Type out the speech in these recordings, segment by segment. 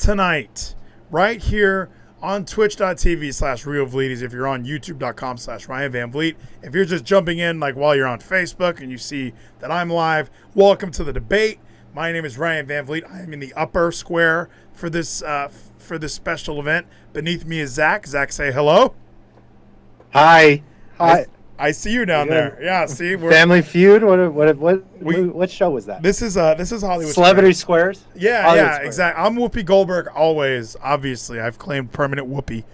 tonight, right here on twitch.tv/RealVleeties. If you're on youtube.com/RyanVanVleet. If you're just jumping in like while you're on Facebook and you see that I'm live, welcome to the debate. My name is Ryan Van Vliet. I am in the upper square for this special event. Beneath me is Zach. Zach, say hello. Hi. Hi. I see you down there. Yeah, see, Family Feud. What show was that? This is Hollywood Celebrity Squares. Yeah, Hollywood Squares. Exactly. I'm Whoopi Goldberg always. Obviously, I've claimed permanent Whoopi,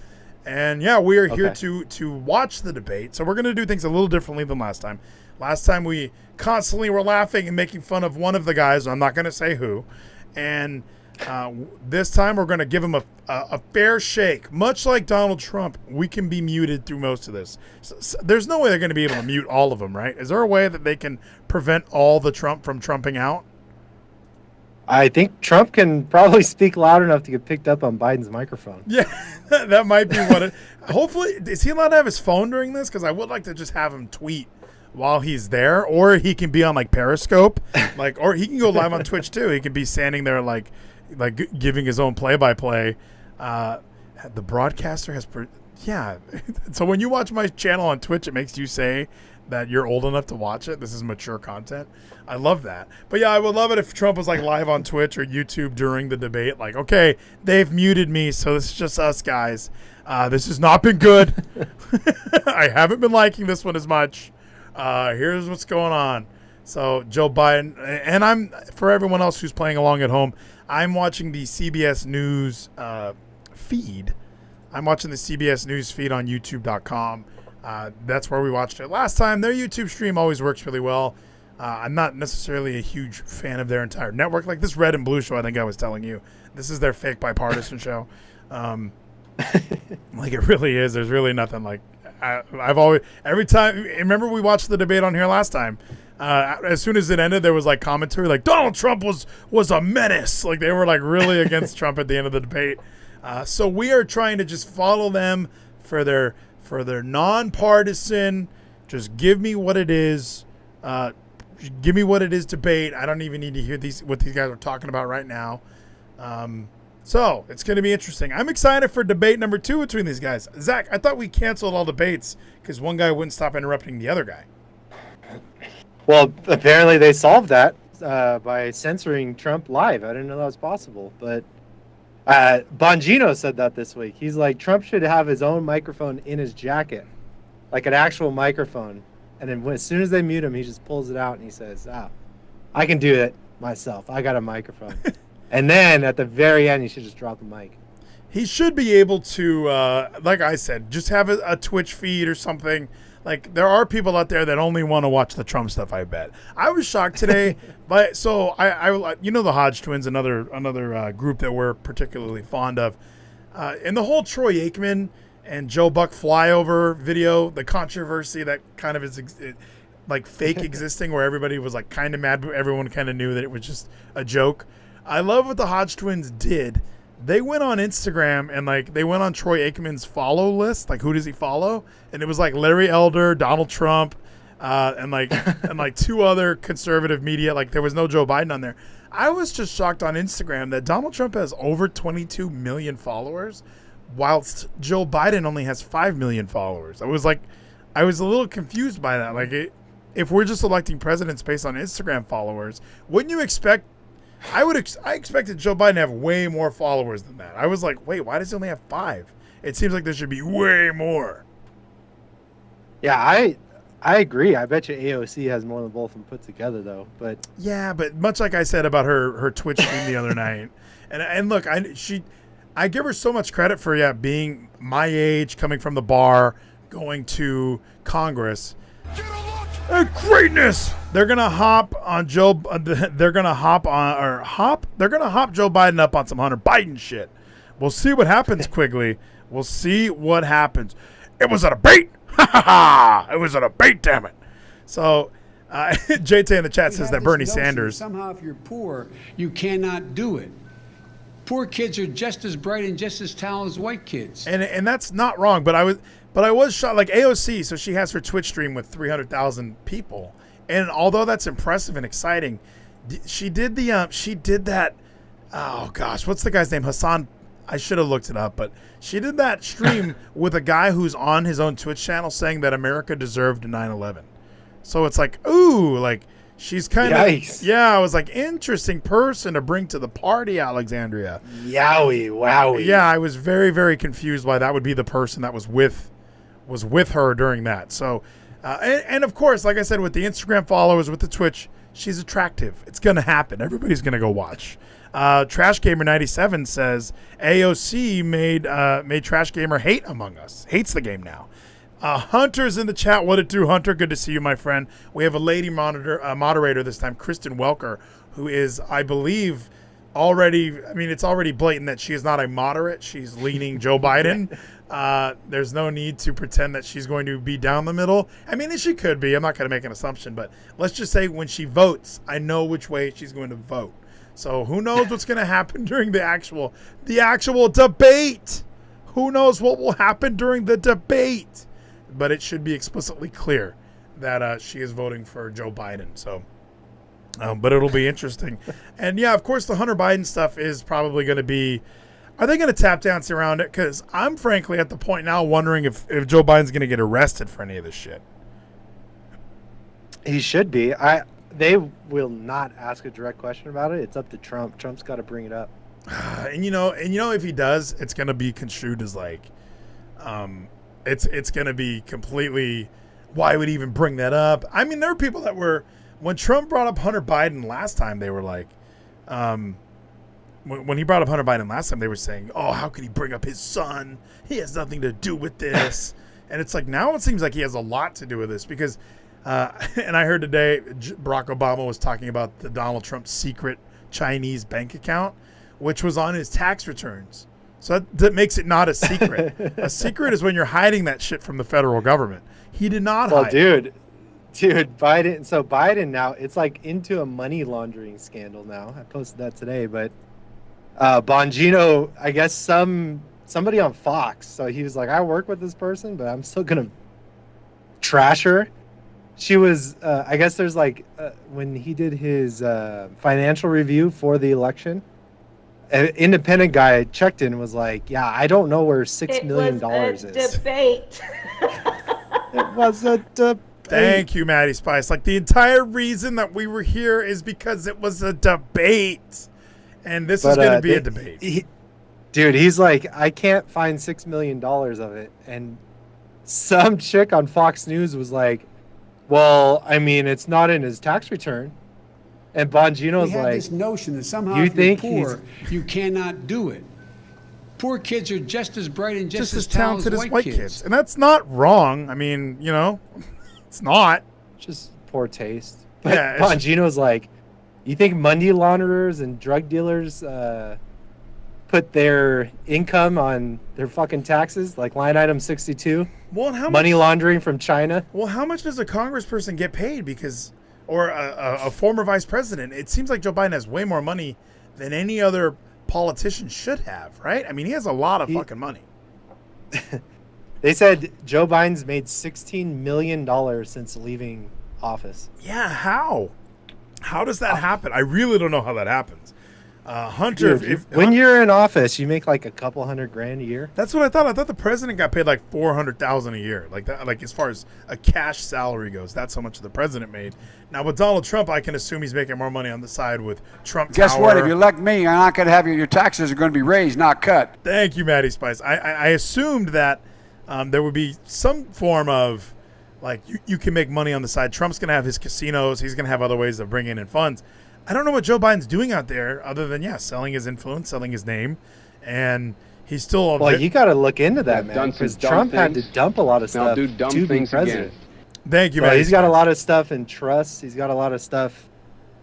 and yeah, we are here to watch the debate. So we're gonna do things a little differently than last time. Last time we constantly were laughing and making fun of one of the guys. I'm not gonna say who, and this time we're gonna give him a fair shake. Much like Donald Trump, we can be muted through most of this. So there's no way they're gonna be able to mute all of them, right? Is there a way that they can prevent all the Trump from trumping out? I think Trump can probably speak loud enough to get picked up on Biden's microphone. Yeah, that might be what it. Hopefully, is he allowed to have his phone during this? Because I would like to just have him tweet while he's there, or he can be on like Periscope, or he can go live on Twitch too. He can be standing there like giving his own play-by-play. The broadcaster has, yeah. So when you watch my channel on Twitch, it makes you say that you're old enough to watch it. This is mature content. I love that. But yeah, I would love it if Trump was like live on Twitch or YouTube during the debate. Like, okay, they've muted me, so this is just us guys. This has not been good. I haven't been liking this one as much. Here's what's going on. So Joe Biden, and I'm, for everyone else who's playing along at home, I'm watching the CBS News feed. I'm watching the CBS News feed on youtube.com. That's where we watched it last time. Their YouTube stream always works really well. I'm not necessarily a huge fan of their entire network. Like this Red and Blue show, I think I was telling you. This is their fake bipartisan show. Like it really is. There's really nothing like... I've always... Every time... Remember we watched the debate on here last time. As soon as it ended, there was like commentary like Donald Trump was a menace. Like they were like really against Trump at the end of the debate. So we are trying to just follow them for their nonpartisan, just give me what it is. Give me what it is debate. I don't even need to hear what these guys are talking about right now. So it's going to be interesting. I'm excited for debate number 2 between these guys. Zach, I thought we canceled all debates because one guy wouldn't stop interrupting the other guy. Well, apparently they solved that by censoring Trump live. I didn't know that was possible. But Bongino said that this week. He's like, Trump should have his own microphone in his jacket, like an actual microphone. And then as soon as they mute him, he just pulls it out and he says, I can do it myself. I got a microphone. And then at the very end, he should just drop the mic. He should be able to, like I said, just have a Twitch feed or something. Like, there are people out there that only want to watch the Trump stuff, I bet. I was shocked today. So, I you know the Hodge twins, another group that we're particularly fond of. And the whole Troy Aikman and Joe Buck flyover video, the controversy that kind of is like fake existing, where everybody was like kind of mad, but everyone kind of knew that it was just a joke. I love what the Hodge twins did. They went on Instagram and like they went on Troy Aikman's follow list. Like, who does he follow? And it was like Larry Elder, Donald Trump, and like 2 other conservative media. Like there was no Joe Biden on there. I was just shocked on Instagram that Donald Trump has over 22 million followers, whilst Joe Biden only has 5 million followers. I was a little confused by that. Like, if we're just electing presidents based on Instagram followers, wouldn't you expect? I expected Joe Biden to have way more followers than that. I was like, wait, why does he only have 5? It seems like there should be way more. Yeah, I agree. I bet you AOC has more than both of them put together, though. But yeah, but much like I said about her Twitch stream the other night, and look, I give her so much credit for being my age, coming from the bar, going to Congress. Greatness. They're gonna hop Joe Biden up on some Hunter Biden shit. We'll see what happens, Quigley. We'll see what happens. It was a debate. Ha ha ha! It was a debate. Damn it. So, JT in the chat says that Bernie Sanders. Somehow, if you're poor, you cannot do it. Poor kids are just as bright and just as talented as white kids. And that's not wrong. But I was shocked. Like AOC, so she has her Twitch stream with 300,000 people. And although that's impressive and exciting, she did that oh gosh, what's the guy's name? Hassan. I should have looked it up, but she did that stream with a guy who's on his own Twitch channel saying that America deserved 9/11. So it's like, ooh, like she's kind of, yeah, I was like, interesting person to bring to the party, Alexandria. Yowie, wowie. Yeah, I was very, very confused why that would be the person that was with her during that. So, and of course, like I said, with the Instagram followers, with the Twitch, she's attractive. It's going to happen. Everybody's going to go watch. Trash Gamer 97 says AOC made Trash Gamer hate Among Us. Hates the game now. Hunter's in the chat. What it do, Hunter? Good to see you, my friend. We have a lady moderator this time, Kristen Welker, who is, I believe, it's already blatant that she is not a moderate. She's leaning Joe Biden. There's no need to pretend that she's going to be down the middle. I mean, she could be. I'm not going to make an assumption, but let's just say when she votes, I know which way she's going to vote. So who knows what's going to happen during the actual debate? Who knows what will happen during the debate? But it should be explicitly clear that she is voting for Joe Biden. So, but it'll be interesting. And yeah, of course, the Hunter Biden stuff is probably going to be. Are they going to tap dance around it? Because I'm frankly at the point now wondering if Joe Biden's going to get arrested for any of this shit. He should be. They will not ask a direct question about it. It's up to Trump. Trump's got to bring it up. And you know, if he does, it's going to be construed as like, it's going to be completely. Why would he even bring that up? I mean, there were people that were when Trump brought up Hunter Biden last time. They were like, when he brought up Hunter Biden last time, they were saying, "Oh, how could he bring up his son? He has nothing to do with this." And it's like now it seems like he has a lot to do with this because. And I heard today Barack Obama was talking about the Donald Trump secret Chinese bank account, which was on his tax returns. So that makes it not a secret. A secret is when you're hiding that shit from the federal government. He did not hide. Dude, Biden. So Biden now, it's like into a money laundering scandal now. I posted that today, but Bongino, I guess somebody on Fox. So he was like, I work with this person, but I'm still going to trash her. She was, I guess there's like, when he did his financial review for the election, an independent guy checked in and was like, yeah, I don't know where $6 million is. It was a debate. It was a debate. Thank you, Maddie Spice. Like the entire reason that we were here is because it was a debate. And this is going to be a debate. Dude, he's like, I can't find $6 million of it. And some chick on Fox News was like, well, I mean, it's not in his tax return. And Bongino's like, this notion that somehow you if you're think poor, you cannot do it. Poor kids are just as bright and just as talented as white kids. And that's not wrong. I mean, it's not. Just poor taste. But Yeah, Bongino's like, you think money launderers and drug dealers put their income on their fucking taxes, like line item 62? Well, and how money much, laundering from China? Well, how much does a congressperson get paid? Because, or a former vice president? It seems like Joe Biden has way more money than any other politician should have, right? I mean, he has a lot of fucking money. They said Joe Biden's made $16 million since leaving office. Yeah, how? How does that happen? I really don't know how that happens. Hunter, Dude, when you're in office, you make like a couple $100,000 a year. That's what I thought. I thought the president got paid like $400,000 a year, like that. Like as far as a cash salary goes, that's how much the president made. Now with Donald Trump, I can assume he's making more money on the side with Trump Guess Tower. what? If you elect me, you're not going to have your taxes are going to be raised, not cut. Thank you, Maddie Spice. I assumed that there would be some form of like you can make money on the side. Trump's going to have his casinos. He's going to have other ways of bringing in funds. I don't know what Joe Biden's doing out there other than, selling his influence, selling his name. And he's still... Well, you got to look into that, man, because Trump had to dump a lot of stuff to be president. Again. Thank you, man. So he's got a lot of stuff in trust. He's got a lot of stuff.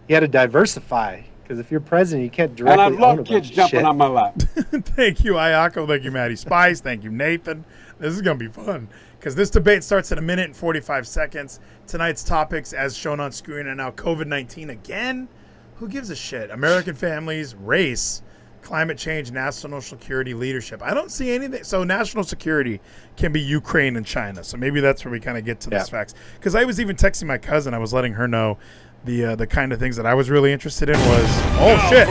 He had to diversify, because if you're president, you can't directly own a bunch of shit. And I love kids jumping on my lap. Thank you, Ayako. Thank you, Maddie Spice. Thank you, Nathan. This is going to be fun, because this debate starts in 1 minute and 45 seconds. Tonight's topics, as shown on screen, are now COVID-19 again. Who gives a shit? American families, race, climate change, national security, leadership. I don't see anything. So national security can be Ukraine and China. So maybe that's where we kind of get to these facts. Because I was even texting my cousin. I was letting her know the kind of things that I was really interested in was, oh, shit.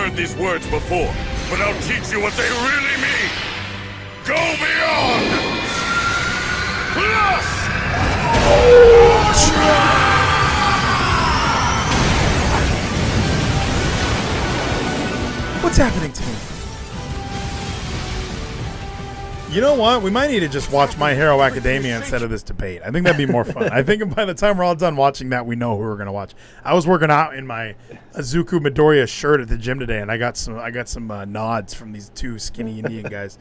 heard these words before, but I'll teach you what they really mean. Go beyond! Plus! What's happening to me? You know what? We might need to just watch My Hero Academia instead of this debate. I think that'd be more fun. I think by the time we're all done watching that, we know who we're gonna watch. I was working out in my Izuku Midoriya shirt at the gym today, and I got some nods from these two skinny Indian guys.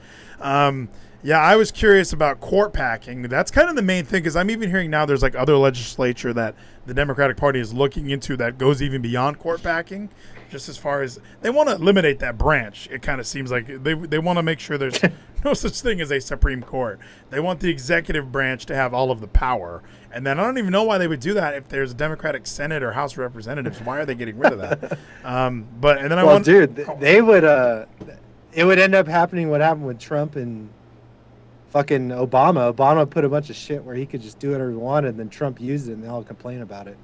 Yeah, I was curious about court packing. That's kind of the main thing, because I'm even hearing now there's like other legislature that the Democratic Party is looking into that goes even beyond court packing. Just as far as they want to eliminate that branch, it kind of seems like they want to make sure there's no such thing as a Supreme Court. They want the executive branch to have all of the power. And then I don't even know why they would do that if there's a Democratic Senate or House of Representatives. Why are they getting rid of that? They would. It would end up happening what happened with Trump and fucking Obama. Obama put a bunch of shit where he could just do whatever he wanted, and then Trump used it, and they all complain about it.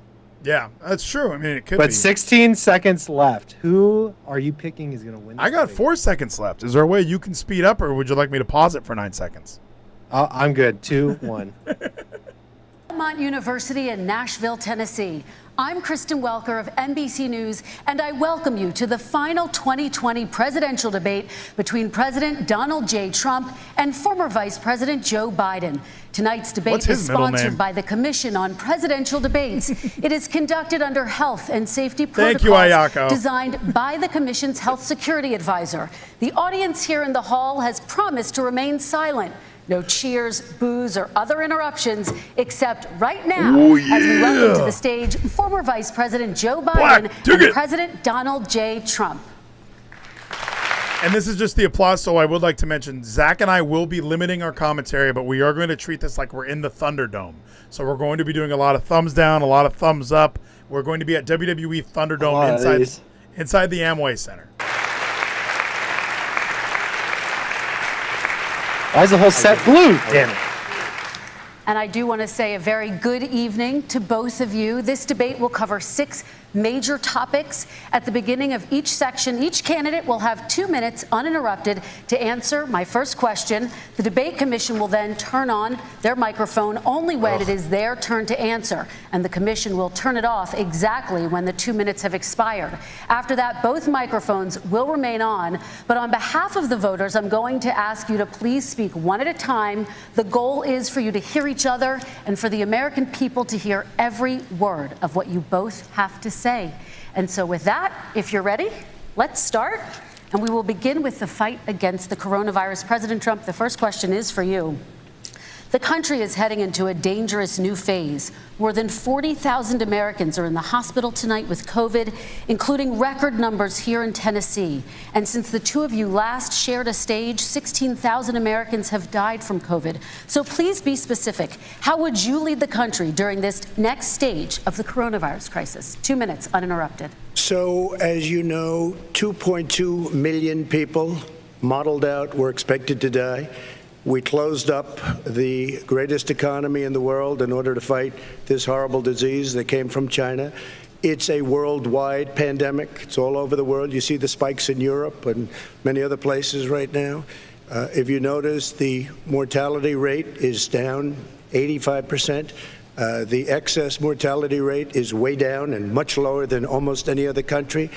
Yeah, that's true. I mean, it could be. But 16 seconds left. Who are you picking is going to win? I got 4 seconds left. Is there a way you can speed up, or would you like me to pause it for 9 seconds? I'm good. 2, 1. Belmont University in Nashville, Tennessee. I'm Kristen Welker of NBC News, and I welcome you to the final 2020 presidential debate between President Donald J. Trump and former Vice President Joe Biden. Tonight's debate is sponsored by the Commission on Presidential Debates. It is conducted under health and safety protocols designed by the Commission's health security advisor. The audience here in the hall has promised to remain silent. No cheers, boos, or other interruptions, except right now, as we welcome to the stage former Vice President Joe Biden and President Donald J. Trump. And this is just the applause, so I would like to mention Zach and I will be limiting our commentary, but we are going to treat this like we're in the Thunderdome. So we're going to be doing a lot of thumbs down, a lot of thumbs up. We're going to be at WWE Thunderdome inside the Amway Center. Why is the whole set blue? Damn it. And I do want to say a very good evening to both of you. This debate will cover 6 major topics. At the beginning of each section, each candidate will have 2 minutes uninterrupted to answer my first question. The debate commission will then turn on their microphone only when it is their turn to answer, and the commission will turn it off exactly when the 2 minutes have expired. After that, both microphones will remain on, but on behalf of the voters, I'm going to ask you to please speak one at a time. The goal is for you to hear each other and for the American people to hear every word of what you both have to say. And so with that, if you're ready, let's start. And we will begin with the fight against the coronavirus. President Trump, the first question is for you. The country is heading into a dangerous new phase. More than 40,000 Americans are in the hospital tonight with COVID, including record numbers here in Tennessee. And since the two of you last shared a stage, 16,000 Americans have died from COVID. So please be specific. How would you lead the country during this next stage of the coronavirus crisis? 2 minutes uninterrupted. So, as you know, 2.2 million people modeled out were expected to die. We closed up the greatest economy in the world in order to fight this horrible disease that came from China. It's a worldwide pandemic. It's all over the world. You see the spikes in Europe and many other places right now. If you notice, the mortality rate is down 85%. The excess mortality rate is way down and much lower than almost any other country.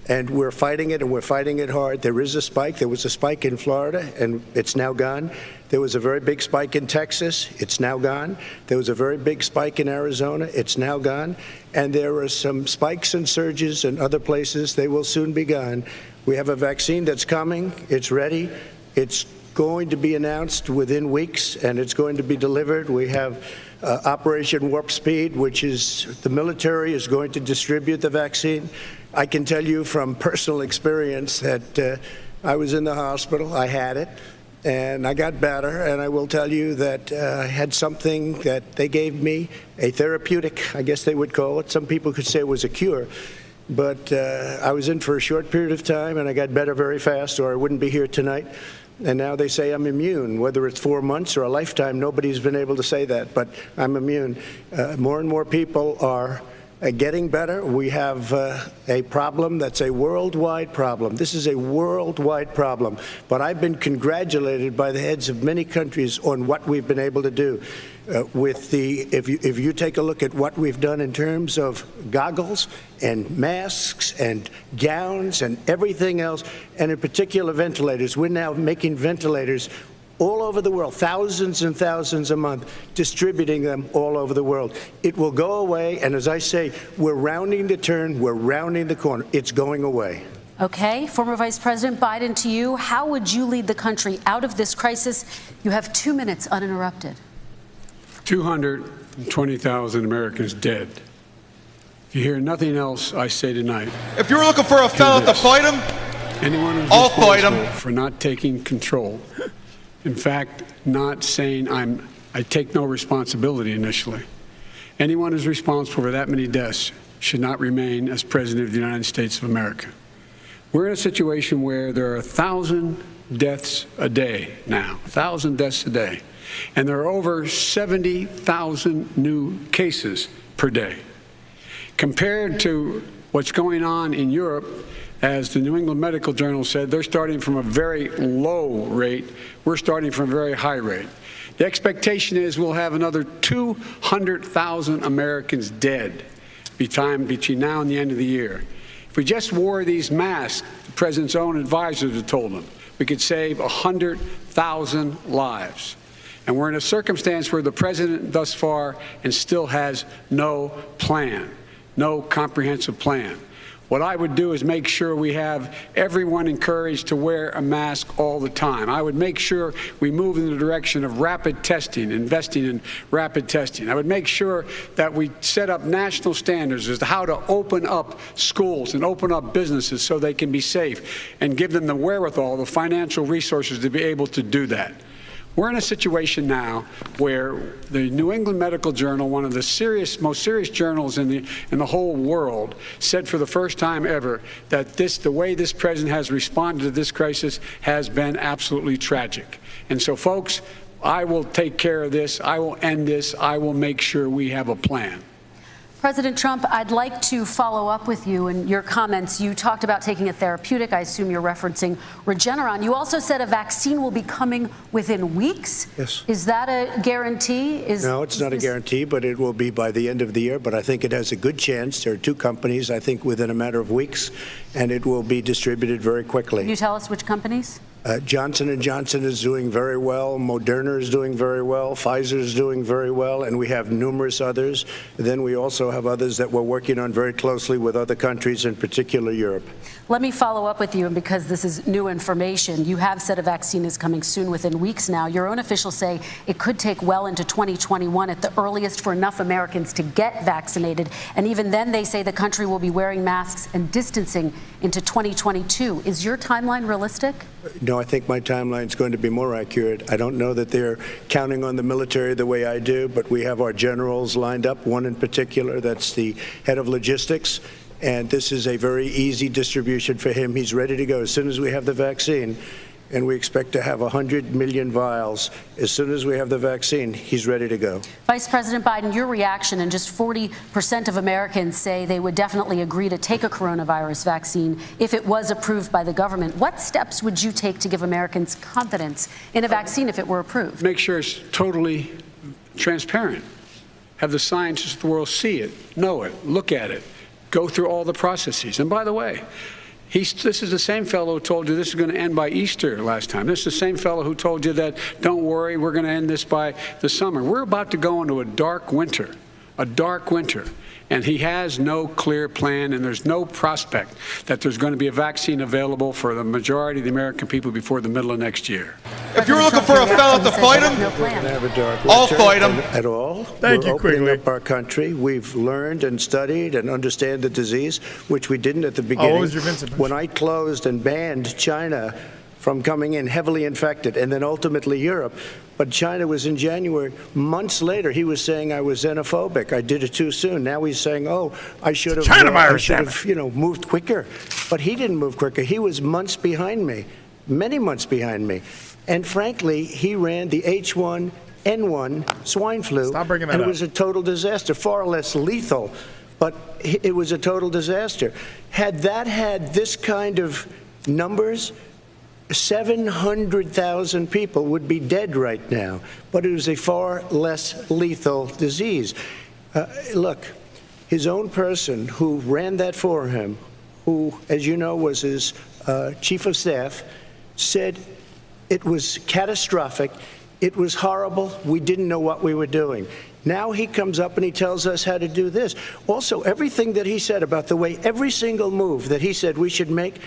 And we're fighting it, and we're fighting it hard. There is a spike. There was a spike in Florida, and it's now gone. There was a very big spike in Texas. It's now gone. There was a very big spike in Arizona. It's now gone. And there are some spikes and surges in other places. They will soon be gone. We have a vaccine that's coming. It's ready. It's going to be announced within weeks, and it's going to be delivered. We have Operation Warp Speed, which is the military is going to distribute the vaccine. I can tell you from personal experience that I was in the hospital, I had it, and I got better, and I will tell you that I had something that they gave me, a therapeutic, I guess they would call it. Some people could say it was a cure, but I was in for a short period of time, and I got better very fast, or I wouldn't be here tonight. And now they say I'm immune. Whether it's 4 months or a lifetime, nobody's been able to say that, but I'm immune. More and more people are getting better. We have a problem that's a worldwide problem. This is a worldwide problem. But I've been congratulated by the heads of many countries on what we've been able to do. If you take a look at what we've done in terms of goggles and masks and gowns and everything else, and in particular ventilators, we're now making ventilators all over the world, thousands and thousands a month, distributing them all over the world. It will go away, and as I say, we're rounding the turn, we're rounding the corner. It's going away. Okay, former Vice President Biden, to you, how would you lead the country out of this crisis? You have 2 minutes uninterrupted. 220,000 Americans dead. If you hear nothing else I say tonight, if you're looking for a fella to fight him, anyone who's I'll fight him for not taking control, in fact, not saying I take no responsibility initially. Anyone who's responsible for that many deaths should not remain as President of the United States of America. We're in a situation where there are 1,000 deaths a day now, 1,000 deaths a day, and there are over 70,000 new cases per day. Compared to what's going on in Europe, as the New England Medical Journal said, they're starting from a very low rate. We're starting from a very high rate. The expectation is we'll have another 200,000 Americans dead between now and the end of the year. If we just wore these masks, the president's own advisors have told him, we could save 100,000 lives. And we're in a circumstance where the president thus far and still has no plan, no comprehensive plan. What I would do is make sure we have everyone encouraged to wear a mask all the time. I would make sure we move in the direction of rapid testing, investing in rapid testing. I would make sure that we set up national standards as to how to open up schools and open up businesses so they can be safe and give them the wherewithal, the financial resources to be able to do that. We're in a situation now where the New England Medical Journal, one of the most serious journals in the whole world, said for the first time ever that the way this president has responded to this crisis has been absolutely tragic. And so, folks, I will take care of this. I will end this. I will make sure we have a plan. President Trump, I'd like to follow up with you in your comments. You talked about taking a therapeutic. I assume you're referencing Regeneron. You also said a vaccine will be coming within weeks. Yes. Is that a guarantee? No, it's not a guarantee, but it will be by the end of the year. But I think it has a good chance. There are two companies, I think, within a matter of weeks, and it will be distributed very quickly. Can you tell us which companies? Johnson & Johnson is doing very well. Moderna is doing very well. Pfizer is doing very well. And we have numerous others. Then we also have others that we're working on very closely with other countries, in particular Europe. Let me follow up with you, and because this is new information, you have said a vaccine is coming soon, within weeks now. Your own officials say it could take well into 2021 at the earliest for enough Americans to get vaccinated. And even then, they say the country will be wearing masks and distancing into 2022. Is your timeline realistic? No, I think my timeline is going to be more accurate. I don't know that they're counting on the military the way I do, but we have our generals lined up, one in particular that's the head of logistics. And this is a very easy distribution for him. He's ready to go as soon as we have the vaccine. And we expect to have 100 million vials. As soon as we have the vaccine, he's ready to go. Vice President Biden, your reaction, and just 40% of Americans say they would definitely agree to take a coronavirus vaccine if it was approved by the government. What steps would you take to give Americans confidence in a vaccine if it were approved? Make sure it's totally transparent. Have the scientists of the world see it, know it, look at it, go through all the processes. And by the way, this is the same fellow who told you this is going to end by Easter last time. This is the same fellow who told you that, don't worry, we're going to end this by the summer. We're about to go into a dark winter. And he has no clear plan, and there's no prospect that there's going to be a vaccine available for the majority of the American people before the middle of next year. If you're looking for a fella to fight him, I'll fight him. At all. Thank you, opening Quigley. up our country. We've learned and studied and understand the disease, which we didn't at the beginning. what was your Vincent? When I closed and banned China from coming in heavily infected, and then ultimately Europe. But China was in January. Months later, he was saying I was xenophobic. I did it too soon. Now he's saying, oh, I should have, moved quicker. But he didn't move quicker. He was months behind me, many months behind me. And frankly, he ran the H1N1 swine flu, Stop bringing that and up. it was a total disaster, far less lethal. but it was a total disaster. Had that had this kind of numbers, 700,000 people would be dead right now, but it was a far less lethal disease. Look, his own person who ran that for him, who, as you know, was his chief of staff, said it was catastrophic, it was horrible, we didn't know what we were doing. Now he comes up and he tells us how to do this. Also, everything that he said about the way every single move that he said we should make,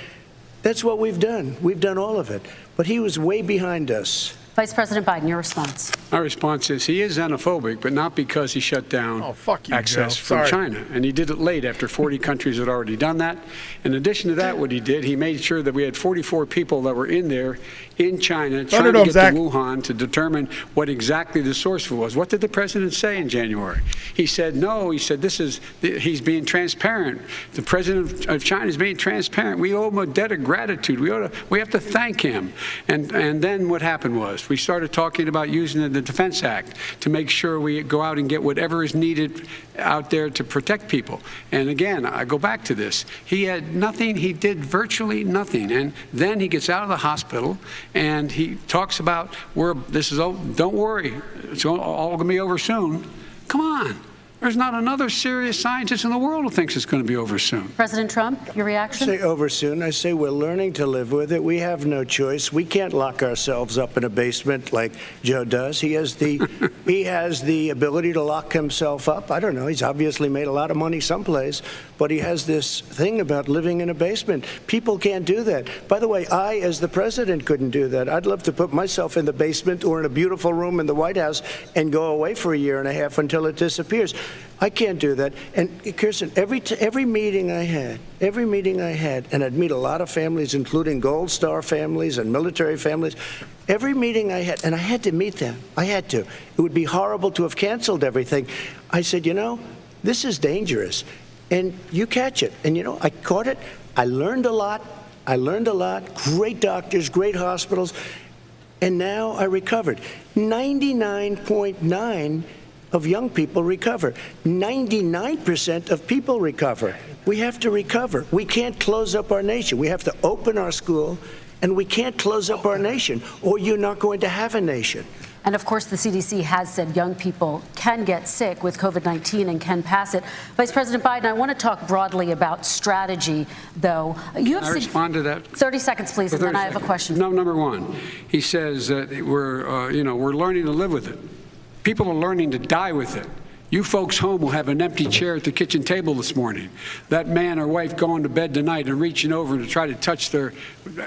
that's what we've done. We've done all of it. But he was way behind us. Vice President Biden, your response. My response is he is xenophobic, but not because he shut down access from China. And he did it late after 40 countries had already done that. In addition to that, what he did, he made sure that we had 44 people that were in there in China trying to get to Wuhan to determine what exactly the source was. What did the president say in January? He said, no, he said, he's being transparent. The president of China is being transparent. We owe him a debt of gratitude. We have to thank him. And then what happened was we started talking about using the Defense Act to make sure we go out and get whatever is needed out there to protect people. And again, I go back to this. He had nothing. He did virtually nothing. And then he gets out of the hospital and he talks about don't worry, it's all going to be over soon. Come on. There's not another serious scientist in the world who thinks it's going to be over soon. President Trump, your reaction? I say over soon. I say we're learning to live with it. We have no choice. We can't lock ourselves up in a basement like Joe does. He has the ability to lock himself up. I don't know. He's obviously made a lot of money someplace, but he has this thing about living in a basement. People can't do that. By the way, I, as the president, couldn't do that. I'd love to put myself in the basement or in a beautiful room in the White House and go away for a year and a half until it disappears. I can't do that. And Kirsten, every meeting I had, and I'd meet a lot of families, including Gold Star families and military families, every meeting I had, and I had to meet them. I had to. It would be horrible to have canceled everything. I said, this is dangerous. And you catch it. And, I caught it. I learned a lot. Great doctors, great hospitals. And now I recovered. 99.9% of young people recover. 99% of people recover. We have to recover. We can't close up our nation. We have to open our school, and we can't close up our nation, or you're not going to have a nation. And of course, the CDC has said young people can get sick with COVID-19 and can pass it. Vice President Biden, I want to talk broadly about strategy, though. Can I respond to that? 30 seconds, please, and then I have a question. Number one, he says that we're learning to live with it. People are learning to die with it. You folks home will have an empty chair at the kitchen table this morning. That man or wife going to bed tonight and reaching over to try to touch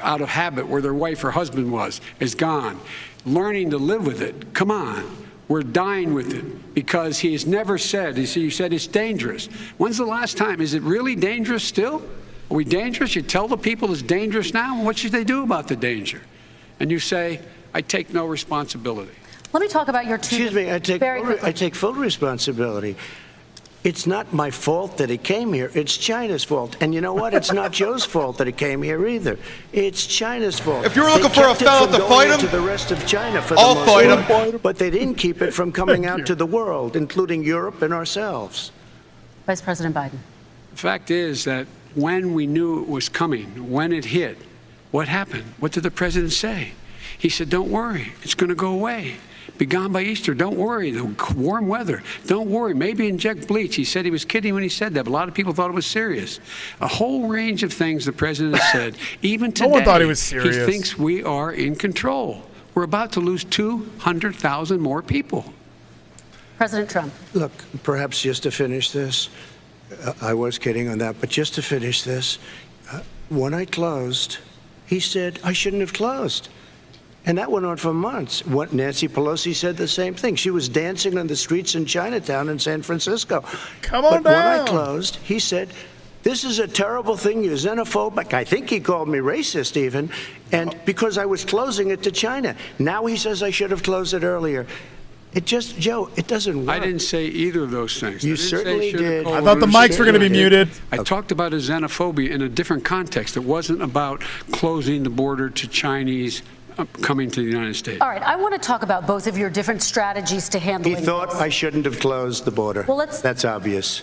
out of habit where their wife or husband is gone. Learning to live with it. Come on. We're dying with it because he has never said, you said it's dangerous. When's the last time? Is it really dangerous still? Are we dangerous? You tell the people it's dangerous now? What should they do about the danger? And you say, I take no responsibility. Let me talk about your two. Excuse me, I take full responsibility. It's not my fault that he came here. It's China's fault. And you know what? It's not Joe's fault that he came here either. It's China's fault. If you're looking for a fella to fight him, to the rest of China for I'll fight him. But they didn't keep it from coming out to the world, including Europe and ourselves. Vice President Biden. The fact is that when we knew it was coming, when it hit, what happened? What did the president say? He said, don't worry, it's going to go away. Be gone by Easter. Don't worry. The warm weather. Don't worry. Maybe inject bleach. He said he was kidding when he said that, but a lot of people thought it was serious. A whole range of things the president said. Even today, no one thought he was serious. He thinks we are in control. We're about to lose 200,000 more people. President Trump. Look, perhaps just to finish this, I was kidding on that, but just to finish this, when I closed, he said I shouldn't have closed. And that went on for months. Nancy Pelosi said the same thing. She was dancing on the streets in Chinatown in San Francisco. Come on down. But when I closed, he said, this is a terrible thing. You're xenophobic. I think he called me racist even. And because I was closing it to China. Now he says I should have closed it earlier. Joe, it doesn't work. I didn't say either of those things. You certainly did. I thought the mics were going to be muted. I talked about a xenophobia in a different context. It wasn't about closing the border to Chinese coming to the United States. All right, I want to talk about both of your different strategies to handling He thought I shouldn't have closed the border. Well, that's obvious.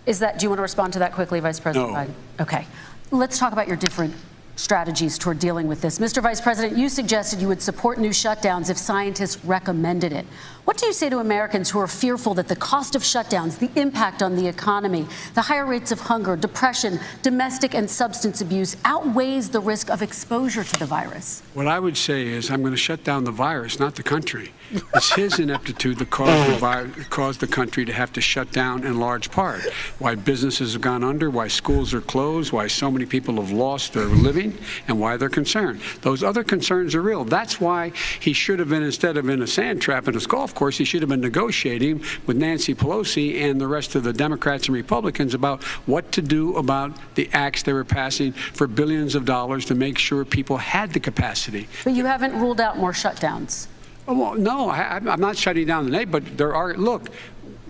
Do you want to respond to that quickly, Vice President No. Biden? Okay. Let's talk about your different strategies toward dealing with this. Mr. Vice President, you suggested you would support new shutdowns if scientists recommended it. What do you say to Americans who are fearful that the cost of shutdowns, the impact on the economy, the higher rates of hunger, depression, domestic and substance abuse outweighs the risk of exposure to the virus? What I would say is I'm going to shut down the virus, not the country. It's his ineptitude that caused the country to have to shut down in large part. Why businesses have gone under, why schools are closed, why so many people have lost their living, and why they're concerned. Those other concerns are real. That's why he should have been, instead of in a sand trap in a golf course, he should have been negotiating with Nancy Pelosi and the rest of the Democrats and Republicans about what to do about the acts they were passing for billions of dollars to make sure people had the capacity. But you haven't ruled out more shutdowns. Oh, well, no, I'm not shutting down the name, but there are, look,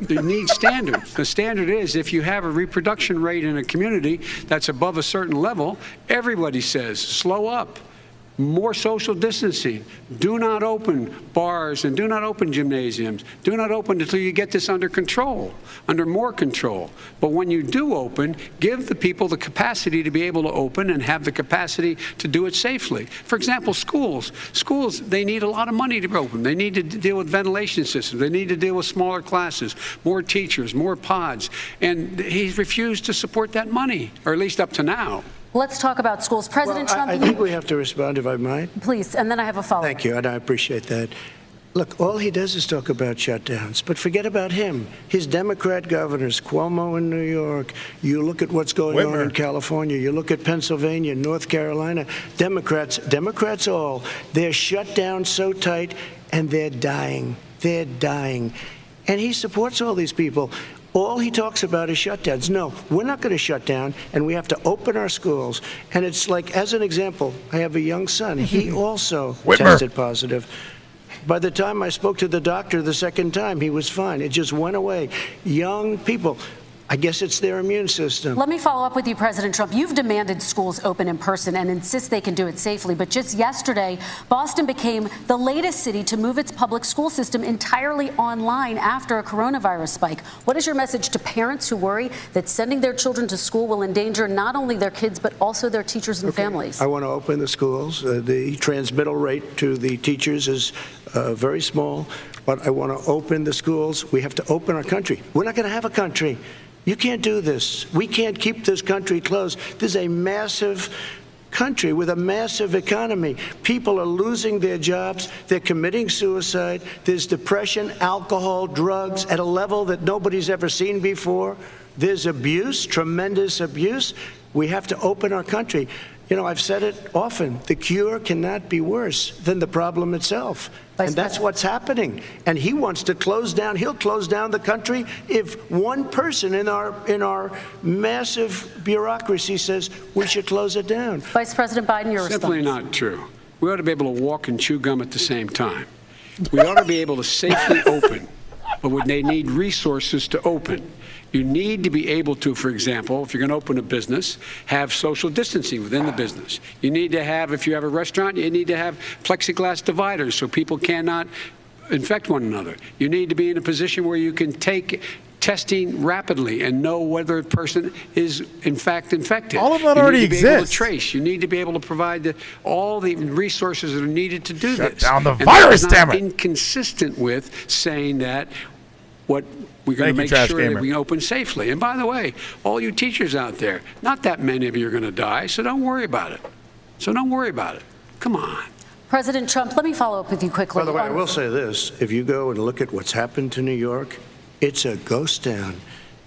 you need standards. The standard is if you have a reproduction rate in a community that's above a certain level, everybody says, slow up. More social distancing. Do not open bars and do not open gymnasiums. Do not open until you get this under control, under more control. But when you do open, give the people the capacity to be able to open and have the capacity to do it safely. For example, schools. Schools, they need a lot of money to open. They need to deal with ventilation systems. They need to deal with smaller classes, more teachers, more pods. And he's refused to support that money, or at least up to now. Let's talk about schools. President Trump, I think we have to respond, if I might. Please, and then I have a follow-up. Thank you, and I appreciate that. Look, all he does is talk about shutdowns, but forget about him. His Democrat governors, Cuomo in New York, you look at what's going on in California, you look at Pennsylvania, North Carolina, Democrats all, they're shut down so tight, and they're dying. They're dying. And he supports all these people. All he talks about is shutdowns. No, we're not going to shut down, and we have to open our schools. And it's like, as an example, I have a young son. He also tested positive. By the time I spoke to the doctor the second time, he was fine. It just went away. Young people. I guess it's their immune system. Let me follow up with you, President Trump. You've demanded schools open in person and insist they can do it safely. But just yesterday, Boston became the latest city to move its public school system entirely online after a coronavirus spike. What is your message to parents who worry that sending their children to school will endanger not only their kids, but also their teachers and families? I want to open the schools. The transmittal rate to the teachers is very small. But I want to open the schools. We have to open our country. We're not going to have a country. You can't do this. We can't keep this country closed. This is a massive country with a massive economy. People are losing their jobs. They're committing suicide. There's depression, alcohol, drugs at a level that nobody's ever seen before. There's abuse, tremendous abuse. We have to open our country. You know, I've said it often, the cure cannot be worse than the problem itself. And that's what's happening. And he wants to close down, he'll close down the country if one person in our massive bureaucracy says we should close it down. Vice President Biden, your response. Simply not true. We ought to be able to walk and chew gum at the same time. We ought to be able to safely open, but they need resources to open. You need to be able to, for example, if you're going to open a business, have social distancing within the business. You need to have, if you have a restaurant, you need to have plexiglass dividers so people cannot infect one another. You need to be in a position where you can take testing rapidly and know whether a person is in fact infected. All of that already exists. You need to be able to trace. You need to be able to provide all the resources that are needed to do this. Shut down the and virus, that is not damn it. inconsistent with saying that what we're going to make sure that we open safely. And by the way, all you teachers out there, not that many of you are going to die, so don't worry about it. So don't worry about it. Come on. President Trump, let me follow up with you quickly. By the way, I will say this. If you go and look at what's happened to New York, it's a ghost town.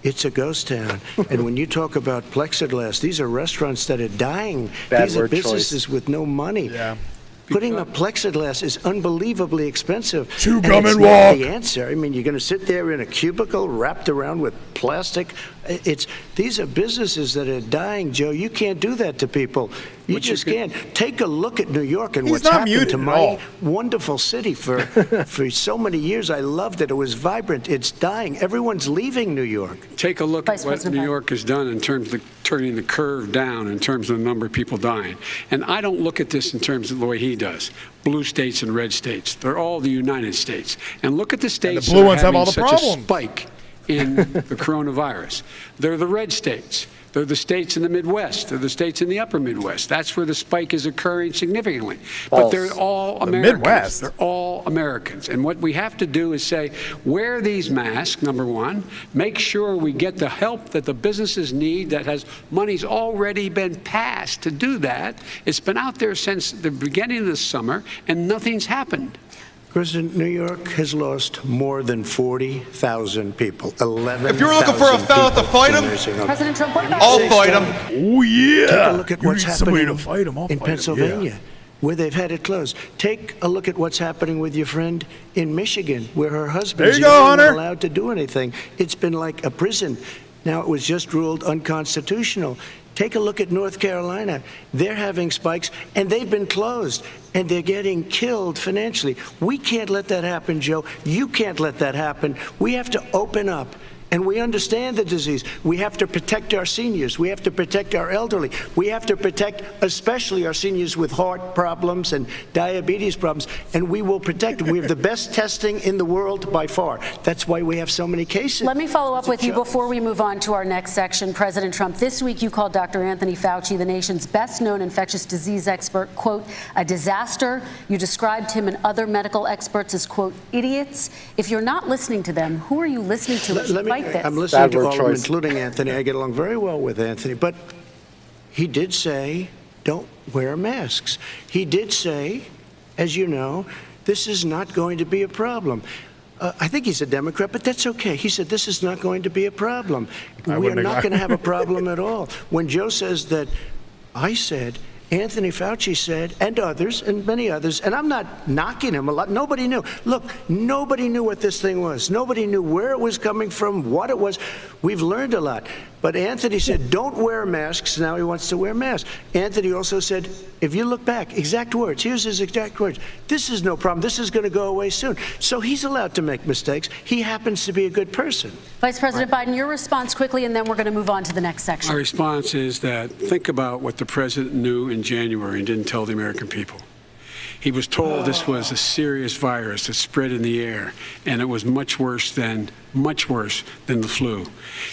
It's a ghost town. And when you talk about plexiglass, these are restaurants that are dying. These are businesses with no money. Yeah. Putting up plexiglass is unbelievably expensive. Chew gum and walk. walk. The answer. I mean, you're going to sit there in a cubicle wrapped around with plastic. These are businesses that are dying, Joe. You can't do that to people. You just can't. Take a look at New York and what's happened to my wonderful city for so many years. I loved it. It was vibrant. It's dying. Everyone's leaving New York. Take a look at what New York has done in terms of turning the curve down in terms of the number of people dying. And I don't look at this in terms of the way he does. Blue states and red states. They're all the United States. And look at the states the blue ones that are have all having the such a problems. spike in the coronavirus. They're the red states. They're the states in the Midwest. They're the states in the upper Midwest. That's where the spike is occurring significantly. But they're all Americans. Midwest. They're all Americans. And what we have to do is say, wear these masks, number one. Make sure we get the help that the businesses need that has money's already been passed to do that. It's been out there since the beginning of the summer, and nothing's happened. President, New York has lost more than 40,000 people. 11,000. If you're looking for a fella to fight him, President Trump, what about I'll fight him. Oh, yeah. Take a look at You what's need somebody happening to fight him. I'll in fight him, Pennsylvania, yeah. where they've had it closed. Take a look at what's happening with your friend in Michigan, where her There husband's you go, not Hunter. allowed to do anything. It's been like a prison. Now it was just ruled unconstitutional. Take a look at North Carolina. They're having spikes, and they've been closed, and they're getting killed financially. We can't let that happen, Joe. You can't let that happen. We have to open up. And we understand the disease. We have to protect our seniors. We have to protect our elderly. We have to protect especially our seniors with heart problems and diabetes problems. And we will protect them. We have the best testing in the world by far. That's why we have so many cases. Let me follow up with you before we move on to our next section. President Trump, this week you called Dr. Anthony Fauci, the nation's best-known infectious disease expert, quote, a disaster. You described him and other medical experts as, quote, idiots. If you're not listening to them, who are you listening to as you fight this? I'm listening to all of them, including Anthony. I get along very well with Anthony. But he did say, don't wear masks. He did say, as you know, this is not going to be a problem. I think he's a Democrat, but that's okay. He said this is not going to be a problem. We are not going to have a problem at all. When Joe says that, I said, Anthony Fauci said, and others, and many others, and I'm not knocking him a lot. Nobody knew. Look, nobody knew what this thing was. Nobody knew where it was coming from, what it was. We've learned a lot. But Anthony said, don't wear masks. Now he wants to wear masks. Anthony also said, if you look back, exact words, here's his exact words. This is no problem. This is going to go away soon. So he's allowed to make mistakes. He happens to be a good person. Vice President Biden, your response quickly, and then we're going to move on to the next section. My response is that think about what the president knew in January and didn't tell the American people. He was told this was a serious virus that spread in the air, and it was much worse than the flu.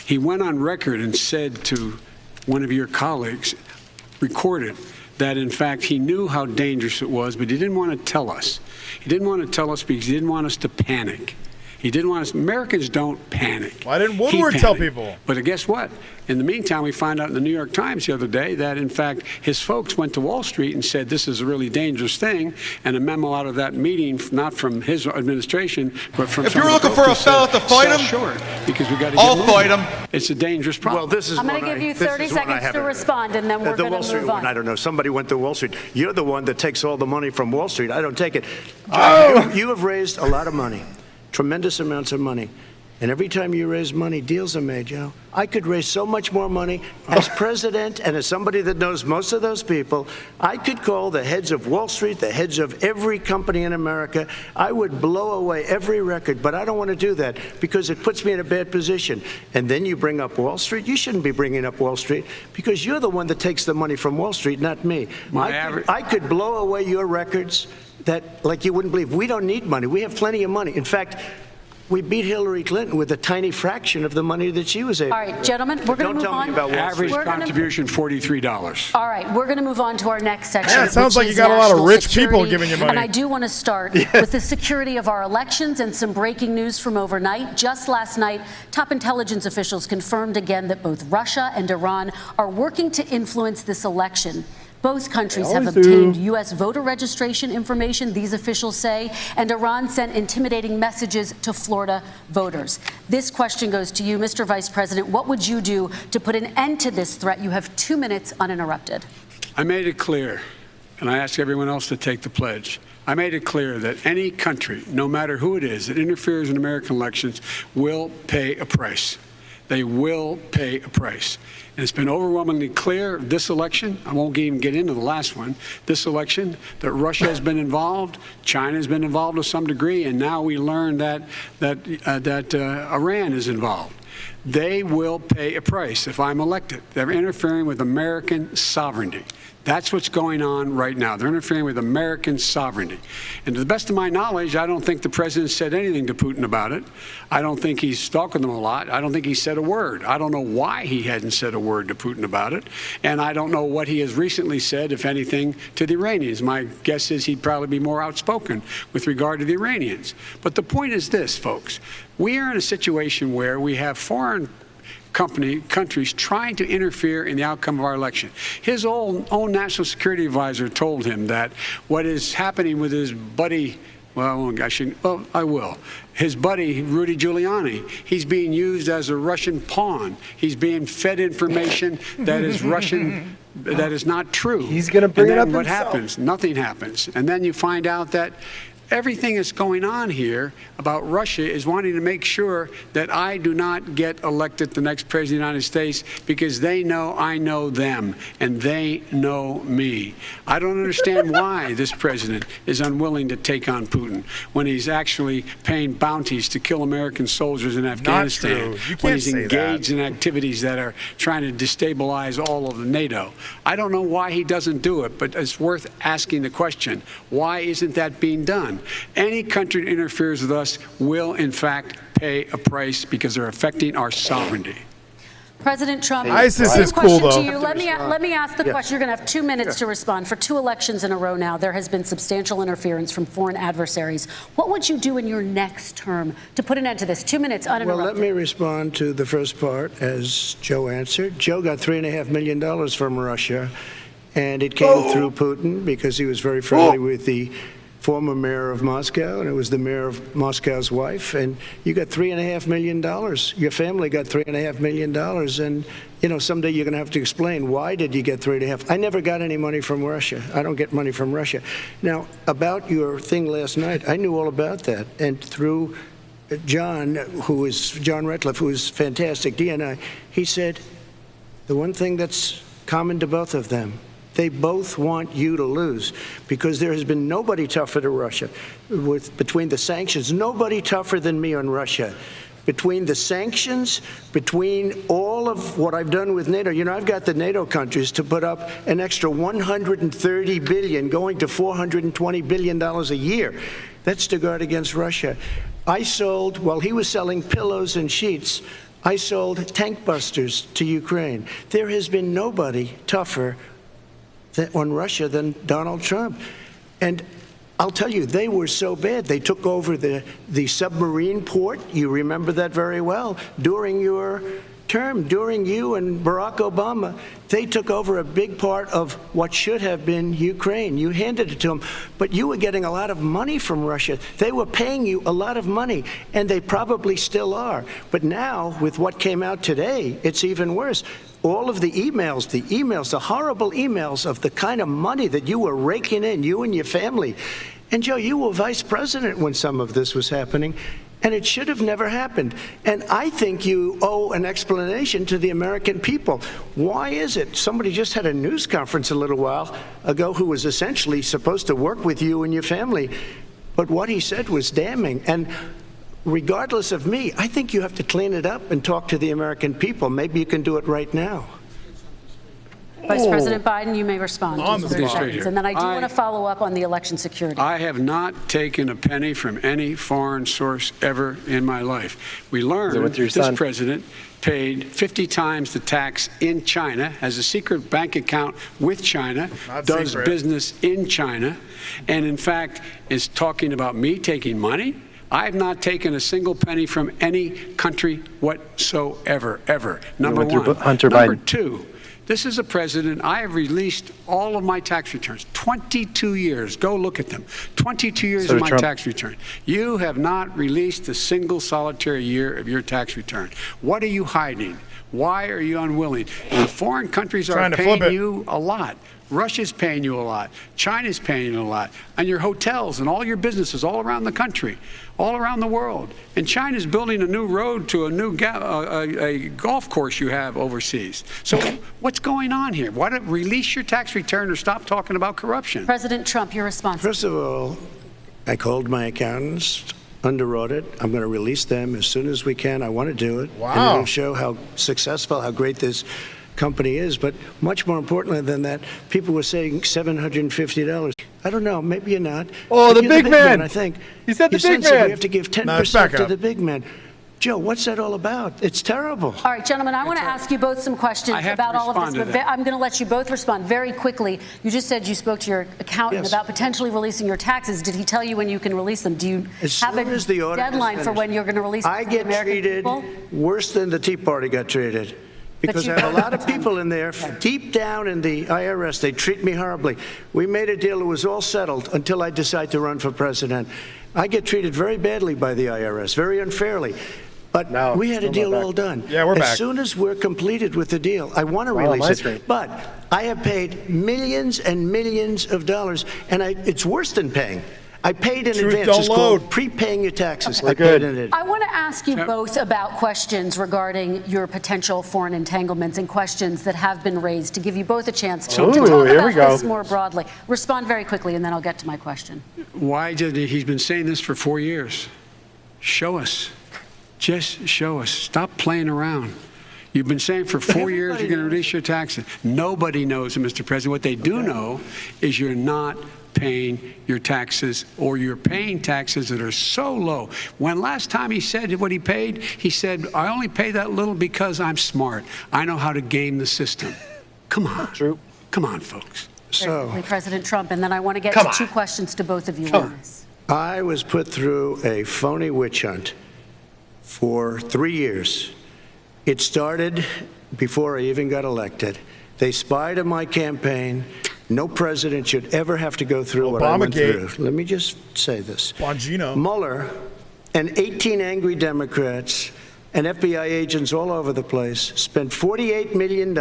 He went on record and said to one of your colleagues, recorded, that in fact he knew how dangerous it was, but he didn't want to tell us. He didn't want to tell us because he didn't want us to panic. He didn't want us. Americans don't panic. Why didn't Woodward tell people? But guess what? In the meantime, we find out in the New York Times the other day that, in fact, his folks went to Wall Street and said this is a really dangerous thing, and a memo out of that meeting, not from his administration, but from. If you're looking for a fella to fight him, sure, because we got to. I'll fight him. It's a dangerous problem. Well, this is I'm going to give you 30 seconds to respond, and then we're going to move on. I don't know. Somebody went to Wall Street. You're the one that takes all the money from Wall Street. I don't take it. You have raised a lot of money. Tremendous amounts of money. And every time you raise money, deals are made, Joe. I could raise so much more money as president and as somebody that knows most of those people. I could call the heads of Wall Street, the heads of every company in America. I would blow away every record, but I don't want to do that because it puts me in a bad position. And then you bring up Wall Street. You shouldn't be bringing up Wall Street because you're the one that takes the money from Wall Street, not me. I could blow away your records that, like you wouldn't believe. We don't need money. We have plenty of money. In fact, we beat Hillary Clinton with a tiny fraction of the money that she was able. All right, gentlemen, we're going to move on. Average contribution, $43. All right, we're going to move on to our next section. Yeah, it sounds like you got a lot of rich people giving you money. And I do want to start with the security of our elections and some breaking news from overnight. Just last night, top intelligence officials confirmed again that both Russia and Iran are working to influence this election. Both countries have obtained U.S. voter registration information, these officials say, and Iran sent intimidating messages to Florida voters. This question goes to you, Mr. Vice President. What would you do to put an end to this threat? You have 2 minutes uninterrupted. I made it clear, and I ask everyone else to take the pledge. I made it clear that any country, no matter who it is, that interferes in American elections will pay a price. They will pay a price. And it's been overwhelmingly clear this election, I won't even get into the last one, this election, that Russia has been involved, China has been involved to some degree, and now we learn that Iran is involved. They will pay a price if I'm elected. They're interfering with American sovereignty. That's what's going on right now. They're interfering with American sovereignty. And to the best of my knowledge, I don't think the president said anything to Putin about it. I don't think he's talking to them a lot. I don't think he said a word. I don't know why he hadn't said a word to Putin about it. And I don't know what he has recently said, if anything, to the Iranians. My guess is he'd probably be more outspoken with regard to the Iranians. But the point is this, folks. We are in a situation where we have foreign countries trying to interfere in the outcome of our election. His own national security advisor told him that what is happening with his buddy, I will. His buddy, Rudy Giuliani, he's being used as a Russian pawn. He's being fed information that is Russian, that is not true. He's going to bring it up what himself. happens? Nothing happens. And then you find out that everything that's going on here about Russia is wanting to make sure that I do not get elected the next president of the United States because they know I know them and they know me. I don't understand why this president is unwilling to take on Putin when he's actually paying bounties to kill American soldiers in Afghanistan, when he's engaged in activities that are trying to destabilize all of NATO. I don't know why he doesn't do it, but it's worth asking the question, why isn't that being done? Any country that interferes with us will, in fact, pay a price because they're affecting our sovereignty. President Trump, ISIS is question cool, to though. you. Let me ask the question. You're going to have 2 minutes to respond. For 2 elections in a row now, there has been substantial interference from foreign adversaries. What would you do in your next term to put an end to this? 2 minutes uninterrupted. Well, let me respond to the first part, as Joe answered. Joe got $3.5 million from Russia, and it came through Putin because he was very friendly with the former mayor of Moscow, and it was the mayor of Moscow's wife, and you got $3.5 million. Your family got $3.5 million, and, you know, someday you're going to have to explain, why did you get $3.5? I never got any money from Russia. I don't get money from Russia. Now, about your thing last night, I knew all about that, and through John Ratcliffe, who is fantastic, DNI, he said, the one thing that's common to both of them, they both want you to lose, because there has been nobody tougher to Russia. Between the sanctions, nobody tougher than me on Russia. Between the sanctions, between all of what I've done with NATO, you know, I've got the NATO countries to put up an extra $130 billion, going to $420 billion a year. That's to guard against Russia. I sold, while he was selling pillows and sheets, I sold tank busters to Ukraine. There has been nobody tougher on Russia than Donald Trump. And I'll tell you, they were so bad. They took over the submarine port. You remember that very well. During your term, during you and Barack Obama, they took over a big part of what should have been Ukraine. You handed it to them, but you were getting a lot of money from Russia. They were paying you a lot of money, and they probably still are. But now, with what came out today, it's even worse. All of the emails, the horrible emails of the kind of money that you were raking in, you and your family. And Joe, you were vice president when some of this was happening, and it should have never happened. And I think you owe an explanation to the American people. Why is it? Somebody just had a news conference a little while ago who was essentially supposed to work with you and your family, but what he said was damning. And regardless of me, I think you have to clean it up and talk to the American people. Maybe you can do it right now. Vice President Biden, you may respond. On the spot. And then I do want to follow up on the election security. I have not taken a penny from any foreign source ever in my life. We learned this president paid 50 times the tax in China, has a secret bank account with China, does business in China, and in fact is talking about me taking money. I have not taken a single penny from any country whatsoever, ever. Number one. Number two, this is a president, I have released all of my tax returns, 22 years. Go look at them. 22 years of my tax return. You have not released a single solitary year of your tax return. What are you hiding? Why are you unwilling? The foreign countries are paying you a lot. Russia's paying you a lot. China's paying you a lot. And your hotels and all your businesses all around the country, all around the world. And China's building a new road to a new a golf course you have overseas. So what's going on here? Why don't release your tax return or stop talking about corruption? President Trump, your response. First of all, I called my accountants under audit. I'm going to release them as soon as we can. I want to do it. Wow. And it'll show how successful, how great this company is. But much more importantly than that, people were saying $750. I don't know. Maybe you're not. Oh, But the you're big man. I think. He said the Your big son said man. we have to give 10% back to up. the big man. Joe, what's that all about? It's terrible. All right, gentlemen, I want to ask you both some questions I have to about all of this, respond to but that. I'm going to let you both respond very quickly. You just said you spoke to your accountant Yes. about potentially releasing your taxes. Did he tell you when you can release them? Do you As have soon as the a audit is deadline for finished. when you're going to release them I to the get American treated people? worse than the Tea Party got treated. Because you I have a don't lot of have people in there, deep down in the IRS, they treat me horribly. We made a deal, it was all settled until I decide to run for president. I get treated very badly by the IRS, very unfairly. But No, we had a still not deal back. all done. Yeah, we're back. As soon as we're completed with the deal, I want to Wow, release my it. screen. But I have paid millions and millions of dollars, and it's worse than paying. I paid in Truth advance. don't It's called load. prepaying your taxes. We're I paid good. in advance. I want to ask you both about questions regarding your potential foreign entanglements and questions that have been raised to give you both a chance to talk here we about go. this more broadly. Respond very quickly, and then I'll get to my question. Why did he's been saying this for 4 years? Show us. Just show us. Stop playing around. You've been saying for 4 years you're going to release your taxes. Nobody knows it, Mr. President. What they do know is you're not paying your taxes, or you're paying taxes that are so low. When last time he said what he paid, he said, I only pay that little because I'm smart. I know how to game the system. Come on. True. Come on, folks. So President Trump, and then I want to get Come to on. two questions to both of you Come on on. this. I was put through a phony witch hunt for 3 years. It started before I even got elected. They spied on my campaign. No president should ever have to go through what I went Obamagate. through. Let me just say this. Bongino. Mueller and 18 angry Democrats and FBI agents all over the place spent $48 million.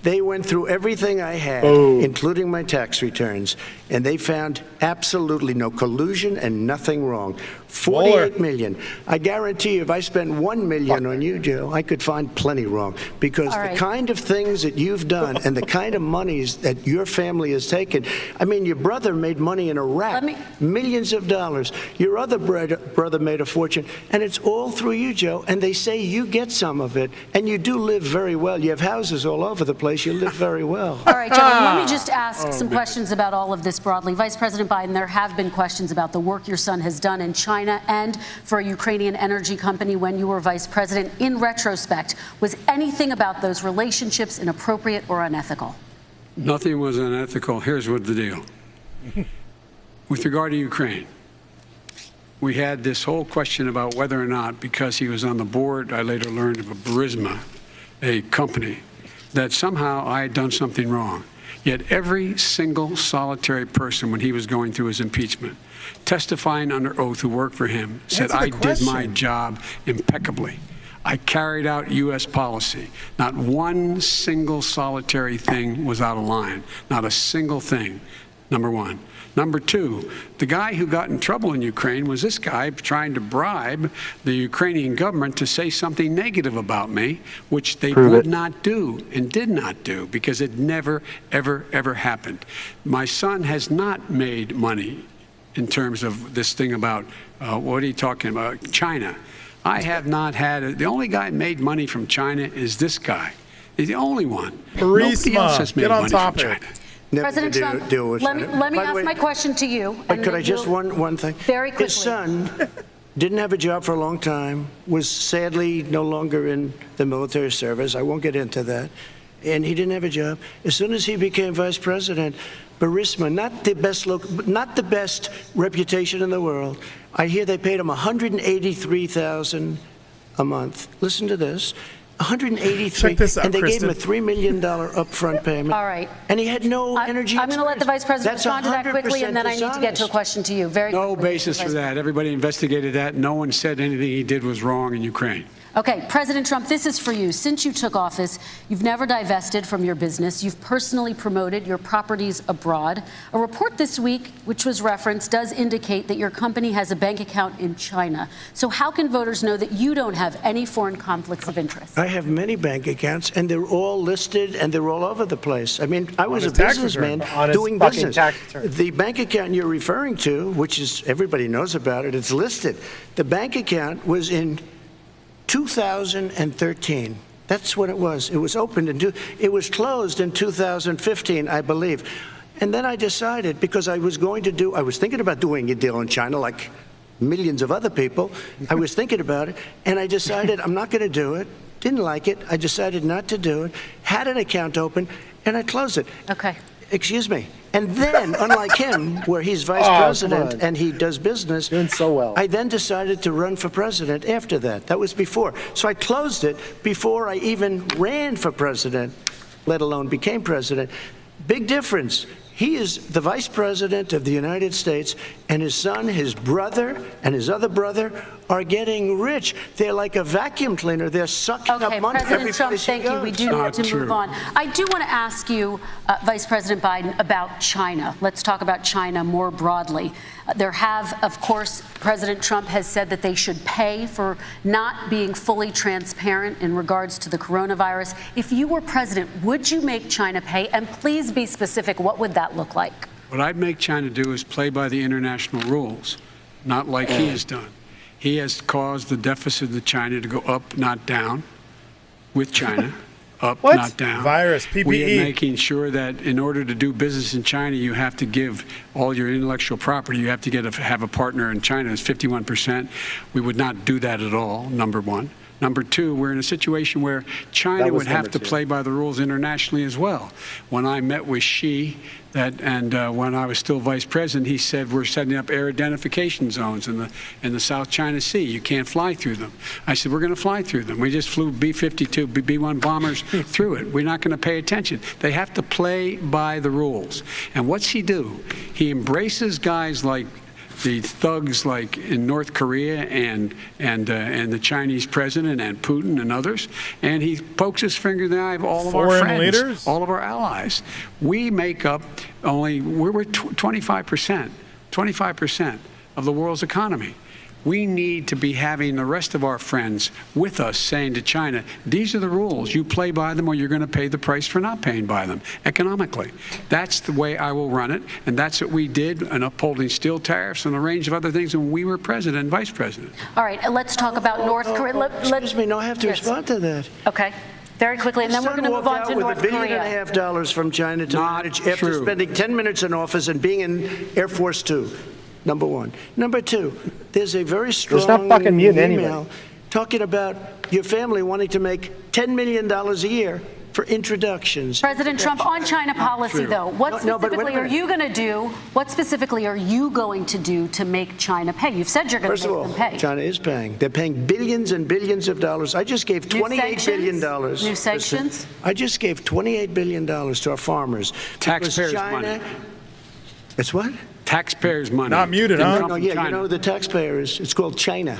They went through everything I had, including my tax returns, and they found absolutely no collusion and nothing wrong. $48 million. I guarantee you, if I spent $1 million on you, Joe, I could find plenty wrong. Because All the right. kind of things that you've done and the kind of monies that your family has taken, I mean, your brother made money in Iraq, millions of dollars. Your other brother made a fortune, and it's all through you, Joe. And they say you get some of it, and you do live very well. You have houses all over the place. You live very well. All right, gentlemen, let me just ask some questions about all of this broadly. Vice President Biden, there have been questions about the work your son has done in China and for a Ukrainian energy company when you were vice president. In retrospect, was anything about those relationships inappropriate or unethical? Nothing was unethical. Here's what the deal. With regard to Ukraine, we had this whole question about whether or not, because he was on the board, I later learned of a Burisma, a company, that somehow I had done something wrong. Yet every single solitary person, when he was going through his impeachment, testifying under oath who worked for him, said, Answer the I did my question. job impeccably. I carried out U.S. policy. Not one single solitary thing was out of line. Not a single thing, number one. Number two, the guy who got in trouble in Ukraine was this guy trying to bribe the Ukrainian government to say something negative about me, which they would not do and did not do because it never, ever, ever happened. My son has not made money in terms of this thing about, what are you talking about, China. I have not had, the only guy made money from China is this guy. He's the only one. Nobody else has made get on money topic. from China. Never President to Trump, deal with let me By the ask way, my question to you. But and could I then just you'll- one thing? Very quickly. His son didn't have a job for a long time, was sadly no longer in the military service. I won't get into that. And he didn't have a job. As soon as he became vice president, Burisma, not the best reputation in the world. I hear they paid him $183,000 a month. Listen to this. $183,000, Check this out, and they gave him a Kristen. $3 million upfront payment. All right. And he had no energy. I'm going to let the vice president That's respond to that quickly, and then I need to get to a dishonest. question to you. Very No quickly, basis Vice for that. Everybody investigated that. No one said anything he did was wrong in Ukraine. Okay, President Trump, this is for you. Since you took office, you've never divested from your business. You've personally promoted your properties abroad. A report this week, which was referenced, does indicate that your company has a bank account in China. So how can voters know that you don't have any foreign conflicts of interest? I have many bank accounts, and they're all listed, and they're all over the place. I mean, I was a his tax businessman return. On his doing fucking business. tax return. The bank account you're referring to, which is everybody knows about it, it's listed. The bank account was in 2013. That's what it was. It was opened it was closed in 2015, I believe. And then I decided, because I was thinking about doing a deal in China like millions of other people. I was thinking about it, and I decided I'm not going to do it. Didn't like it. I decided not to do it. Had an account open, and I closed it. Okay. Excuse me. And then, unlike him, where he's vice president and he does business, doing so well. I then decided to run for president after that. That was before. So I closed it before I even ran for president, let alone became president. Big difference. He is the vice president of the United States, and his son, his brother, and his other brother are getting rich. They're like a vacuum cleaner. They're sucking up money every President Trump, place thank he you. We goes. do need to move on. I do want to ask you, Vice President Biden, about China. Let's talk about China more broadly. There have, of course, President Trump has said that they should pay for not being fully transparent in regards to the coronavirus. If you were president, would you make China pay? And please be specific. What would that look like? What I'd make China do is play by the international rules, not like he has done. He has caused the deficit of China to go up, not down, with China. Up, not down. Virus, PPE. We are making sure that in order to do business in China, you have to give all your intellectual property. You have to have a partner in China. It's 51%. We would not do that at all, number one. Number two, we're in a situation where China would have to play by the rules internationally as well. When I met with Xi, when I was still vice president, he said we're setting up air identification zones in the South China Sea. You can't fly through them. I said we're going to fly through them. We just flew B-52, B-1 bombers through it. We're not going to pay attention. They have to play by the rules. And what's he do? He embraces guys like the thugs like in North Korea and the Chinese president and Putin and others, and he pokes his finger in the eye of all of our friends, leaders? all of our allies. We make up we're 25% of the world's economy. We need to be having the rest of our friends with us saying to China, these are the rules. You play by them or you're going to pay the price for not paying by them economically. That's the way I will run it. And that's what we did in upholding steel tariffs and a range of other things when we were president and vice president. All right, let's talk about North Korea. Excuse me, no, I have to respond to that. Okay. Very quickly, and then we're going to move on to North Korea. With $1.5 billion from China to manage after spending 10 minutes in office and being in Air Force 2. Number one. Number two, there's a very strong email talking about your family wanting to make $10 million a year for introductions. President Trump, on China policy, though, what specifically are you going to do? What specifically are you going to do to make China pay? You've said you're going to make them pay. First of all, China is paying. They're paying billions and billions of dollars. I just gave $28 billion. New sanctions? I just gave $28 billion to our farmers. Taxpayers' money. It's what? Taxpayers' money. Not muted, huh? No, yeah, you know who the taxpayer is? It's called China.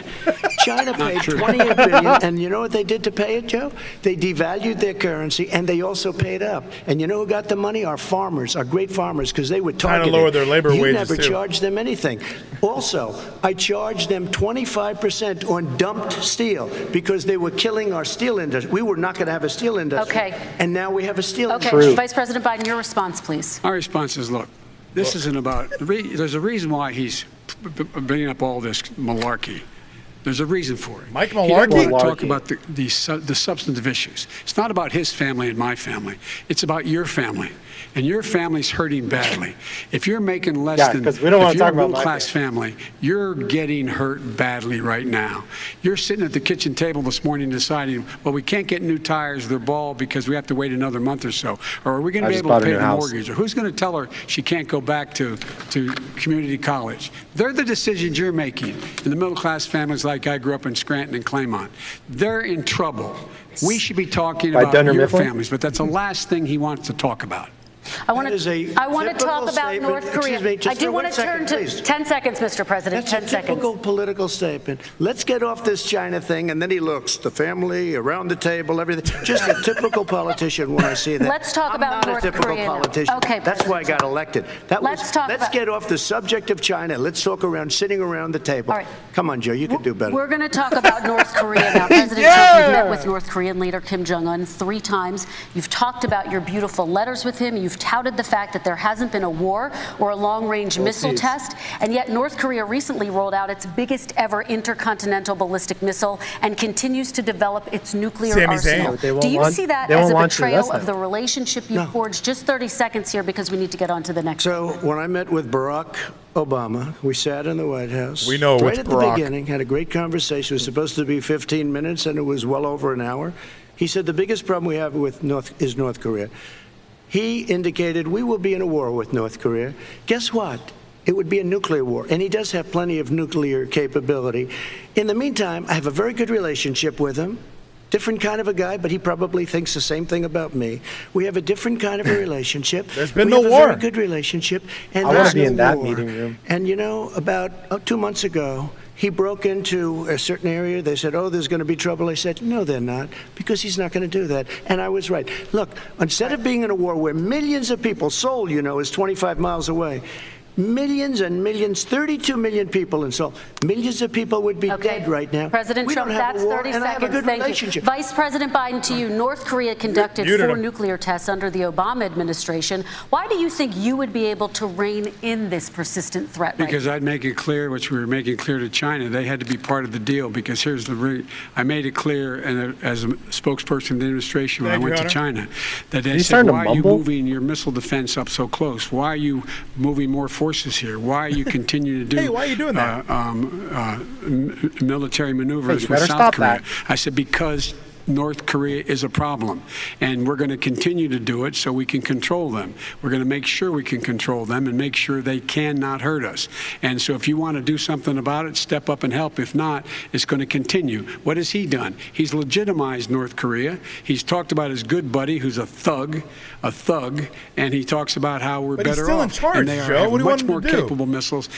China paid $28 billion, and you know what they did to pay it, Joe? They devalued their currency, and they also paid up. And you know who got the money? Our farmers, our great farmers, because they were targeted. Trying to lower their labor wages, You never too. charged them anything. Also, I charged them 25% on dumped steel because they were killing our steel industry. We were not going to have a steel industry. Okay. And now we have a steel industry. Okay, Vice President Biden, your response, please. Our response is, look, this isn't about, there's a reason why he's bringing up all this malarkey. There's a reason for it. Mike He doesn't Malarkey? want to talk about the substantive issues. It's not about his family and my family. It's about your family. And your family's hurting badly. If you're making less than, because we don't want if to you're talk a about middle-class family, you're getting hurt badly right now. You're sitting at the kitchen table this morning deciding, well, we can't get new tires, they're bald because we have to wait another month or so. Or are we going to be able to pay the mortgage? Or who's going to tell her she can't go back to community college? They're the decisions you're making. In the middle-class families like I grew up in Scranton and Claymont, they're in trouble. We should be talking about your families, but that's the last thing he wants to talk about. I want to talk about North Korea. I do want to turn to 10 seconds, Mr. President. 10 That's a seconds. typical political statement. Let's get off this China thing, and then he looks, the family, around the table, everything. Just a typical politician when I see that. Let's talk about North Korea. I'm not a typical Korea now. politician. Okay, That's why I got elected. Let's get off the subject of China. Let's talk sitting around the table. All right. Come on, Joe, you can do better. We're going to talk about North Korea now. President Trump, you've met with North Korean leader Kim Jong-un 3 times. You've talked about your beautiful letters with him. You've touted the fact that there hasn't been a war or a long-range missile test, and yet North Korea recently rolled out its biggest ever intercontinental ballistic missile and continues to develop its nuclear arsenal. Do you see that as a betrayal of the relationship you forged? Just 30 seconds here because we need to get on to the next. So when I met with Barack Obama, we sat in the White House. We know right it's at Barack. the beginning, had a great conversation. It was supposed to be 15 minutes, and it was well over an hour. He said the biggest problem we have with North Korea. He indicated we will be in a war with North Korea. Guess what? It would be a nuclear war, and he does have plenty of nuclear capability. In the meantime, I have a very good relationship with him. Different kind of a guy, but he probably thinks the same thing about me. We have a different kind of a relationship. There's been we no have war. A very good relationship, and I want to be there's in no that war. meeting room. And you know, about 2 months ago, he broke into a certain area. They said, "Oh, there's going to be trouble." I said, "No, they're not, because he's not going to do that." And I was right. Look, instead of being in a war where millions of people, Seoul, you know, is 25 miles away. Millions and millions, 32 million people in Seoul. Millions of people would be dead right now. President we Trump, don't have that's a war, 30 and I have a seconds. good Thank relationship. you. Vice President Biden, to you. North Korea conducted 4 nuclear tests under the Obama administration. Why do you think you would be able to rein in this persistent threat? Because I'd make it clear, which we were making clear to China, they had to be part of the deal. Because here's the I made it clear, and as a spokesperson of the administration when I went to China, that they said, "Why are you moving your missile defense up so close? Why are you moving more forces here? Why are you continuing to do why are you doing that? Military maneuvers with South Korea?" I said, because North Korea is a problem, and we're going to continue to do it so we can control them. We're going to make sure we can control them and make sure they cannot hurt us. And so if you want to do something about it, step up and help. If not, it's going to continue. What has he done? He's legitimized North Korea. He's talked about his good buddy, who's a thug, and he talks about how we're But better he's still off. in charge, and they Joe. are What do you want much him more to do? capable missiles,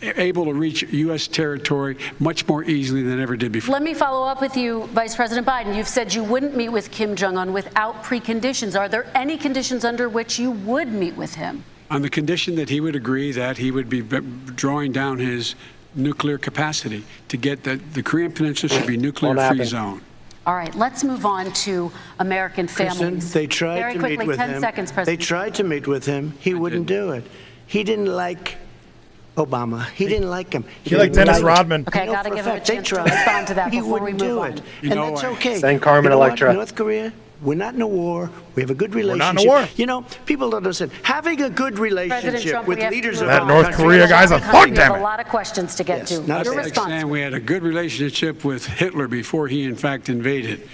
able to reach U.S. territory much more easily than ever did before. Let me follow up with you, Vice President Biden. You've said you wouldn't meet with Kim Jong-un without preconditions. Are there any conditions under which you would meet with him? On the condition that he would agree that he would be drawing down his nuclear capacity to get the Korean Peninsula should be nuclear-free zone. All right, let's move on to American families. They tried Very to quickly, meet with 10 him. seconds, President. They tried to meet with him. He wouldn't do it. He didn't like Obama. He didn't like him. He liked Dennis Rodman. Okay, I got to give him a chance to respond to that before we move on. And that's okay. Send Carmen You know what? Electra. North Korea, we're not in a war. We have a good relationship. not in a war. You know, people don't understand. Having a good relationship Trump, with we have to leaders move of That on. North Korea guy's a thug, We damn have it. a lot of questions to get Yes, to. not That's Your like response. saying we had a good relationship with Hitler before he, in fact, invaded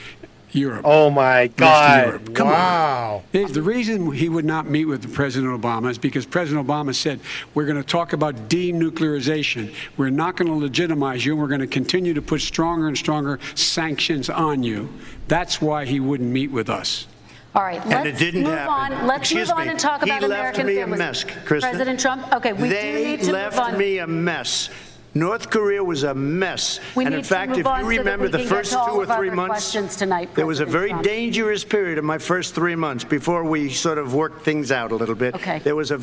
Europe. Oh my God. Europe. Come Wow. on. The reason he would not meet with President Obama is because President Obama said, we're going to talk about denuclearization. We're not going to legitimize you, and we're going to continue to put stronger and stronger sanctions on you. That's why he wouldn't meet with us. All right, And it let's didn't move happen. on. Let's Excuse move on me. and talk about He left American me a families. mess, Kristen. President Trump, okay, we do They need to move left on. me a mess. North Korea was a mess. We And need in to fact, move if on you so that remember we the can get first to 2 all or of our 3 other months, questions tonight, there was a President very Trump. dangerous period in my first 3 months before we sort of worked things out a little bit. Okay. There was a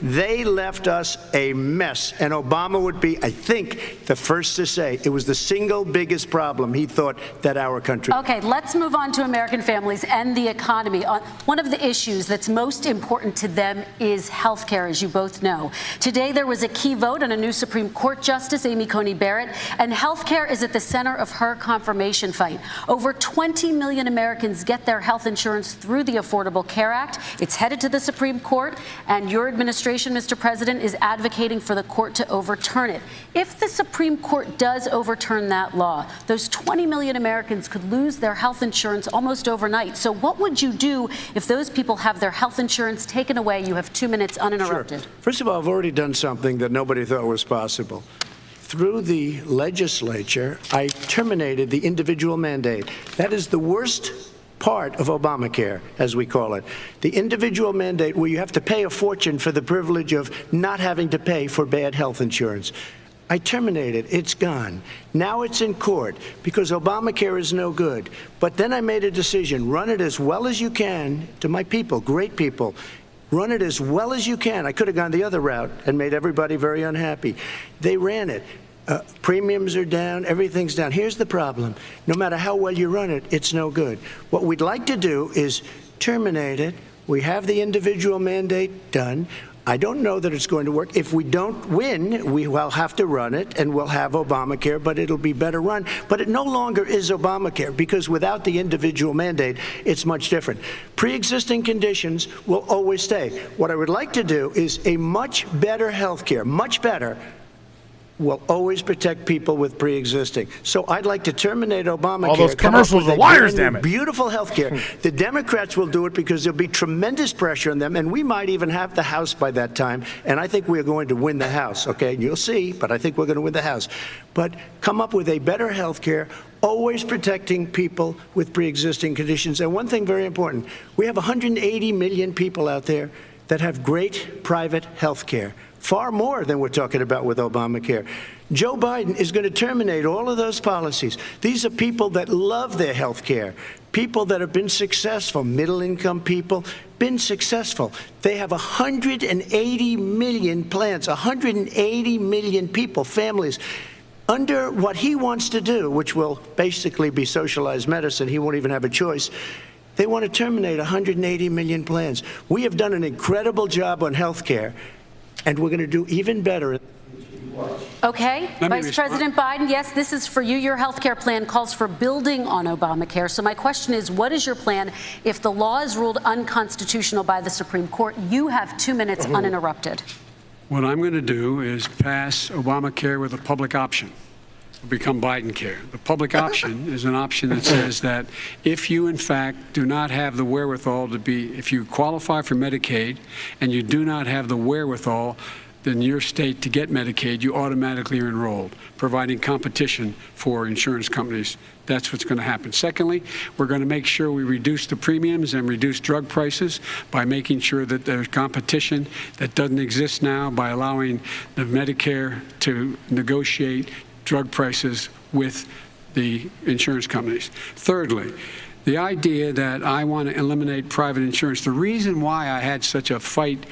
they left us a mess. And Obama would be, I think, the first to say it was the single biggest problem he thought that our country. Okay, let's move on to American families and the economy. One of the issues that's most important to them is health care, as you both know. Today, there was a key vote on a new Supreme Court Justice, Amy Coney Barrett, and health care is at the center of her confirmation fight. Over 20 million Americans get their health insurance through the Affordable Care Act. It's headed to the Supreme Court, and your administration, Mr. President, is advocating for the court to overturn it. If the Supreme Court does overturn that law, those 20 million Americans could lose their health insurance almost overnight. So what would you do if those people have their health insurance taken away? You have 2 minutes uninterrupted. Sure. First of all, I've already done something that nobody thought was possible. Through the legislature, I terminated the individual mandate. That is the worst part of Obamacare, as we call it. The individual mandate where you have to pay a fortune for the privilege of not having to pay for bad health insurance. I terminated. It's gone. Now it's in court because Obamacare is no good. But then I made a decision. Run it as well as you can to my people, great people. Run it as well as you can. I could have gone the other route and made everybody very unhappy. They ran it. Premiums are down. Everything's down. Here's the problem. No matter how well you run it, it's no good. What we'd like to do is terminate it, We have the individual mandate done. I don't know that it's going to work. If we don't win, we will have to run it, and we'll have Obamacare, but it'll be better run. But it no longer is Obamacare, because without the individual mandate, it's much different. Pre-existing conditions will always stay. What I would like to do is a much better health care, much better, will always protect people with pre-existing. So I'd like to terminate Obamacare. All those commercials are liars, damn it. Beautiful health care. The Democrats will do it because there'll be tremendous pressure on them, and we might even have the House by that time, and I think we're going to win the House, okay? You'll see, but I think we're going to win the House. But come up with a better health care, always protecting people with pre-existing conditions. And one thing very important, we have 180 million people out there that have great private health care. Far more than we're talking about with Obamacare. Joe Biden is going to terminate all of those policies. These are people that love their health care, people that have been successful, middle-income people, been successful. They have 180 million plans, 180 million people, families. Under what he wants to do, which will basically be socialized medicine, he won't even have a choice. They want to terminate 180 million plans. We have done an incredible job on health care, and we're going to do even better. Okay, Vice President Biden, yes, this is for you. Your health care plan calls for building on Obamacare. So my question is, what is your plan if the law is ruled unconstitutional by the Supreme Court? You have 2 minutes uninterrupted. What I'm going to do is pass Obamacare with a public option. It'll become Biden care. The public option is an option that says that if you, in fact, do not have the wherewithal to be, if you qualify for Medicaid and you do not have the wherewithal in your state to get Medicaid, you automatically are enrolled, providing competition for insurance companies. That's what's going to happen. Secondly, we're going to make sure we reduce the premiums and reduce drug prices by making sure that there's competition that doesn't exist now, by allowing the Medicare to negotiate drug prices with the insurance companies. Thirdly, the idea that I want to eliminate private insurance, the reason why I had such a fight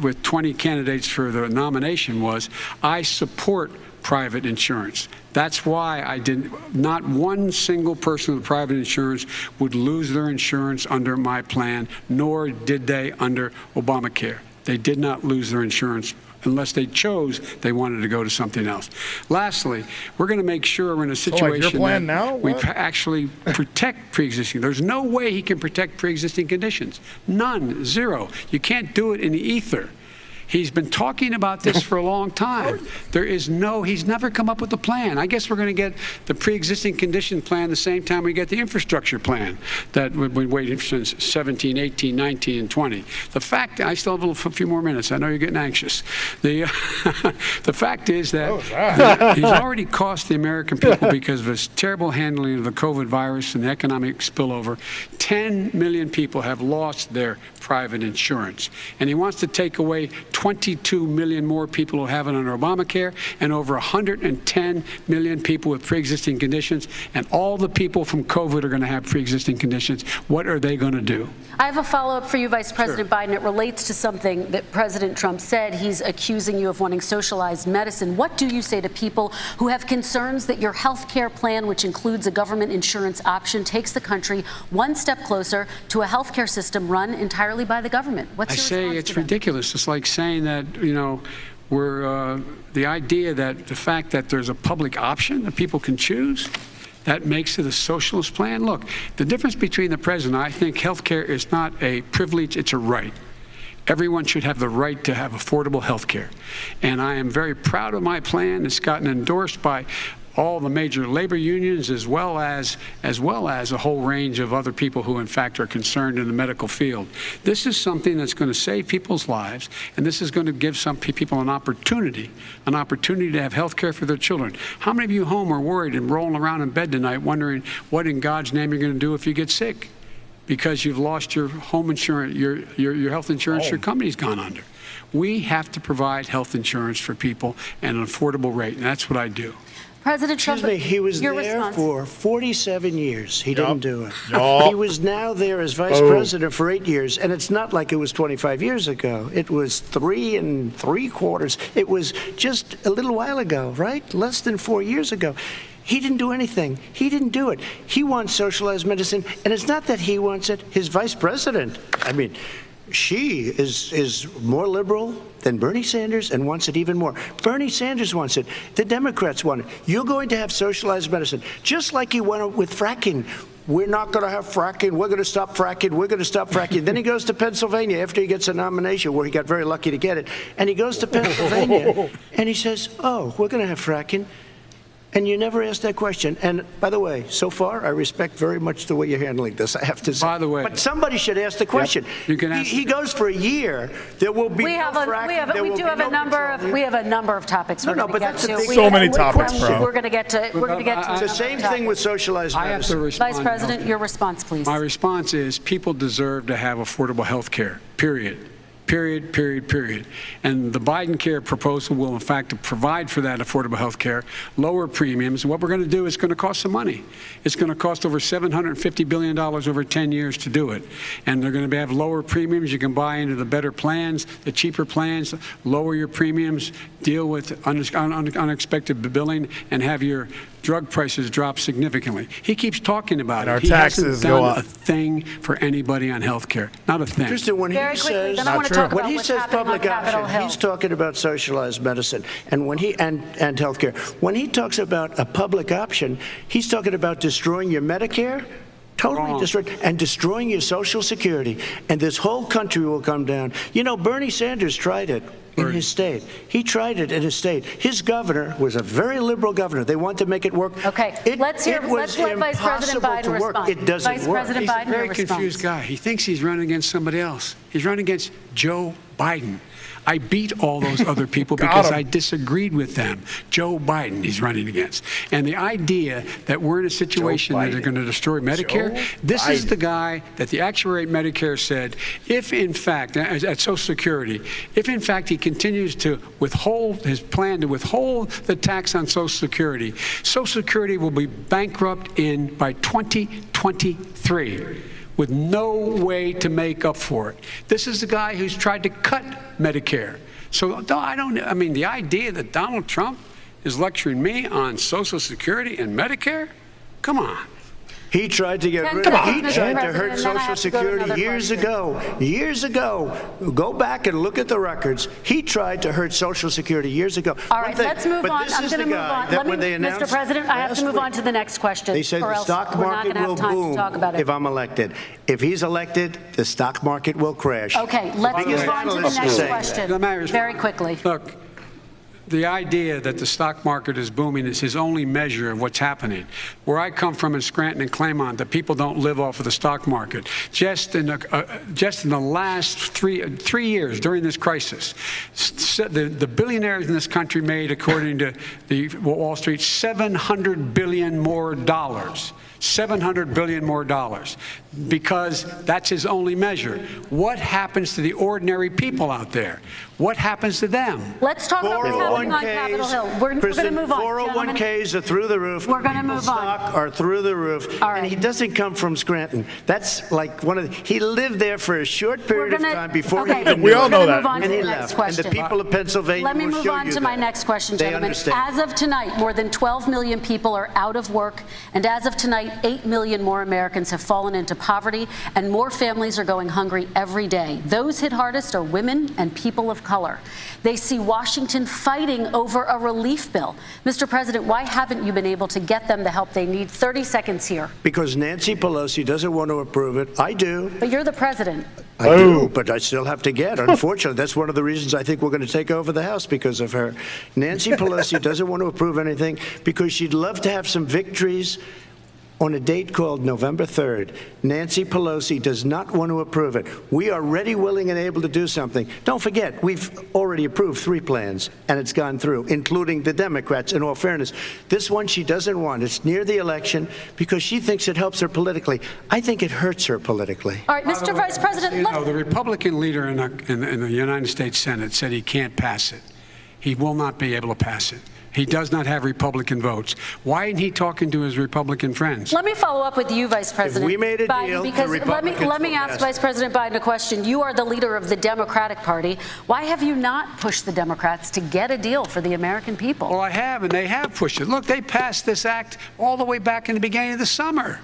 with 20 candidates for the nomination was I support private insurance. That's why I didn't, not one single person with private insurance would lose their insurance under my plan, nor did they under Obamacare. They did not lose their insurance unless they chose they wanted to go to something else. Lastly, we're going to make sure we're in a situation that we actually protect pre-existing. There's no way he can protect pre-existing conditions. None. Zero. You can't do it in the ether. He's been talking about this for a long time. He's never come up with a plan. I guess we're going to get the pre-existing condition plan the same time we get the infrastructure plan that we've been waiting since 17, 18, 19, and 20. The fact, I still have a few more minutes. I know you're getting anxious. The fact is that he's already cost the American people, because of his terrible handling of the COVID virus and the economic spillover, 10 million people have lost their private insurance. And he wants to take away 22 million more people who have it under Obamacare, and over 110 million people with pre-existing conditions, and all the people from COVID are going to have pre-existing conditions. What are they going to do? I have a follow-up for you, Vice President Biden. It relates to something that President Trump said. He's accusing you of wanting socialized medicine. What do you say to people who have concerns that your health care plan, which includes a government insurance option, takes the country one step closer to a health care system run entirely by the government? What's your response to them? It's ridiculous. It's like saying that, we're the idea that the fact that there's a public option that people can choose, that makes it a socialist plan. Look, the difference between the president, I think health care is not a privilege, it's a right. Everyone should have the right to have affordable health care. And I am very proud of my plan. It's gotten endorsed by all the major labor unions, as well as a whole range of other people who, in fact, are concerned in the medical field. This is something that's going to save people's lives, and this is going to give some people an opportunity to have health care for their children. How many of you home are worried and rolling around in bed tonight wondering what in God's name you're going to do if you get sick? Because you've lost your home insurance, your health insurance, your company's gone under. We have to provide health insurance for people at an affordable rate, and that's what I do. President Trump, excuse me, he was there for 47 years. He didn't do it. He was now there as vice president for 8 years, and it's not like it was 25 years ago. It was 3 3/4. It was just a little while ago, right? Less than 4 years ago. He didn't do anything. He didn't do it. He wants socialized medicine, and it's not that he wants it. His vice president, I mean, she is more liberal than Bernie Sanders and wants it even more. Bernie Sanders wants it. The Democrats want it. You're going to have socialized medicine, just like he went with fracking. We're not going to have fracking. We're going to stop fracking. We're going to stop fracking. Then he goes to Pennsylvania after he gets a nomination, where he got very lucky to get it. And he goes to Pennsylvania and he says, oh, we're going to have fracking. And you never ask that question. And by the way, so far, I respect very much the way you're handling this, I have to say. By the way. But somebody should ask the question. Yep. You can ask he goes for a year. There will be no fracking. We have a number of topics we're going to get to. So many topics, bro. We're going to get to. It's the same thing with socialized medicine. I have to respond. Vice President, your response, please. My response is people deserve to have affordable health care, period. Period. And the Biden care proposal will, in fact, provide for that affordable health care, lower premiums. What we're going to do is going to cost some money. It's going to cost over $750 billion over 10 years to do it. And they're going to have lower premiums. You can buy into the better plans, the cheaper plans, lower your premiums, deal with unexpected billing, and have your drug prices drop significantly. He keeps talking about it. Our taxes go up. He hasn't done a thing for anybody on health care. Not a thing. Interesting, when he says, when he says public option, he's talking about socialized medicine and and health care. When he talks about a public option, he's talking about destroying your Medicare, totally destroyed, and destroying your Social Security. And this whole country will come down. You know, Bernie Sanders tried it in his state. He tried it in his state. His governor was a very liberal governor. They want to make it work. Okay, let's let Vice President Biden respond. It doesn't Vice work. President He's Biden, a very confused guy. He thinks he's running against somebody else. He's running against Joe Biden. I beat all those other people because I disagreed with them. Joe Biden he's running against. And the idea that we're in a situation that they're going to destroy Medicare, this is the guy that the actuary at Medicare said, if in fact, at Social Security, if in fact he continues to withhold his plan to withhold the tax on Social Security will be bankrupt by 2023. With no way to make up for it. This is the guy who's tried to cut Medicare. So I mean, the idea that Donald Trump is lecturing me on Social Security and Medicare? Come on. He tried to get rid of it. He tried to hurt Social Security years ago. Years ago. Go back and look at the records. He tried to hurt Social Security years ago. All right, let's move on. I'm going to move on. Mr. President, I have to move on to the next question. They said the stock market will boom if I'm elected. If he's elected, the stock market will crash. Okay, let's move on to the next question very quickly. Look, the idea that the stock market is booming is his only measure of what's happening. Where I come from in Scranton and Claymont, the people don't live off of the stock market. Just in the last three years during this crisis, the billionaires in this country made, according to the Wall Street, $700 billion more. $700 billion more, because that's his only measure. What happens to the ordinary people out there? What happens to them? Let's talk about what's happening on Capitol Hill. We're going to move on. 401ks are through the roof. We're going to move on. Stock are through the roof. All right. And he doesn't come from Scranton. That's like he lived there for a short period of time before he even we all know that. And he left. And the people of Pennsylvania Let me will move show on you to my next question, They gentlemen. understand. As of tonight, more than 12 million people are out of work. And as of tonight, 8 million more Americans have fallen into poverty, and more families are going hungry every day. Those hit hardest are women and people of color. They see Washington fighting over a relief bill. Mr. President, why haven't you been able to get them the help they need? 30 seconds here. Because Nancy Pelosi doesn't want to approve it. I do. But you're the president. I do, but I still have to get. Unfortunately, that's one of the reasons I think we're going to take over the House, because of her. Nancy Pelosi doesn't want to approve anything because she'd love to have some victories on a date called November 3rd. Nancy Pelosi does not want to approve it. We are ready, willing, and able to do something. Don't forget, we've already approved 3 plans, and it's gone through, including the Democrats, in all fairness. This one she doesn't want. It's near the election because she thinks it helps her politically. I think it hurts her politically. All right, Mr. Vice President. You know, the Republican leader in the United States Senate said he can't pass it. He will not be able to pass it. He does not have Republican votes. Why isn't he talking to his Republican friends? Let me follow up with you, Vice President we made a Biden, deal, the because Republicans let me will ask pass Vice President Biden a question. You are the leader of the Democratic Party. Why have you not pushed the Democrats to get a deal for the American people? Well, I have, and they have pushed it. Look, they passed this act all the way back in the beginning of the summer.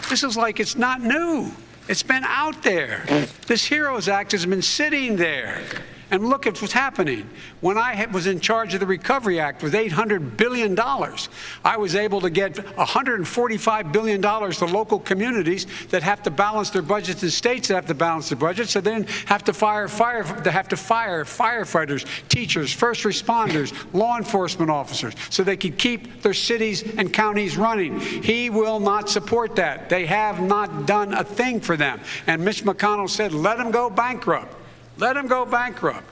This is like it's not new. It's been out there. This HEROES Act has been sitting there. And look at what's happening. When I was in charge of the Recovery Act with $800 billion, I was able to get $145 billion to local communities that have to balance their budgets and states that have to balance their budgets, so they didn't have to fire firefighters, teachers, first responders, law enforcement officers, so they could keep their cities and counties running. He will not support that. They have not done a thing for them. And Mitch McConnell said, let them go bankrupt. Let them go bankrupt.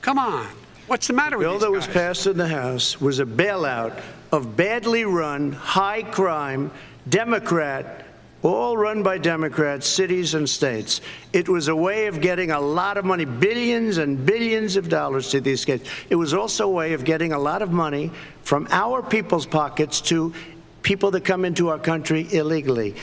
Come on. What's the matter with these guys? The bill that was passed in the House was a bailout of badly run, high-crime, Democrat, all run by Democrats, cities and states. It was a way of getting a lot of money, billions and billions of dollars to these states. It was also a way of getting a lot of money from our people's pockets to people that come into our country illegally.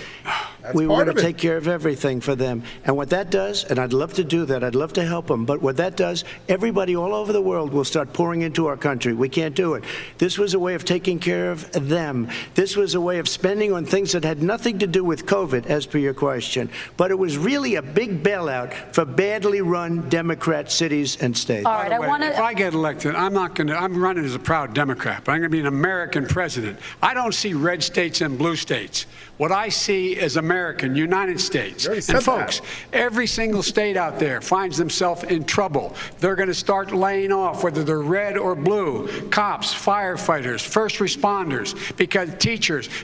We want to take care of everything for them. And what that does, and I'd love to do that, I'd love to help them, but what that does, everybody all over the world will start pouring into our country. We can't do it. This was a way of taking care of them. This was a way of spending on things that had nothing to do with COVID, as per your question. But it was really a big bailout for badly run Democrat cities and states. All right, If I get elected, I'm running as a proud Democrat, but I'm going to be an American president. I don't see red states and blue states. What I see is American, United States. And folks, every single state out there finds themselves in trouble. They're going to start laying off, whether they're red or blue, cops, firefighters, first responders,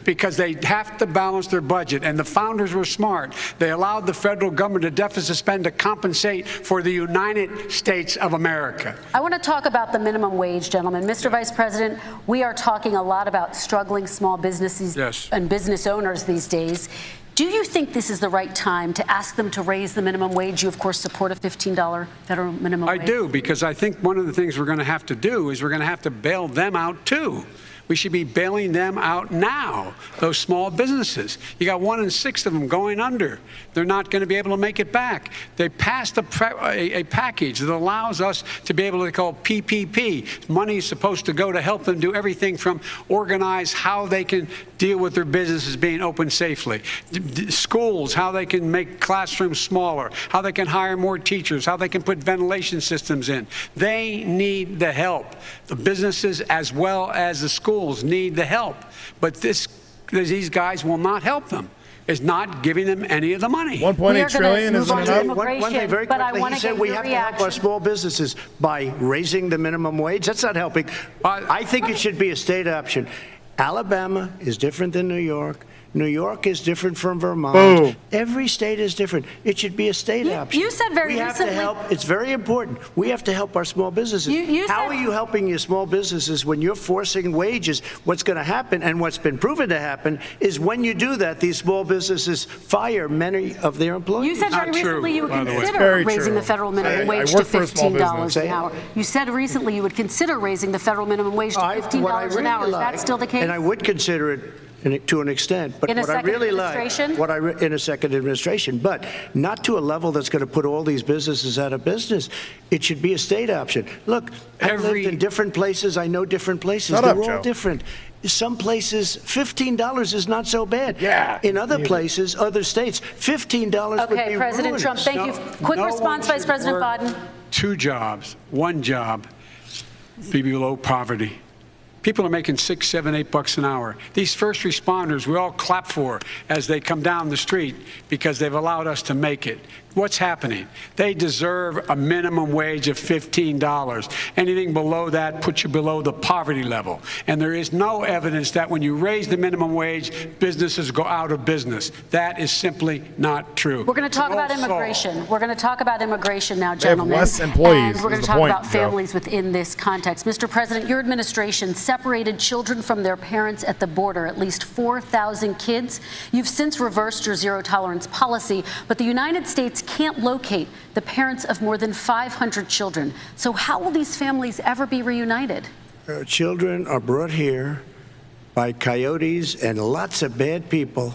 because they have to balance their budget. And the founders were smart. They allowed the federal government to deficit spend to compensate for the United States of America. I want to talk about the minimum wage, gentlemen. Mr. Vice President, we are talking a lot about struggling small businesses and business owners these days. Do you think this is the right time to ask them to raise the minimum wage? You, of course, support a $15 federal minimum wage. I do, because I think one of the things we're going to have to do is we're going to have to bail them out, too. We should be bailing them out now, those small businesses. You got 1 in 6 of them going under. They're not going to be able to make it back. They passed a package that allows us to be able to call PPP. Money is supposed to go to help them do everything from organize how they can deal with their businesses being open safely. Schools, how they can make classrooms smaller, how they can hire more teachers, how they can put ventilation systems in. They need the help. The businesses as well as the schools need the help, but these guys will not help them. Is not giving them any of the money. 1.8 trillion isn't enough. One thing very quickly, he said we have to help our small businesses by raising the minimum wage. That's not helping. I think it should be a state option. Alabama is different than New York. New York is different from Vermont. Boom. Every state is different. It should be a state option. You said very recently. We have to help. It's very important. We have to help our small businesses. How are you helping your small businesses when you're forcing wages? What's going to happen, and what's been proven to happen, is when you do that, these small businesses fire many of their employees. You said very recently you would consider Very raising true. the federal minimum wage to $15 an hour. You said recently you would consider raising the federal minimum wage to $15 an hour. Is that still the case? And I would consider it to an extent, but in a what I really like, in a second administration, but not to a level that's going to put all these businesses out of business. It should be a state option. Look, I've lived in different places. I know different places. They're all different. Some places, $15 is not so bad. Yeah. In other places, other states, $15 would be Okay, President ruinous. Trump, thank you. Quick response, Vice President Biden. 2 jobs, 1 job, be below poverty. People are making $6, $7, $8 an hour. These first responders we all clap for as they come down the street because they've allowed us to make it. What's happening? They deserve a minimum wage of $15. Anything below that puts you below the poverty level. And there is no evidence that when you raise the minimum wage, businesses go out of business. That is simply not true. We're going to talk about immigration. We're going to talk about immigration now, gentlemen. They have less employees. And we're going to talk about families within this context. Mr. President, your administration separated children from their parents at the border, at least 4,000 kids. You've since reversed your zero-tolerance policy, but the United States can't locate the parents of more than 500 children. So how will these families ever be reunited? children are brought here by coyotes and lots of bad people,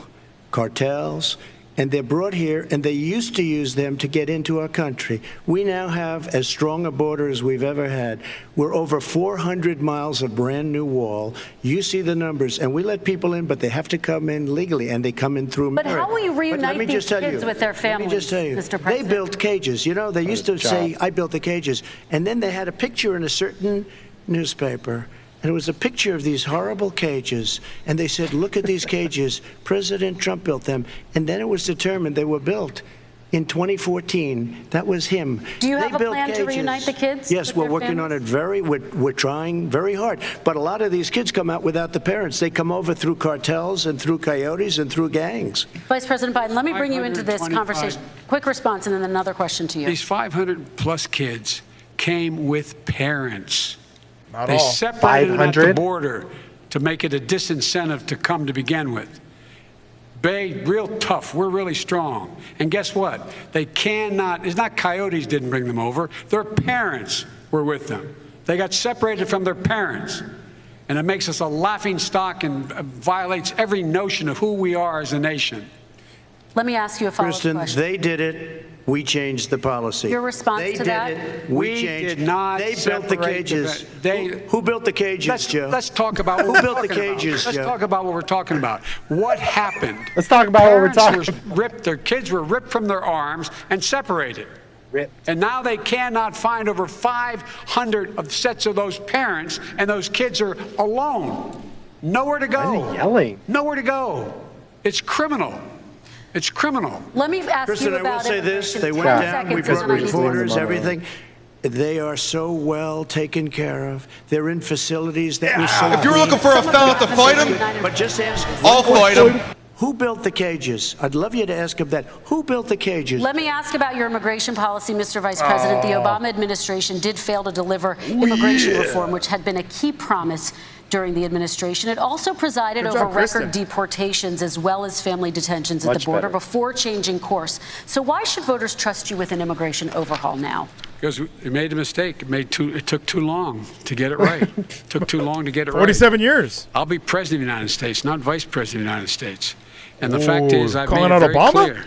cartels, and they're brought here, and they used to use them to get into our country. We now have as strong a border as we've ever had. We're over 400 miles of brand new wall. You see the numbers, and we let people in, but they have to come in legally, and they come in through merit. But how will you reunite these kids with their families, Let me just tell you, Mr. President? they built cages. You know, they used to say, I built the cages, and then they had a picture in a certain newspaper, and it was a picture of these horrible cages, and they said, look at these cages. President Trump built them, and then it was determined they were built in 2014. That was him. Do you They have a built plan to cages. reunite the kids? Yes, with we're their working on families? it we're trying very hard. But a lot of these kids come out without the parents. They come over through cartels and through coyotes and through gangs. Vice President Biden, let me bring you into this 525 conversation. Quick response and then another question to you. These 500 plus kids came with parents. Not They all. separated them at the 500? border to make it a disincentive to come to begin with. Real tough. We're really strong. And guess what? They cannot, it's not coyotes didn't bring them over. Their parents were with them. They got separated from their parents. And it makes us a laughing stock and violates every notion of who we are as a nation. Let me ask you a follow-up Kristen, question. they did it. We changed the policy. Your response they to that? They did it. We changed. did not They built the separate cages. they- Who built the cages, Joe? Let's talk about what Who we're built the talking about. cages, Let's Joe? talk about what we're talking about. What happened? Let's talk about what we're Parents talking were ripped, their kids were ripped from their arms and separated. Ripped. And now they cannot find over 500 of sets of those parents, and those kids are alone. Nowhere to Why are go. they yelling? Nowhere to go. It's criminal. It's criminal. Let me ask Kristen, you I will about say this. immigration. They went 10 down. seconds We and then brought I need to- reporters, Leave them everything. They are so well taken care of. They're in facilities that we so If you were looking for a fella to fight him, But just ask. I'll fight him. Who built the cages? I'd love you to ask him that. Who built the cages? Let me ask about your immigration policy, Mr. Vice President. The Obama administration did fail to deliver immigration reform, which had been a key promise during the administration. It also presided Good over job, Kristen. record deportations as well as family detentions at Much the border better. before changing course. So why should voters trust you with an immigration overhaul now? Because we made a mistake. It took too long to get it right. It took too long to get it right. 47 years. I'll be president of the United States, not vice president of the United States. And the fact is, I've calling made it out very Obama? clear.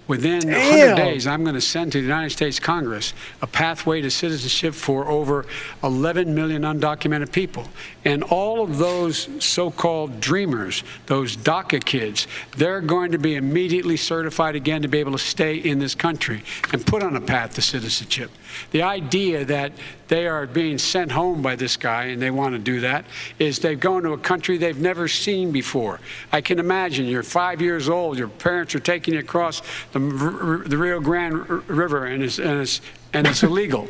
Within 100 days, I'm going to send to the United States Congress a pathway to citizenship for over 11 million undocumented people. And all of those so-called dreamers, those DACA kids, they're going to be immediately certified again to be able to stay in this country and put on a path to citizenship. The idea that they are being sent home by this guy, and they want to do that, is they've gone to a country they've never seen before. I can imagine you're 5 years old, your parents are taking you across the Rio Grande River, and it's illegal.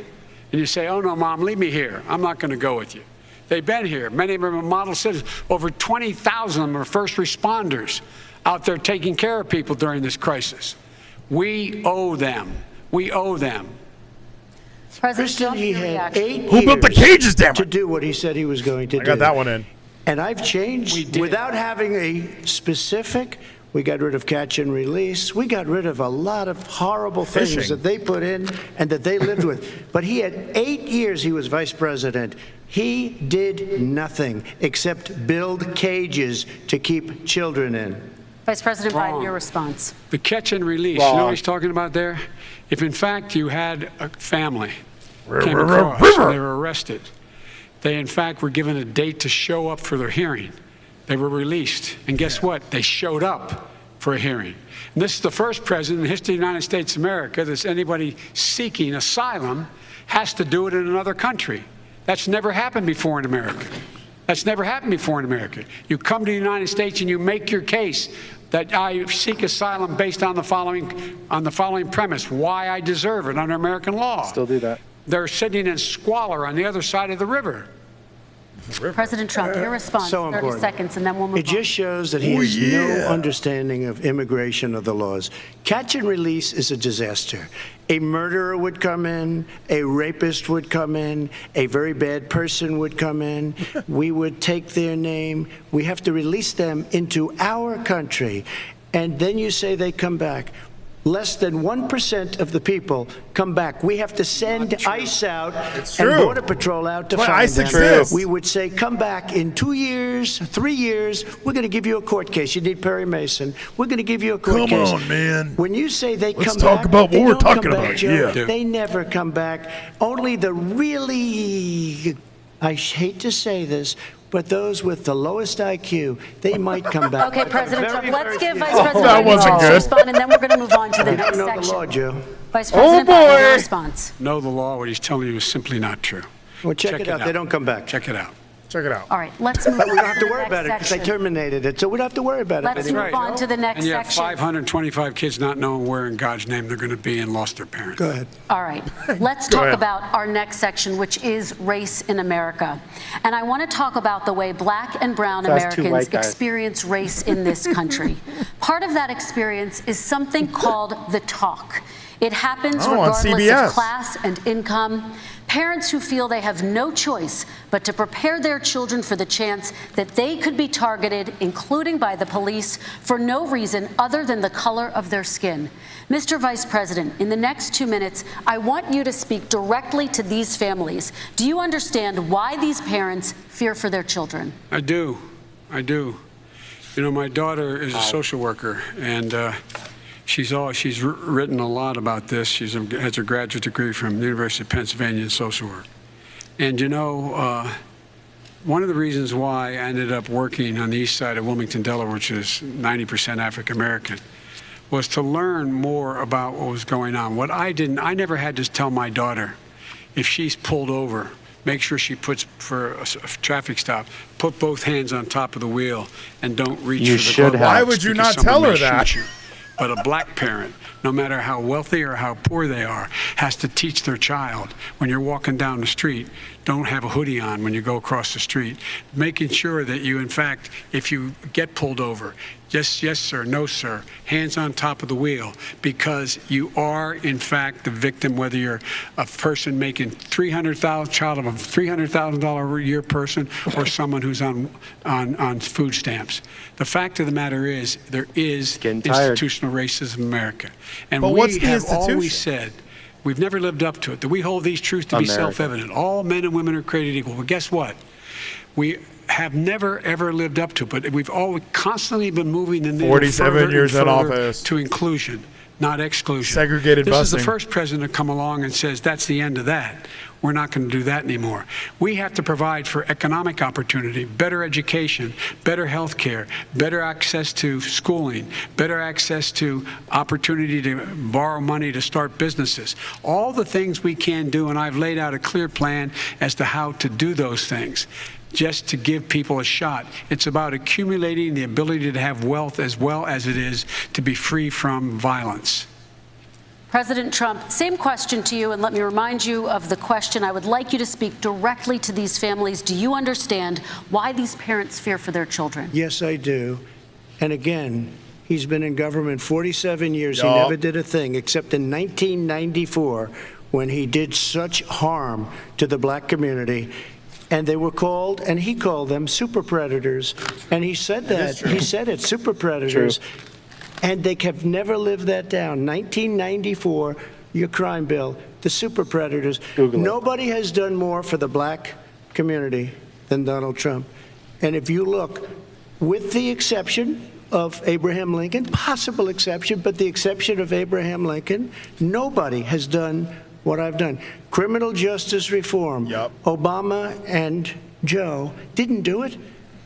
And you say, oh, no, Mom, leave me here. I'm not going to go with you. They've been here. Many of them are model citizens. Over 20,000 of them are first responders out there taking care of people during this crisis. We owe them. We owe them. President Kristen, Trump, he your had reaction. 8 Who built the years cages, damn to it? do what he said he was going to do. I got that one in. And I've changed without having a specific. We got rid of catch and release. We got rid of a lot of horrible things Fishing. that they put in and that they lived with. But he had 8 years he was vice president. He did nothing except build cages to keep children in. Vice President Biden, Wrong. your response. The catch and release, you know what he's talking about there? If in fact you had a family came across and they were arrested, they in fact were given a date to show up for their hearing. They were released. And guess what? They showed up for a hearing. And this is the first president in the history of the United States of America that anybody seeking asylum has to do it in another country. That's never happened before in America. That's never happened before in America. You come to the United States and you make your case that I seek asylum based on the following premise, why I deserve it under American law. Still do that. They're sitting in squalor on the other side of the river. President Trump, your response. So 30 important. seconds, and then we'll move It on. just shows that he has no understanding of immigration or the laws. Catch and release is a disaster. A murderer would come in, a rapist would come in, a very bad person would come in. We would take their name. We have to release them into our country. And then you say they come back. less than 1% of the people come back. We have to send ICE out It's and true. Border Patrol out to But find ICE them. exists. We would say, come back in 2 years, 3 years. We're going to give you a court case. You need Perry Mason. We're going to give you a court case. Come on, man. When you say they Let's come talk back, about they what we're don't come talking back, about. Joe. Yeah. They never come back. Only the really, I hate to say this, but those with the lowest IQ, they might come back. Okay, But President very, Trump, let's very give few. Vice President that Biden a wasn't chance to good. respond, and then we're going to move on to the You next don't know the law, section. Joe. Vice President Biden, your response. Know the law. What he's telling you is simply not true. Well, check it out. They don't come back. Check it out. Check it out. All right, let's move But on we don't have to the worry next about it because they section. terminated it, so we don't have to worry about it Let's anymore. move on to the next And you have section. 525 kids not knowing where in God's name they're going to be and lost their parents. Go ahead. All right, let's Go talk ahead. about our next section, which is race in America. And I want to talk about the way black and brown That's two Americans white guys. experience race in this country. Part of that experience is something called the talk. It happens Oh, on regardless CBS. of class and income. Parents who feel they have no choice but to prepare their children for the chance that they could be targeted, including by the police, for no reason other than the color of their skin. Mr. Vice President, in the next 2 minutes, I want you to speak directly to these families. Do you understand why these parents fear for their children? I do. I do. You know, my daughter is a social worker, and she's written a lot about this. She has a graduate degree from the University of Pennsylvania in social work. And you know, one of the reasons why I ended up working on the east side of Wilmington, Delaware, which is 90% African American, was to learn more about what was going on. I never had to tell my daughter, if she's pulled over, make sure she puts, for a traffic stop, put both hands on top of the wheel and don't reach You for the should glove have. Why box would you because not tell someone her may that? shoot you. But a black parent, no matter how wealthy or how poor they are, has to teach their child, when you're walking down the street, don't have a hoodie on when you go across the street. Making sure that you, in fact, if you get pulled over, just yes, sir, no, sir, hands on top of the wheel, because you are, in fact, the victim, whether you're a person making child of a $300,000 a year person or someone who's on food stamps. The fact of the matter is, there is Getting tired. institutional racism in America. And But we what's the have institution? always said, we've never lived up to it, that we hold these truths to be America. self-evident. All men and women are created equal. Well, guess what? We have never, ever lived up to it, but we've always constantly been moving the needle 47 further years and in further office. to inclusion, not exclusion. Segregated This is the busing. first president to come along and says, that's the end of that. We're not going to do that anymore. We have to provide for economic opportunity, better education, better health care, better access to schooling, better access to opportunity to borrow money to start businesses. All the things we can do, and I've laid out a clear plan as to how to do those things, just to give people a shot. It's about accumulating the ability to have wealth as well as it is to be free from violence. President Trump, same question to you, and let me remind you of the question. I would like you to speak directly to these families. Do you understand why these parents fear for their children? Yes, I do. And again, he's been in government 47 years. He Yup. never did a thing except in 1994 when he did such harm to the black community. And they were called, and he called them super predators. And he said that. He said it, super predators. And they have never lived that down. 1994, your crime bill, the super predators. Google it. Nobody has done more for the black community than Donald Trump. And if you look, with the exception of Abraham Lincoln, possible exception, but the exception of Abraham Lincoln, nobody has done what I've done. Criminal justice reform. Yup. Obama and Joe didn't do it.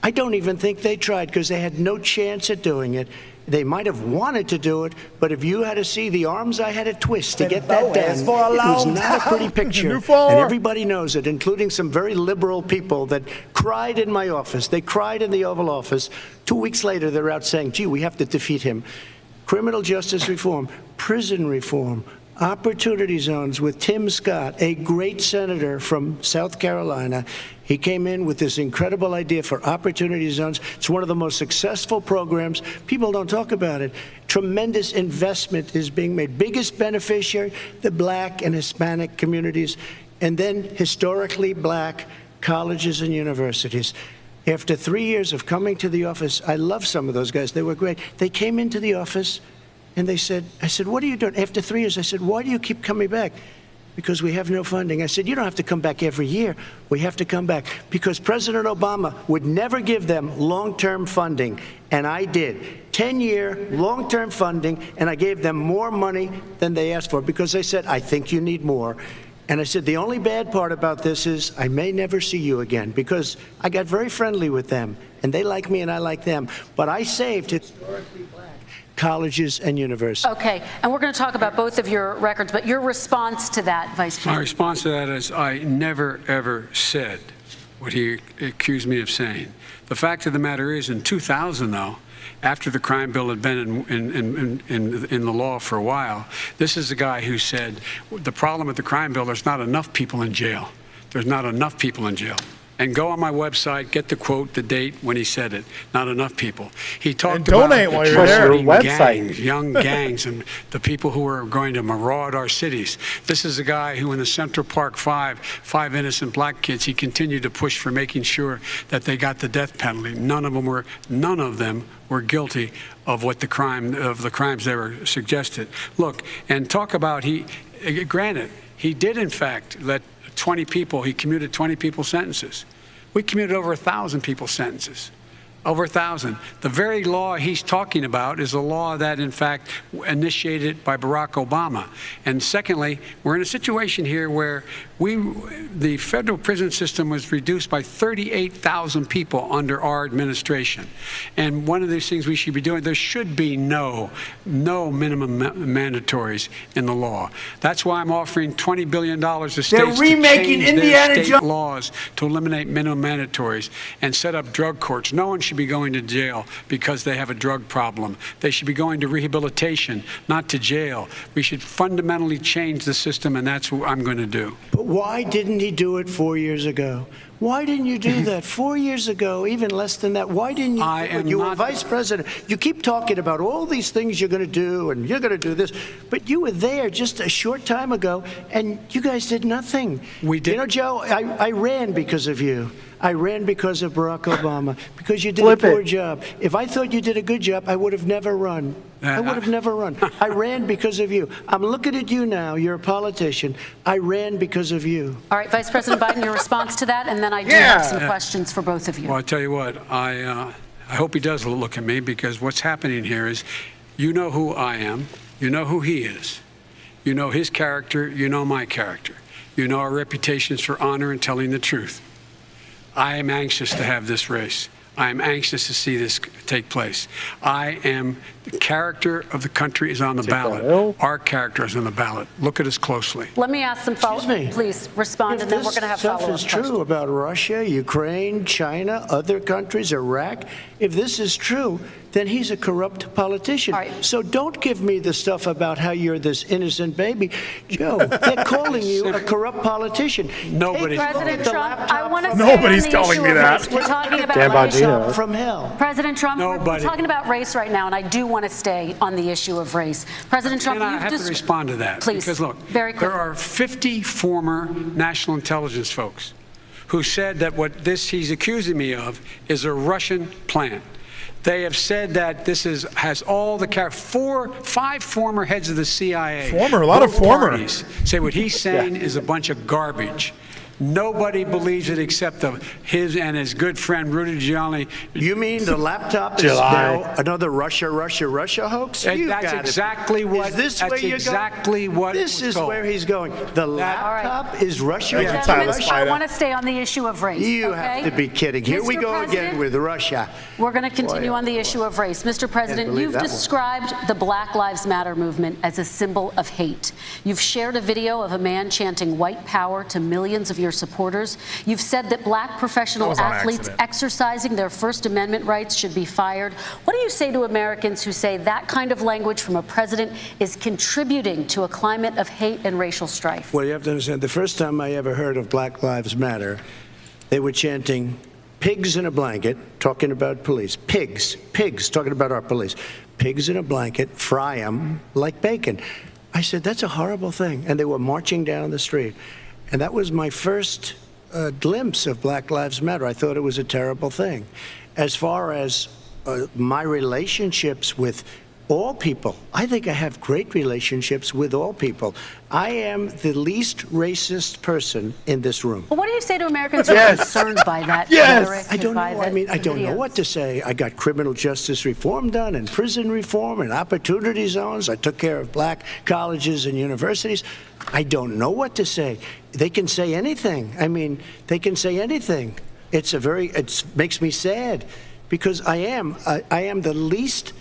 I don't even think they tried because they had no chance at doing it. They might have wanted to do it, but if you had to see the arms I had to twist to get that done, it was not a pretty picture. New follower. And everybody knows it, including some very liberal people that cried in my office. They cried in the Oval Office. 2 weeks later, they're out saying, gee, we have to defeat him. Criminal justice reform, prison reform, opportunity zones with Tim Scott, a great senator from South Carolina. He came in with this incredible idea for opportunity zones. It's one of the most successful programs. People don't talk about it. Tremendous investment is being made. Biggest beneficiary, the black and Hispanic communities, and then historically black colleges and universities. After 3 years of coming to the office, I love some of those guys. They were great. They came into the office And they said, I said, what are you doing? After 3 years, I said, why do you keep coming back? Because we have no funding. I said, you don't have to come back every year. We have to come back because President Obama would never give them long-term funding. And I did. 10-year long-term funding, and I gave them more money than they asked for because they said, I think you need more. And I said, the only bad part about this is I may never see you again because I got very friendly with them, and they like me and I like them. But I saved historically black colleges and universities. Okay, and we're going to talk about both of your records, but your response to that, Vice President? My response to that is I never, ever said what he accused me of saying. The fact of the matter is, in 2000, though, after the crime bill had been in the law for a while, this is the guy who said, the problem with the crime bill, there's not enough people in jail. There's not enough people in jail. And go on my website, get the quote, the date when he said it. Not enough people. He talked about the gangs, young gangs, and the people who are going to maraud our cities. This is a guy who, in the Central Park five innocent black kids, he continued to push for making sure that they got the death penalty. None of them were guilty of the crimes they were suggested. Look, and talk about granted, he did in fact let 20 people, he commuted 20 people's sentences. We commuted over 1,000 people's sentences. Over 1,000. The very law he's talking about is a law that, in fact, initiated by Barack Obama. And secondly, we're in a situation here where the federal prison system was reduced by 38,000 people under our administration. And one of these things we should be doing, there should be no minimum mandatories in the law. That's why I'm offering $20 billion to states to change their state laws to eliminate minimum mandatories and set up drug courts. No one should be going to jail because they have a drug problem. They should be going to rehabilitation, not to jail. We should fundamentally change the system, and that's what I'm going to do. But why didn't he do it 4 years ago? Why didn't you do that 4 years ago, even less than that? Why didn't you do it? You were vice president. You keep talking about all these things you're going to do, and you're going to do this. But you were there just a short time ago, and you guys did nothing. We did. You know, Joe, I ran because of you. I ran because of Barack Obama, because you did a poor job. If I thought you did a good job, I would have never run. I would have never run. I ran because of you. I'm looking at you now. You're a politician. I ran because of you. All right, Vice President Biden, your response to that, and then I do have some questions for both of you. Well, I tell you what, I hope he does look at me, because what's happening here is, you know who I am. You know who he is. You know his character. You know my character. You know our reputations for honor and telling the truth. I am anxious to have this race. I am anxious to see this take place. The character of the country is on the ballot. Our character is on the ballot. Look at us closely. Let me ask some follow-up. Please respond, and then we're going to have follow-up questions. If this stuff is true about Russia, Ukraine, China, other countries, Iraq, if this is true, then he's a corrupt politician. Right. So don't give me the stuff about how you're this innocent baby. Joe, they're calling you a corrupt politician. Nobody. President Trump, I want to Nobody's telling me that. We're talking about race from hell. President Trump, we're talking about race right now, and I do want to stay on the issue of race. President Trump, I have to respond to that. Please, because look, very quickly. There are 50 former national intelligence folks who said that what he's accusing me of is a Russian plant. They have said that this has all the 5 former heads of the CIA. A lot of former. Say what he's saying is a bunch of garbage. Nobody believes it except his and his good friend Rudy Giuliani. You mean the laptop is now another Russia hoax? That's exactly what. Is this where you're going? This is where he's going. The laptop is Russia. I want to stay on the issue of race. You have to be kidding. Here we go again with Russia. We're going to continue on the issue of race. Mr. President, you've described the Black Lives Matter movement as a symbol of hate. You've shared a video of a man chanting white power to millions of your supporters. You've said that black professional athletes exercising their First Amendment rights should be fired. What do you say to Americans who say that kind of language from a president is contributing to a climate of hate and racial strife? Well, you have to understand, the first time I ever heard of Black Lives Matter, they were chanting pigs in a blanket, talking about police. Pigs, talking about our police. Pigs in a blanket, fry them like bacon. I said, that's a horrible thing. And they were marching down the street. And that was my first glimpse of Black Lives Matter. I thought it was a terrible thing. As far as my relationships with all people. I think I have great relationships with all people. I am the least racist person in this room. Well, what do you say to Americans who are concerned by that rhetoric? I don't know. by I mean, I the don't know videos? what to say. I got criminal justice reform done and prison reform and opportunity zones. I took care of black colleges and universities. I don't know what to say. They can say anything. I mean, they can say anything. It makes me sad because I am the least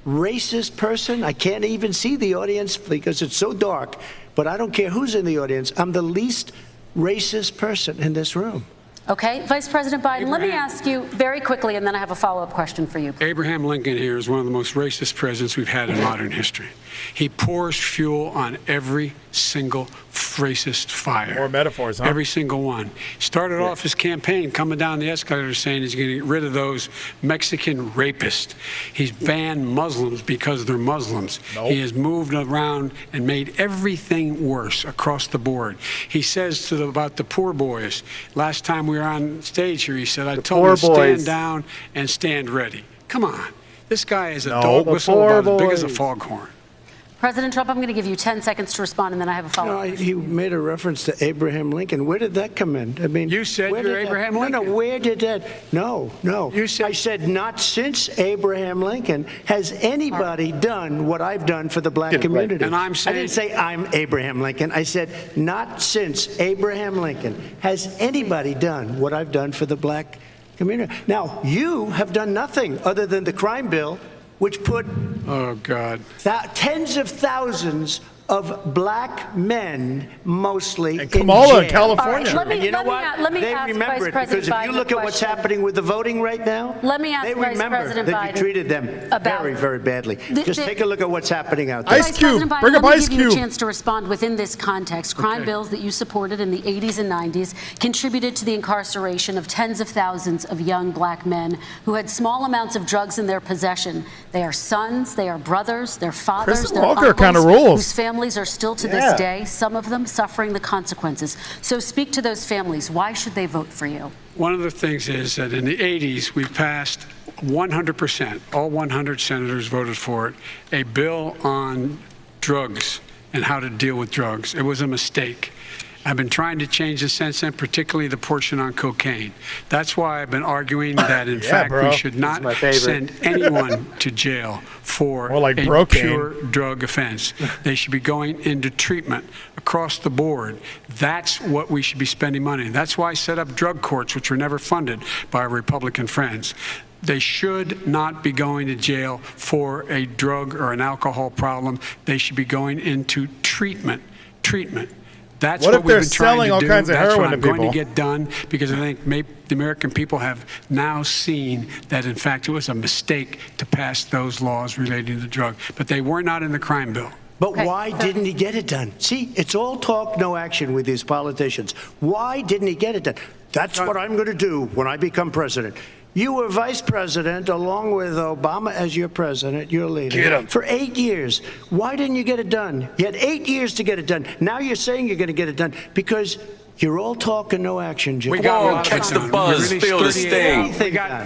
racist person. I can't even see the audience because it's so dark, but I don't care who's in the audience. I'm the least racist person in this room. Okay, Vice President Biden, let me ask you very quickly, and then I have a follow-up question for you. Abraham Lincoln here is one of the most racist presidents we've had in modern history. He pours fuel on every single racist fire. More metaphors, huh? Every single one. Started off his campaign coming down the escalator saying he's going to get rid of those Mexican rapists. He's banned Muslims because they're Muslims. Nope. He has moved around and made everything worse across the board. He says about the poor boys. Last time we were on stage here, he said, I told them to stand down and stand ready. Come on. This guy is a dog whistle about as big as a foghorn. President Trump, I'm going to give you 10 seconds to respond, and then I have a follow-up. He made a reference to Abraham Lincoln. Where did that come in? I mean, You said where you're did that- Abraham Lincoln. No, where did that? No. You said- I said not since Abraham Lincoln has anybody done what I've done for the black community. And I'm saying- I didn't say I'm Abraham Lincoln. I said not since Abraham Lincoln has anybody done what I've done for the black community. Now, you have done nothing other than the crime bill, which put Oh, God. tens of thousands of black men, mostly And Kamala in jail. California. All right, And you know what? let me They ask remember Vice it President because if you Biden look a at what's question. happening with the voting right now, Let me ask they Vice remember President that Biden you treated them about- very, very badly. Just the- take a look at what's happening out there. Ice Vice Cube. President Biden, Bring up let me Ice give you a Cube. chance to respond within this context. Crime bills that you supported in the 80s and 90s contributed to the incarceration of tens of thousands of young black men who had small amounts of drugs in their possession. They are sons, they are brothers, they're fathers, Kristen they're Walker uncles, kinda rules. whose families are still to this day, some of them suffering the consequences. So speak to those families. Why should they vote for you? One of the things is that in the 80s, we passed 100%, all 100 senators voted for it, a bill on drugs and how to deal with drugs. It was a mistake. I've been trying to change the sense, and particularly the portion on cocaine. That's why I've been arguing that, in fact, bro. we should not my favorite. send anyone to jail for More like a Brocaine. pure drug offense. They should be going into treatment across the board. That's what we should be spending money on. That's why I set up drug courts, which were never funded by our Republican friends. They should not be going to jail for a drug or an alcohol problem. They should be going into treatment. That's What what if we've they're been trying selling to all do. kinds of That's heroin what to I'm going people? to get done, because I think maybe the American people have now seen that, in fact, it was a mistake to pass those laws relating to drug. But they were not in the crime bill. But Okay, why so- didn't he get it done? See, it's all talk, no action with these politicians. Why didn't he get it done? That's what I'm going to do when I become president. You were vice president along with Obama as your president, your leader, for 8 years. Why didn't you get it done? You had 8 years to get it done. Now you're saying you're going to get it done because you're all talk and no action, Jim. We got Whoa, a lot of catch it the done. buzz, We released feel the 38 sting. We got Thank you,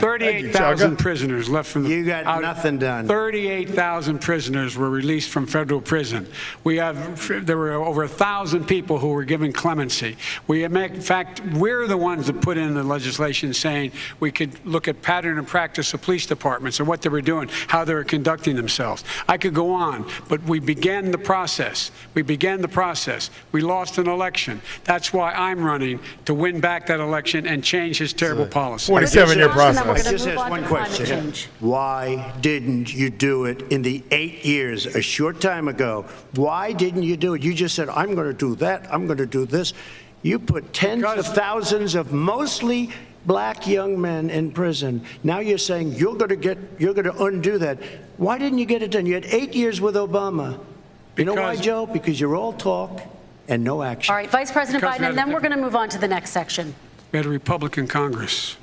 38,000 Chugga. prisoners left from You got nothing done. 38,000 prisoners were released from federal prison. There were over 1,000 people who were given clemency. In fact, we're the ones that put in the legislation saying we could look at pattern and practice of police departments and what they were doing, how they were conducting themselves. I could go on, but we began the process. We lost an election. That's why I'm running to win back that election and change his terrible policy. 47-year And then we're process. I gonna just move asked on one to climate question. change. Why didn't you do it in the 8 years, a short time ago? Why didn't you do it? You just said, I'm going to do that, I'm going to do this. You put tens of thousands of mostly black young men in prison. Now you're saying you're going to undo that. Why didn't you get it done? You had 8 years with Obama. You know why, Because- Joe? Because you're all talk and no action. All right, Vice President Because Biden, and then we're going to move on to the next section. We had a Republican Congress.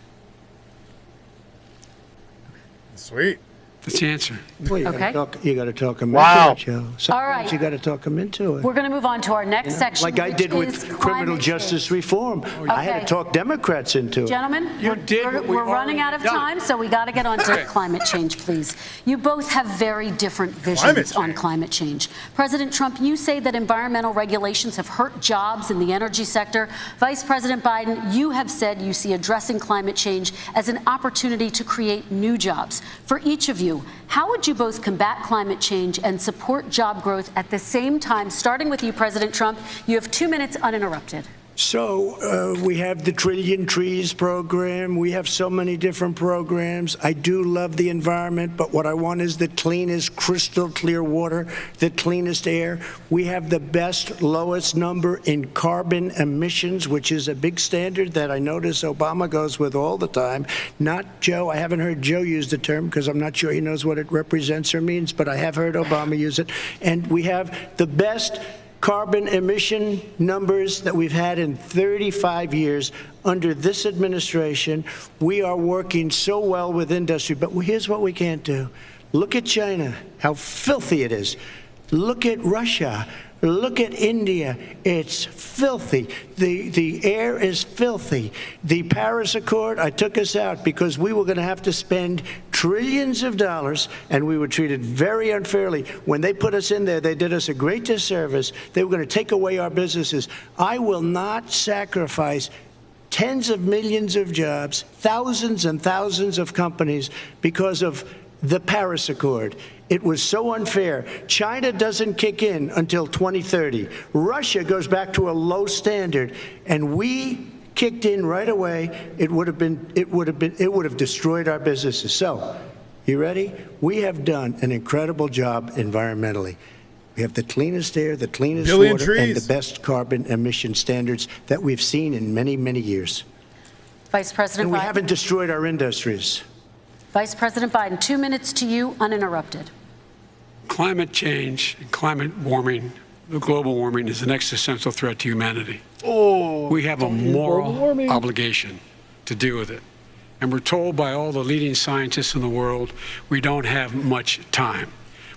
Sweet. That's the answer. Well, Okay. you got to talk them Wow. into it, Joe. Sometimes right. you got to talk them into it. We're going to move on to our next section. Like I which did is with criminal climate justice change. reform. I had Okay. to talk Democrats into it. Gentlemen, You did what we we're running already out of done. time, so we got to get on to Okay. climate change, please. You both have very different visions Climate on change. climate change. President Trump, you say that environmental regulations have hurt jobs in the energy sector. Vice President Biden, you have said you see addressing climate change as an opportunity to create new jobs. For each of you, how would you both combat climate change and support job growth at the same time? Starting with you, President Trump, you have 2 minutes uninterrupted. So we have the Trillion Trees program. We have so many different programs. I do love the environment, but what I want is the cleanest, crystal clear water, the cleanest air. We have the best, lowest number in carbon emissions, which is a big standard that I notice Obama goes with all the time. Not Joe. I haven't heard Joe use the term because I'm not sure he knows what it represents or means, but I have heard Obama use it. And we have the best carbon emission numbers that we've had in 35 years under this administration. We are working so well with industry, but here's what we can't do. Look at China, how filthy it is. Look at Russia. Look at India. It's filthy. The air is filthy. The Paris Accord, I took us out because we were going to have to spend trillions of dollars, and we were treated very unfairly. When they put us in there, they did us a great disservice. They were going to take away our businesses. I will not sacrifice tens of millions of jobs, thousands and thousands of companies because of the Paris Accord. It was so unfair. China doesn't kick in until 2030. Russia goes back to a low standard, and we kicked in right away. It would have destroyed our businesses. So, you ready? We have done an incredible job environmentally. We have the cleanest air, the cleanest Billion water, and trees. the best carbon emission standards that we've seen in many, many years. Vice President And we Biden. haven't destroyed our industries. Vice President Biden, 2 minutes to you, uninterrupted. Climate change and climate warming, the global warming, is an existential threat to humanity. We have a moral obligation to deal with it. And we're told by all the leading scientists in the world we don't have much time.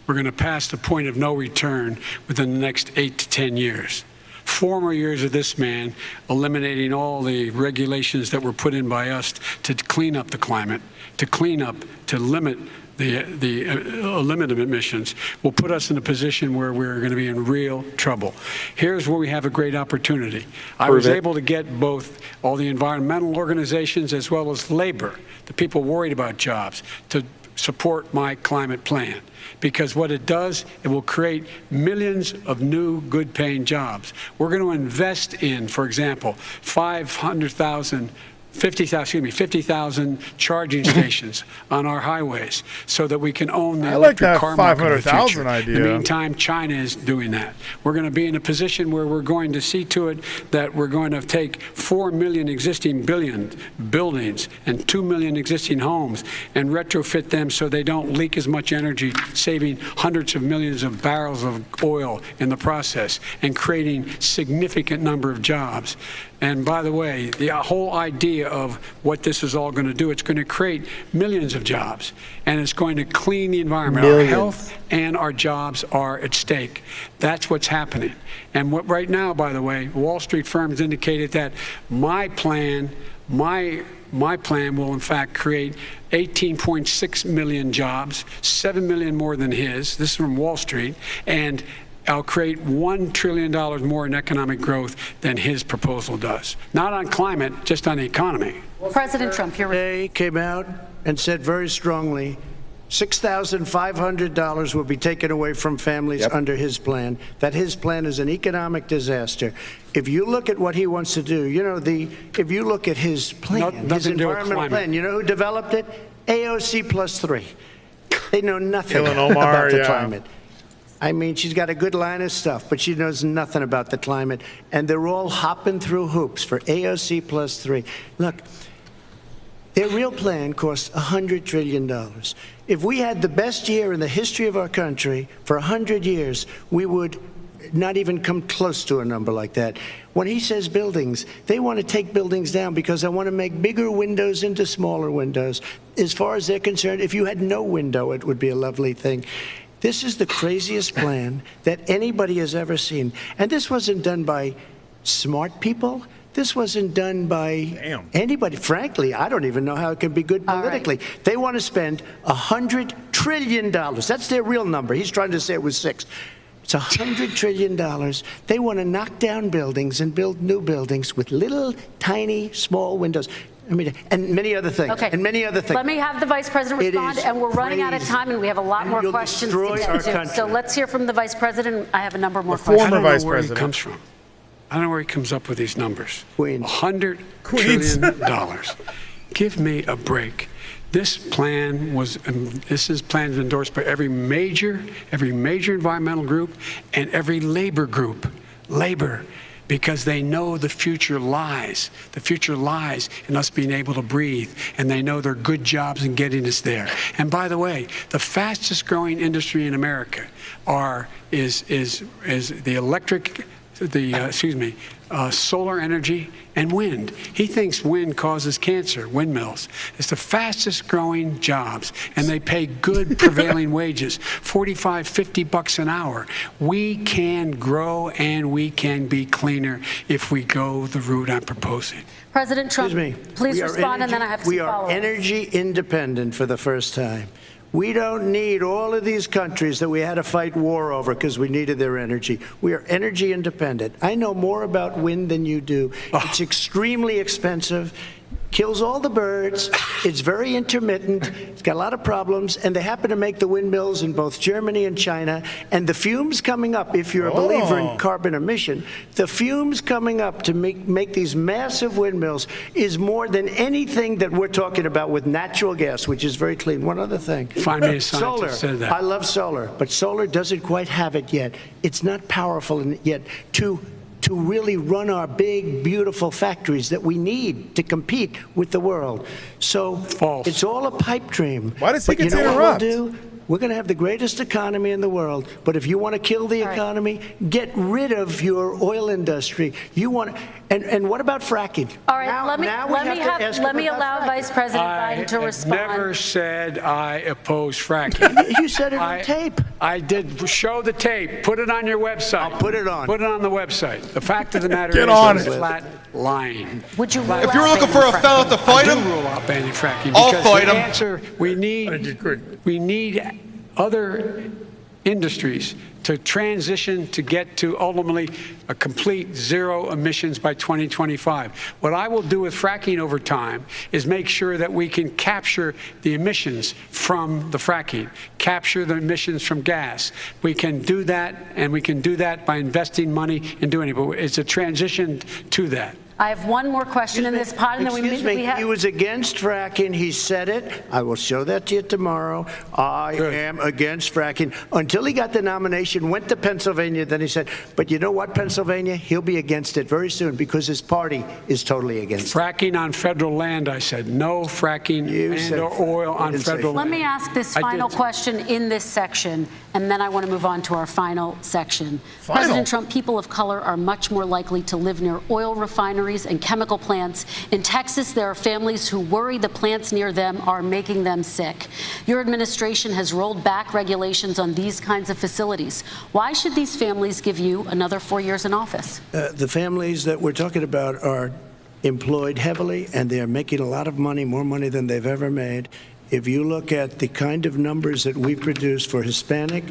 We're going to pass the point of no return within the next 8 to 10 years. 4 more years of this man eliminating all the regulations that were put in by us to clean up the climate, to limit emissions will put us in a position where we're going to be in real trouble. Here's where we have a great opportunity. I was able to get both all the environmental organizations as well as labor, the people worried about jobs, to support my climate plan. Because what it does, it will create millions of new good-paying jobs. We're going to invest in, for example, 50,000 charging stations on our highways so that we can own the I like electric that car market of the 500,000 future. idea. In the meantime, China is doing that. We're going to be in a position where we're going to see to it that we're going to take 4 million existing buildings and 2 million existing homes and retrofit them so they don't leak as much energy, saving hundreds of millions of barrels of oil in the process and creating significant number of jobs. And by the way, the whole idea of what this is all going to do, it's going to create millions of jobs, and it's going to clean the environment. Our health and our jobs are at stake. That's what's happening. And what right now, by the way, Wall Street firms indicated that my plan will in fact create 18.6 million jobs, 7 million more than his. This is from Wall Street. And I'll create $1 trillion more in economic growth than his proposal does. Not on climate, just on the economy. President Trump, you're Today came out and said very strongly, $6,500 will be taken away from families under his plan, that his plan is an economic disaster. If you look at what he wants to do, if you look at his plan, his environmental plan, you know who developed it? AOC +3. They know nothing about the climate. I mean, she's got a good line of stuff, but she knows nothing about the climate. And they're all hopping through hoops for AOC +3. Look, their real plan costs $100 trillion. If we had the best year in the history of our country for 100 years, we would not even come close to a number like that. When he says buildings, they want to take buildings down because they want to make bigger windows into smaller windows. As far as they're concerned, if you had no window, it would be a lovely thing. This is the craziest plan that anybody has ever seen. And this wasn't done by smart people. This wasn't done by anybody. Frankly, I don't even know how it can be good politically. Right. They want to spend $100 trillion. That's their real number. He's trying to say it was 6. It's $100 trillion. They want to knock down buildings and build new buildings with little, tiny, small windows. I mean, and many other things. Okay. And many other things. Let me have the Vice President respond, and we're running out of time, and we have a lot more questions to get to. So let's hear from the Vice President. I have a number more questions. Former Vice President. I don't know where he comes from. I don't know where he comes up with these numbers. Queens. $100 trillion. Give me a break. This plan was, this is plans endorsed by every major environmental group and every labor group. Labor. Because they know the future lies. The future lies in us being able to breathe, and they know there are good jobs in getting us there. And by the way, the fastest growing industry in America is the electric, solar energy and wind. He thinks wind causes cancer, windmills. It's the fastest growing jobs, and they pay good prevailing wages, $45, $50 an hour. We can grow and we can be cleaner if we go the route I'm proposing. President Trump, please respond, and then I have some We are follow-ups. energy independent for the first time. We don't need all of these countries that we had to fight war over because we needed their energy. We are energy independent. I know more about wind than you do. It's extremely expensive, kills all the birds, it's very intermittent, it's got a lot of problems, and they happen to make the windmills in both Germany and China. And the fumes coming up, if you're a believer in carbon emission, the fumes coming up to make these massive windmills is more than anything that we're talking about with natural gas, which is very clean. One other thing. Find me a scientist said that. I love solar, but solar doesn't quite have it yet. It's not powerful yet to really run our big, beautiful factories that we need to compete with the world. So it's all a pipe dream. Why does he get to interrupt? What we'll do? We're going to have the greatest economy in the world. But if you want to kill the economy, get rid of your oil industry. You want, and what about fracking? All right, let me allow Vice President Biden to respond. I never said I oppose fracking. You said it on tape. I did show the tape. Put it on your website. I'll put it on. Put it on the website. The fact of the matter Get is on it's it. flat lying. Would you rule If you're looking for a fellow to fight him, rule out banning fracking. I'll Because fight the him. answer, we need other industries to transition to get to ultimately a complete zero emissions by 2025. What I will do with fracking over time is make sure that we can capture the emissions from the fracking, capture the emissions from gas. We can do that, and we can do that by investing money in doing it. But it's a transition to that. I have one more question in this pod, and then we have. He was against fracking. He said it. I will show that to you tomorrow. I am against fracking. Until he got the nomination, went to Pennsylvania, then he said, but you know what, Pennsylvania? He'll be against it very soon because his party is totally against it. Fracking on federal land, I said. No fracking or oil on federal land. Let me ask this final question in this section, and then I want to move on to our final section. President Trump, people of color are much more likely to live near oil refineries and chemical plants. In Texas, there are families who worry the plants near them are making them sick. Your administration has rolled back regulations on these kinds of facilities. Why should these families give you another 4 years in office? The families that we're talking about are employed heavily, and they're making a lot of money, more money than they've ever made. If you look at the kind of numbers that we produce for Hispanic,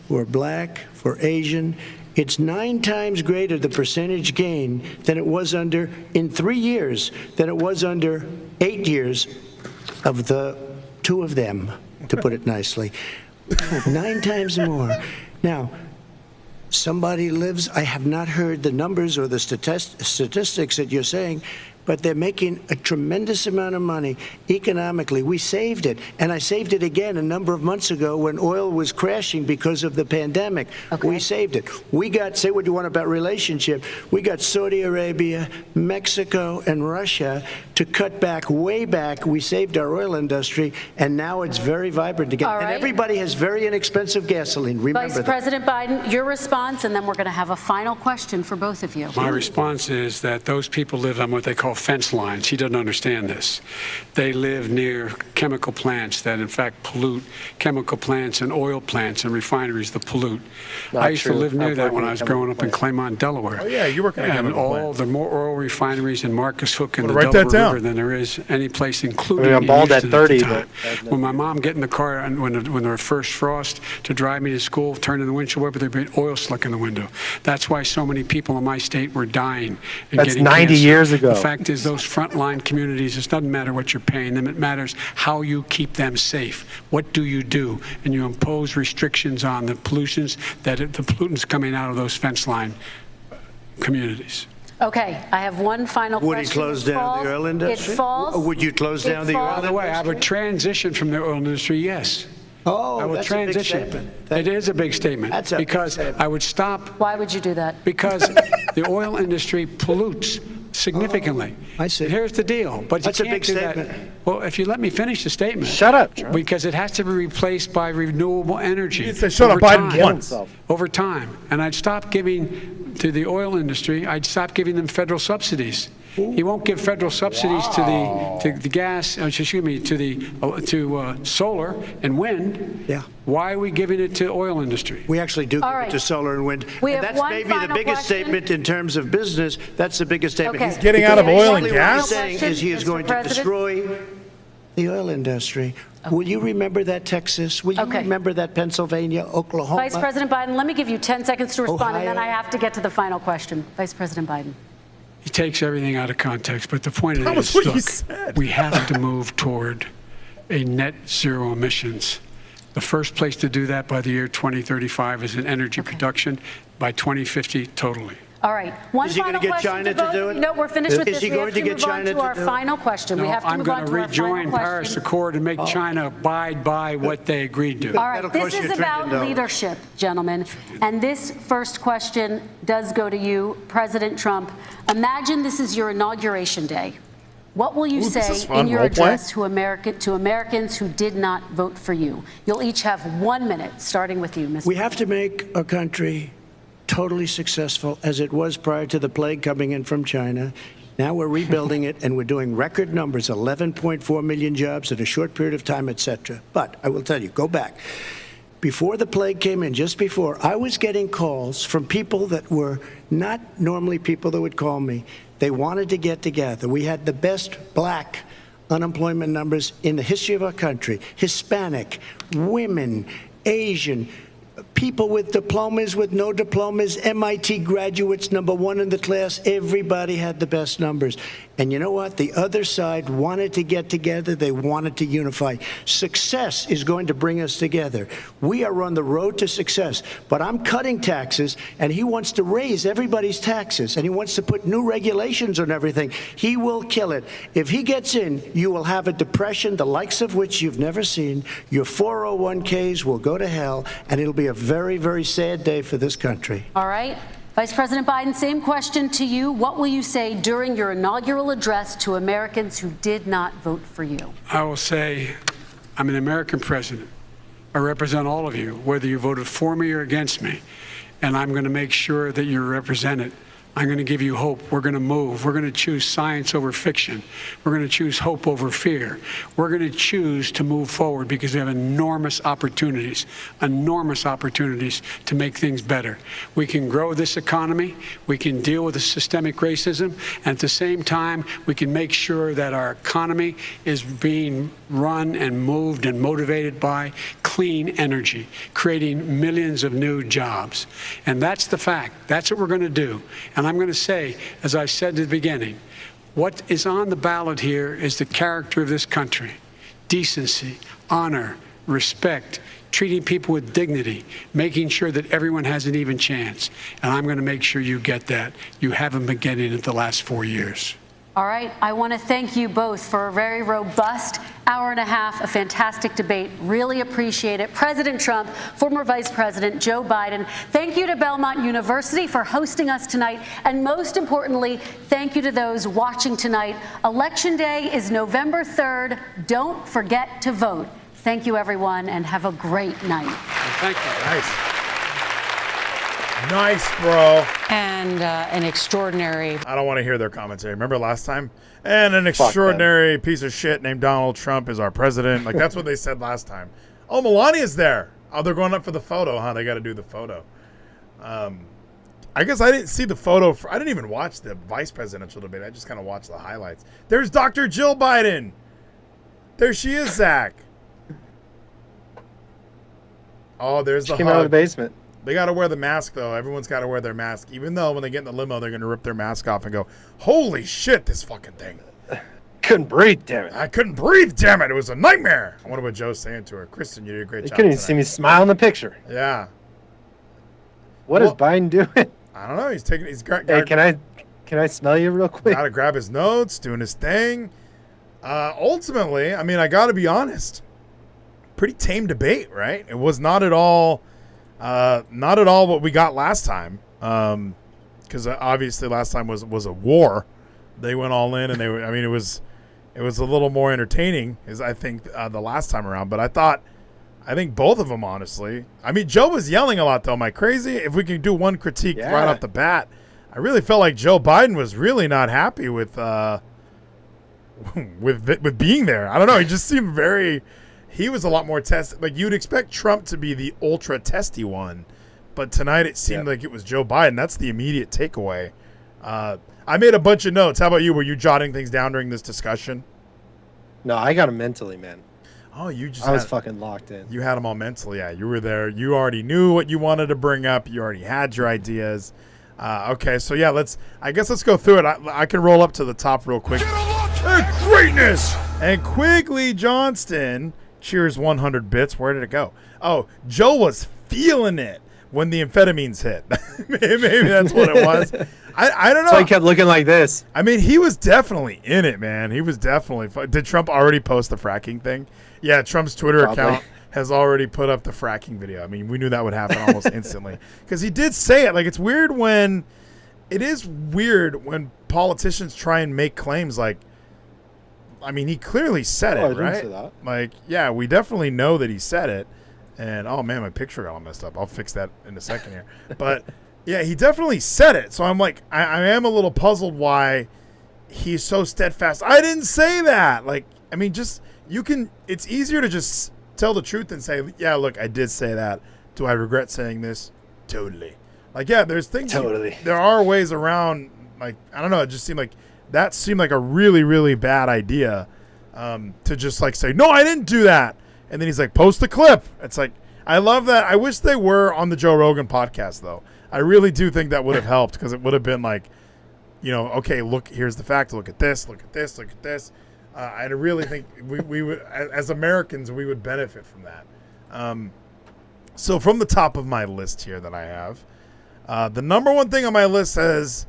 for Black, for Asian, it's 9 times greater, the percentage gain, than it was in 3 years, than it was under 8 years of the 2 of them, to put it nicely. 9 times more. Now, somebody lives, I have not heard the numbers or the statistics that you're saying, but they're making a tremendous amount of money economically. We saved it, and I saved it again a number of months ago when oil was crashing because of the pandemic. Okay. We saved it. We got, say what you want about relationship, we got Saudi Arabia, Mexico, and Russia to cut back, way back. We saved our oil industry, and now it's very vibrant again. All right. And everybody has very inexpensive gasoline. Remember Vice that. President Biden, your response, and then we're going to have a final question for both of you. My response is that those people live on what they call fence lines. He doesn't understand this. They live near chemical plants that, in fact, pollute, chemical plants and oil plants and refineries that pollute. Not I used to true. live near Not that when working I was in growing up in chemical Claymont, Delaware. Oh, yeah, you work in a And chemical all plant. the more oil refineries in Marcus Hook and the Well, write that Delaware down. River than there is any place, including I'm in bald at Houston 30, the time. but- When my mom get in the car and when there was first frost to drive me to school, turn in the windshield wiper, there'd be oil slick in the window. That's why so many people in my state were dying and That's getting 90 cancer. years ago. The fact is, those frontline communities, it doesn't matter what you're paying them, it matters how you keep them safe. What do? And you impose restrictions on the pollutions, the pollutants coming out of those fence line communities. Okay, I have one final Would question. he close It down falls- the oil industry? It falls. Would you close down the oil falls- By the way, I would transition from the oil industry, yes. Oh, I will that's a big transition. statement. It is a big statement That's a big because statement. I would stop Why would you do that? because the oil industry pollutes significantly. I see. And here's the deal. But That's you a can't big do that. statement. Well, if you let me finish the statement. Shut up, Trump. Because it has to be replaced by renewable energy. He said, "Shut up, over Biden," time. once. Over time. And I'd stop giving to the oil industry, I'd stop giving them federal subsidies. He won't give federal subsidies to the gas, excuse me, to solar and wind. Yeah. Why are we giving it to oil industry? We actually do All give it right. to solar and wind. We And have that's one maybe the final biggest question. statement in terms of business. That's the biggest statement. Okay. He's Getting out of because oil and basically what he's gas? saying is he is Mr. going to President? destroy the oil industry. Will you remember that, Texas? Will you Okay. remember that, Pennsylvania, Oklahoma? Vice President Biden, let me give you 10 seconds to respond, and then Ohio. I have to get to the final question. Vice President Biden. He takes everything out of context, but the point of That it was is, what he look, said. we have to move toward a net zero emissions. The first place to do that by the year 2035 is in energy production, by 2050 totally. All right. One Is he gonna final get question China to both to do of you. it? No, we're finished with Is this. he We going have to to get move on China to to our do it? final question. No, We have to I'm move going on to to our final rejoin Paris question. Accord and make China abide by what they agreed to. All right, That'll this cost you is $1 about trillion. leadership, gentlemen. And this first question does go to you, President Trump. Imagine this is your inauguration day. What will you Ooh, this say is fun. in your Role play? address to Americans who did not vote for you? You'll each have 1 minute, starting with you, Mr. We have to make a country totally successful as it was prior to the plague coming in from China. Now we're rebuilding it, and we're doing record numbers, 11.4 million jobs in a short period of time, etc. But I will tell you, go back. Before the plague came in, just before, I was getting calls from people that were not normally people that would call me. They wanted to get together. We had the best black unemployment numbers in the history of our country. Hispanic, women, Asian, people with diplomas, with no diplomas, MIT graduates, #1 in the class. Everybody had the best numbers. And you know what? The other side wanted to get together. They wanted to unify. Success is going to bring us together. We are on the road to success. But I'm cutting taxes, and he wants to raise everybody's taxes, and he wants to put new regulations on everything. He will kill it. If he gets in, you will have a depression, the likes of which you've never seen. Your 401ks will go to hell, and it'll be a very, very sad day for this country. All right. Vice President Biden, same question to you. What will you say during your inaugural address to Americans who did not vote for you? I will say, I'm an American president. I represent all of you, whether you voted for me or against me. And I'm going to make sure that you're represented. I'm going to give you hope. We're going to move. We're going to choose science over fiction. We're going to choose hope over fear. We're going to choose to move forward because we have enormous opportunities to make things better. We can grow this economy. We can deal with the systemic racism. And at the same time, we can make sure that our economy is being run and moved and motivated by clean energy, creating millions of new jobs. And that's the fact. That's what we're going to do. And I'm going to say, as I said at the beginning, what is on the ballot here is the character of this country: decency, honor, respect, treating people with dignity, making sure that everyone has an even chance. And I'm going to make sure you get that. You haven't been getting it the last 4 years. All right, I want to thank you both for a very robust hour and a half, a fantastic debate. Really appreciate it. President Trump, former Vice President Joe Biden, thank you to Belmont University for hosting us tonight. And most importantly, thank you to those watching tonight. Election Day is November 3rd. Don't forget to vote. Thank you, everyone, and have a great night. Thank you. Nice. Nice, bro. And an extraordinary. I don't want to hear their commentary. Remember last time? And an extraordinary piece of shit named Donald Trump is our president. Like, that's what they said last time. Oh, Melania's there. Oh, they're going up for the photo, huh? They got to do the photo. I guess I didn't see the photo. I didn't even watch the vice presidential debate. I just kind of watched the highlights. There's Dr. Jill Biden. There she is, Zach. Oh, there's the She came out of the basement. They got to wear the mask, though. Everyone's got to wear their mask. Even though when they get in the limo, they're going to rip their mask off and go, holy shit, this fucking thing. Couldn't breathe, damn it. I couldn't breathe, damn it. It was a nightmare. I wonder what Joe's saying to her. Kristen, you did a great You job. couldn't even see me smile in the picture. Yeah. What is Biden doing? I don't know. He's taking. Hey, can I smell you real quick? Got to grab his notes, doing his thing. Ultimately, I mean, I got to be honest. Pretty tame debate, right? It was not at all what we got last time. Because obviously last time was a war. They went all in, and it was a little more entertaining, as I think the last time around. But I think both of them, honestly. I mean, Joe was yelling a lot, though. Am I crazy? If we can do one critique right off the bat, I really felt like Joe Biden was really not happy with being there. I don't know. He just seemed very. He was a lot more tested. Like, you'd expect Trump to be the ultra testy one, but tonight it seemed like it was Joe Biden. That's the immediate takeaway. I made a bunch of notes. How about you? Were you jotting things down during this discussion? No, I got him mentally, man. Oh, I was fucking locked in. You had them all mentally. Yeah, you were there. You already knew what you wanted to bring up. You already had your ideas. Okay, so yeah, let's go through it. I can roll up to the top real quick. Greatness! And Quigley Johnston cheers 100 bits. Where did it go? Oh, Joe was feeling it when the amphetamines hit. Maybe that's what it was. I don't know. So he kept looking like this. I mean, he was definitely in it, man. He was definitely. Did Trump already post the fracking thing? Yeah, Trump's Twitter account has already put up the fracking video. I mean, we knew that would happen almost instantly because he did say it. Like, it is weird when politicians try and make claims like. I mean, he clearly said it, I didn't right? say that. Like, yeah, we definitely know that he said it. And, oh, man, my picture got all messed up. I'll fix that in a second here. But, yeah, he definitely said it. So I'm like, I am a little puzzled why he's so steadfast. I didn't say that. Like, I mean, it's easier to just tell the truth and say, yeah, look, I did say that. Do I regret saying this? Totally. Like, yeah, there's things. Totally. There are ways around, like, I don't know. It just seemed like. That seemed like a really, really bad idea to just like say, no, I didn't do that. And then he's like, post the clip. It's like, I love that. I wish they were on the Joe Rogan podcast, though. I really do think that would have helped because it would have been like, you know, okay, look, here's the fact. Look at this. Look at this. Look at this. I really think we would, as Americans, we would benefit from that. So from the top of my list here that I have, the number one thing on my list says,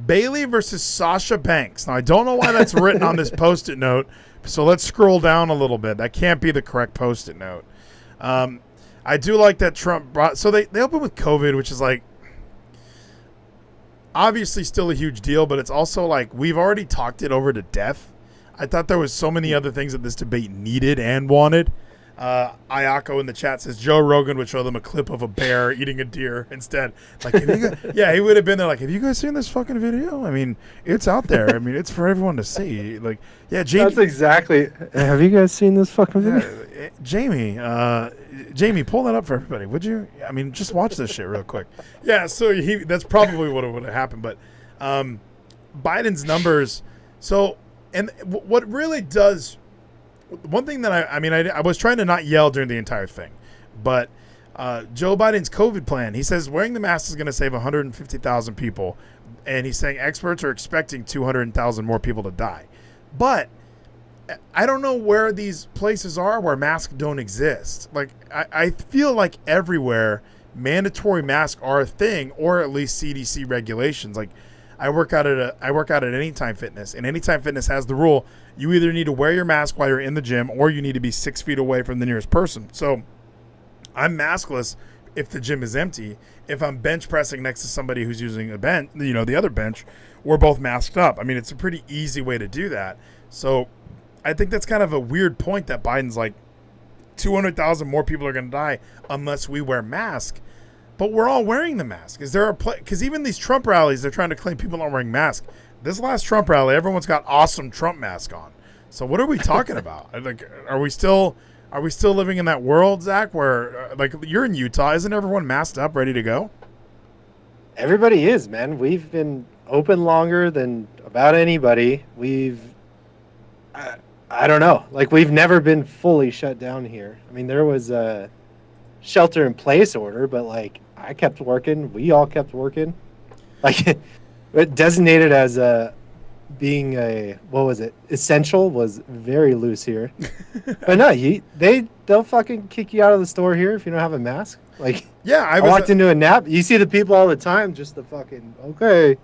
Bailey versus Sasha Banks. Now, I don't know why that's written on this Post-it note, so let's scroll down a little bit. That can't be the correct Post-it note. I do like that Trump brought... So they open with COVID, which is like... Obviously still a huge deal, but it's also like we've already talked it over to death. I thought there was so many other things that this debate needed and wanted. Ayako in the chat says Joe Rogan would show them a clip of a bear eating a deer instead. Like, yeah, he would have been there. Like, have you guys seen this fucking video? I mean, it's out there. I mean, it's for everyone to see. Like, yeah, Jamie. That's exactly. Have you guys seen this fucking video? Yeah, Jamie, pull that up for everybody, would you? I mean, just watch this shit real quick. Yeah, so that's probably what would have happened. But Biden's numbers. So, and what really does. One thing that I was trying to not yell during the entire thing, but Joe Biden's COVID plan, he says wearing the mask is going to save 150,000 people, and he's saying experts are expecting 200,000 more people to die. But I don't know where these places are where masks don't exist. Like, I feel like everywhere mandatory masks are a thing, or at least CDC regulations. Like, I work out at Anytime Fitness, and Anytime Fitness has the rule: you either need to wear your mask while you're in the gym, or you need to be 6 feet away from the nearest person. So I'm maskless if the gym is empty. If I'm bench pressing next to somebody who's using a bench, the other bench, we're both masked up. I mean, it's a pretty easy way to do that. So I think that's kind of a weird point that Biden's like 200,000 more people are going to die unless we wear masks. But we're all wearing the mask. Is there a because even these Trump rallies, they're trying to claim people aren't wearing masks. This last Trump rally, everyone's got awesome Trump mask on. So what are we talking about? Like, are we still living in that world, Zach, where like you're in Utah? Isn't everyone masked up, ready to go? Everybody is, man. We've been open longer than about anybody. I don't know. Like, we've never been fully shut down here. I mean, there was a shelter in place order, but like I kept working. We all kept working. Like, it designated as being essential was very loose here. But no, they'll fucking kick you out of the store here if you don't have a mask. Like, yeah, I walked into a Nap. You see the people all the time, just the fucking okay.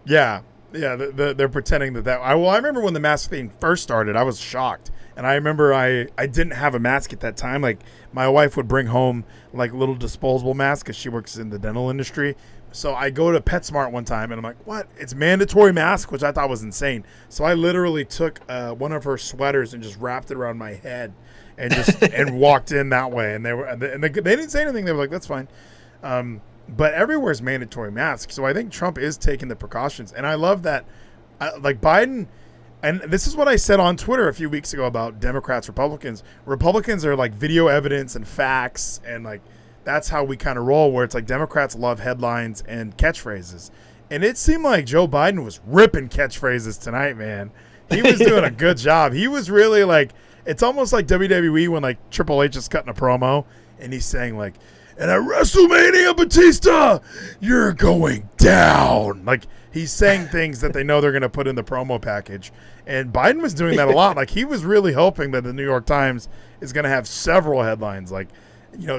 Yeah, they're pretending that. I remember when the mask thing first started, I was shocked. And I remember I didn't have a mask at that time. Like, my wife would bring home like little disposable masks because she works in the dental industry. So I go to PetSmart one time and I'm like, what? It's mandatory mask, which I thought was insane. So I literally took one of her sweaters and just wrapped it around my head and just and walked in that way. And they didn't say anything. They were like, that's fine. But everywhere's mandatory masks. So I think Trump is taking the precautions. And I love that, like Biden. And this is what I said on Twitter a few weeks ago about Democrats, Republicans. Republicans are like video evidence and facts, and like that's how we kind of roll, where it's like Democrats love headlines and catchphrases. And it seemed like Joe Biden was ripping catchphrases tonight, man. He was doing a good job. He was really like, it's almost like WWE when like Triple H is cutting a promo and he's saying like, and at WrestleMania, Batista, you're going down. Like, he's saying things that they know they're going to put in the promo package. And Biden was doing that a lot. Like, he was really hoping that the New York Times is going to have several headlines. Like,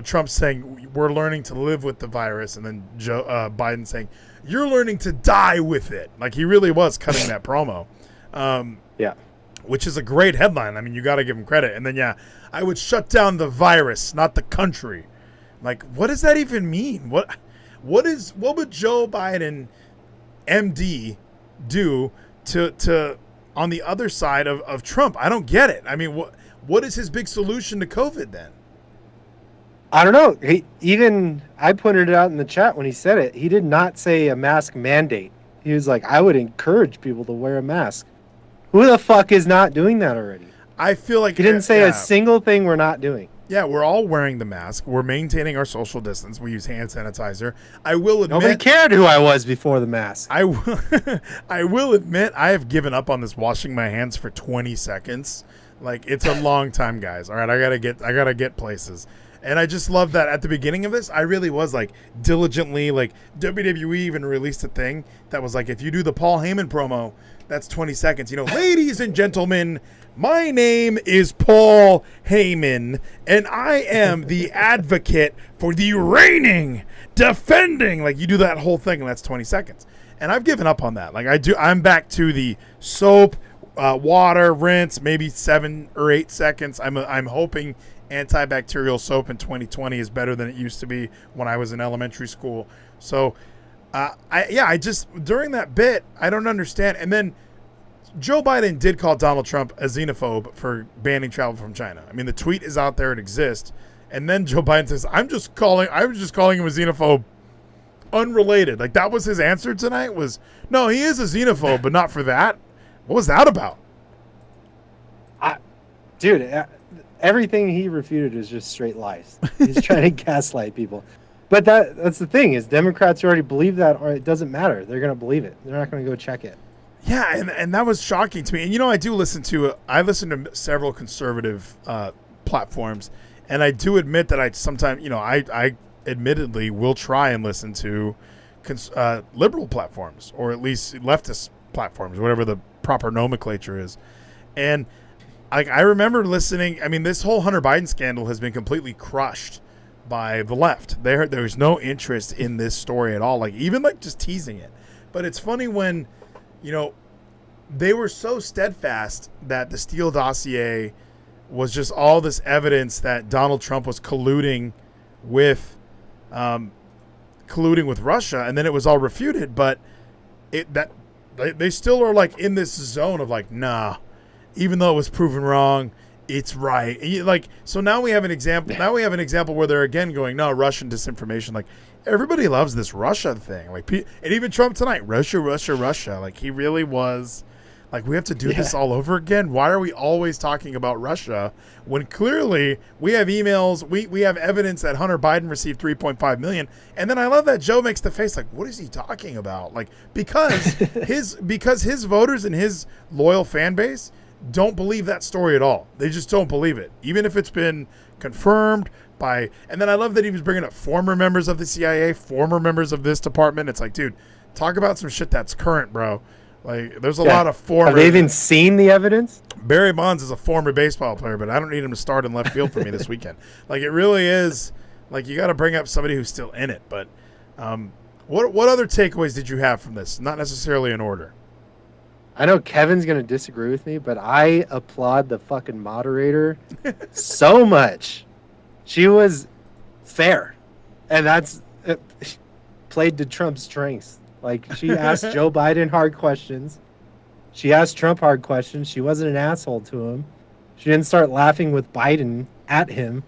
Trump saying, we're learning to live with the virus. And then Biden saying, you're learning to die with it. Like, he really was cutting that promo. Yeah. Which is a great headline. I mean, you got to give him credit. And then, yeah, I would shut down the virus, not the country. Like, what does that even mean? What would Joe Biden, MD, do to on the other side of Trump? I don't get it. I mean, what is his big solution to COVID then? I don't know. I pointed it out in the chat when he said it. He did not say a mask mandate. He was like, I would encourage people to wear a mask. Who the fuck is not doing that already? I feel like he didn't say a single thing we're not doing. Yeah, we're all wearing the mask. We're maintaining our social distance. We use hand sanitizer. I will admit, nobody cared who I was before the mask. I will admit I have given up on this washing my hands for 20 seconds. Like, it's a long time, guys. All right, I gotta get places. And I just love that at the beginning of this, I really was like diligently, like WWE even released a thing that was like, if you do the Paul Heyman promo, that's 20 seconds. Ladies and gentlemen, my name is Paul Heyman, and I am the advocate for the reigning, defending. Like, you do that whole thing, and that's 20 seconds. And I've given up on that. Like, I'm back to the soap, water, rinse, maybe 7 or 8 seconds. I'm hoping antibacterial soap in 2020 is better than it used to be when I was in elementary school. So, I just, during that bit, I don't understand. And then Joe Biden did call Donald Trump a xenophobe for banning travel from China. I mean, the tweet is out there, it exists. And then Joe Biden says, I was just calling him a xenophobe unrelated. Like, that was his answer tonight was, no, he is a xenophobe, but not for that. What was that about? Dude, everything he refuted is just straight lies. He's trying to gaslight people. But that's the thing is Democrats already believe that, or it doesn't matter. They're going to believe it. They're not going to go check it. Yeah, and that was shocking to me. And, I listen to several conservative platforms, and I do admit that I sometimes, I admittedly will try and listen to liberal platforms, or at least leftist platforms, whatever the proper nomenclature is. And I remember listening. I mean, this whole Hunter Biden scandal has been completely crushed by the left. There's no interest in this story at all. Like, even like just teasing it. But it's funny when, they were so steadfast that the Steele dossier was just all this evidence that Donald Trump was colluding with Russia, and then it was all refuted. But they still are like in this zone of like, nah, even though it was proven wrong, it's right. So now we have an example. Now we have an example where they're again going, no, Russian disinformation. Like everybody loves this Russia thing. Like, and even Trump tonight, Russia. Like he really was. Like, we have to do this all over again? Why are we always talking about Russia when clearly we have emails, we have evidence that Hunter Biden received $3.5 million? And then I love that Joe makes the face like, what is he talking about? Like, because his voters and his loyal fan base don't believe that story at all. They just don't believe it, even if it's been confirmed by. And then I love that he was bringing up former members of the CIA, former members of this department. It's like, dude, talk about some shit that's current, bro. Like, there's a lot of former. Have they even seen the evidence? Barry Bonds is a former baseball player, but I don't need him to start in left field for me this weekend. Like, it really is. Like, you got to bring up somebody who's still in it. But what other takeaways did you have from this? Not necessarily in order. I know Kevin's going to disagree with me, but I applaud the fucking moderator so much. She was fair, and that's played to Trump's strengths. Like, she asked Joe Biden hard questions. She asked Trump hard questions. She wasn't an asshole to him. She didn't start laughing with Biden at him.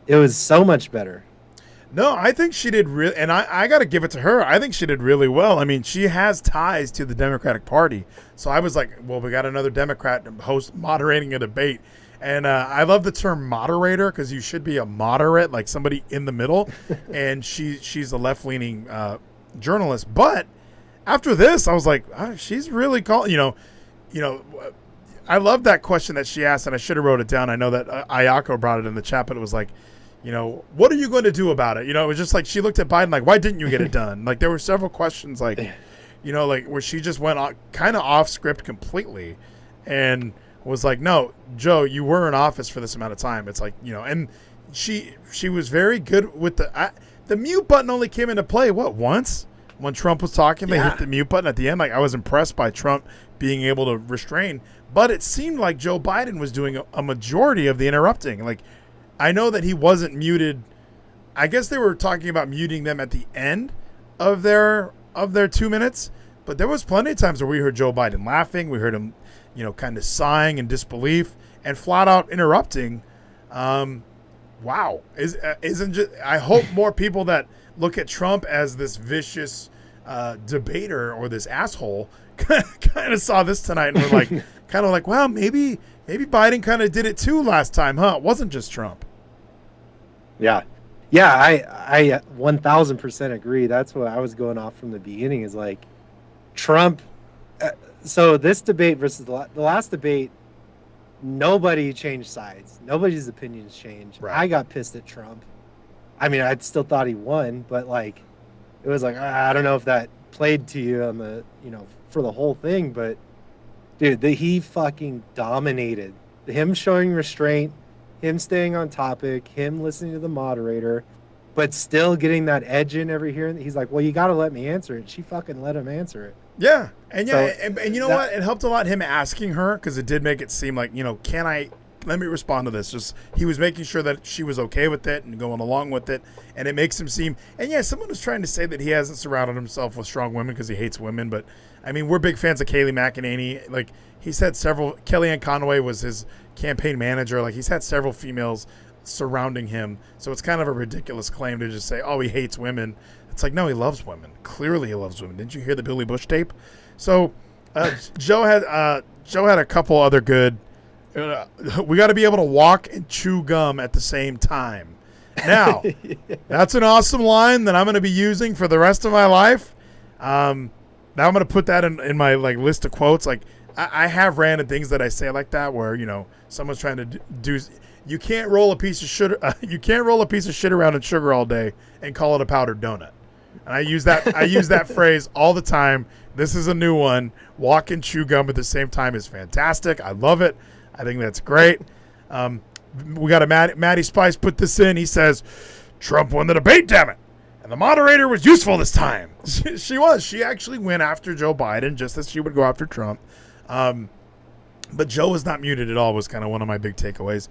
It was so much better. No, I think she did really, and I got to give it to her. I think she did really well. I mean, she has ties to the Democratic Party. So I was like, well, we got another Democrat host moderating a debate. And I love the term moderator because you should be a moderate, like somebody in the middle. And she's a left-leaning journalist. But after this, I was like, she's really calling, I love that question that she asked, and I should have wrote it down. I know that Ayako brought it in the chat, but it was like, what are you going to do about it? It was just like she looked at Biden like, why didn't you get it done? Like, there were several questions like, like where she just went kind of off script completely and was like, no, Joe, you were in office for this amount of time. It's like, and she was very good with the mute button only came into play, once? When Trump was talking, they hit the mute button at the end. Like, I was impressed by Trump being able to restrain. But it seemed like Joe Biden was doing a majority of the interrupting. Like, I know that he wasn't muted. I guess they were talking about muting them at the end of their 2 minutes. But there was plenty of times where we heard Joe Biden laughing. We heard him, kind of sighing in disbelief and flat out interrupting. Wow. I hope more people that look at Trump as this vicious debater or this asshole kind of saw this tonight and were like, kind of like, wow, maybe Biden kind of did it too last time, huh? It wasn't just Trump. Yeah. Yeah, I 1000% agree. That's what I was going off from the beginning is like Trump. So this debate versus the last debate, nobody changed sides. Nobody's opinions changed. Right. I got pissed at Trump. I mean, I still thought he won, but like, it was like, I don't know if that played to you on the, for the whole thing, but dude, he fucking dominated. Him showing restraint, him staying on topic, him listening to the moderator, but still getting that edge in every here. He's like, well, you got to let me answer it. She fucking let him answer it. Yeah. And and you know what? It helped a lot him asking her because it did make it seem like, let me respond to this. Just he was making sure that she was okay with it and going along with it. And it makes him seem, and yeah, someone was trying to say that he hasn't surrounded himself with strong women because he hates women. But I mean, we're big fans of Kayleigh McEnany. Like he's had several, Kellyanne Conway was his campaign manager. Like he's had several females surrounding him. So it's kind of a ridiculous claim to just say, oh, he hates women. It's like, no, he loves women. Clearly he loves women. Didn't you hear the Billy Bush tape? So Joe had a couple other good, we got to be able to walk and chew gum at the same time. Now, that's an awesome line that I'm going to be using for the rest of my life. Now I'm going to put that in my list of quotes. Like I have random things that I say like that where, someone's trying to do. You can't roll a piece of sugar. You can't roll a piece of shit around in sugar all day and call it a powdered donut. And I use that phrase all the time. This is a new one. Walk and chew gum at the same time is fantastic. I love it. I think that's great. We got Matty Spice put this in. He says, Trump won the debate, damn it. And the moderator was useful this time. She was. She actually went after Joe Biden just as she would go after Trump. But Joe was not muted at all was kind of one of my big takeaways.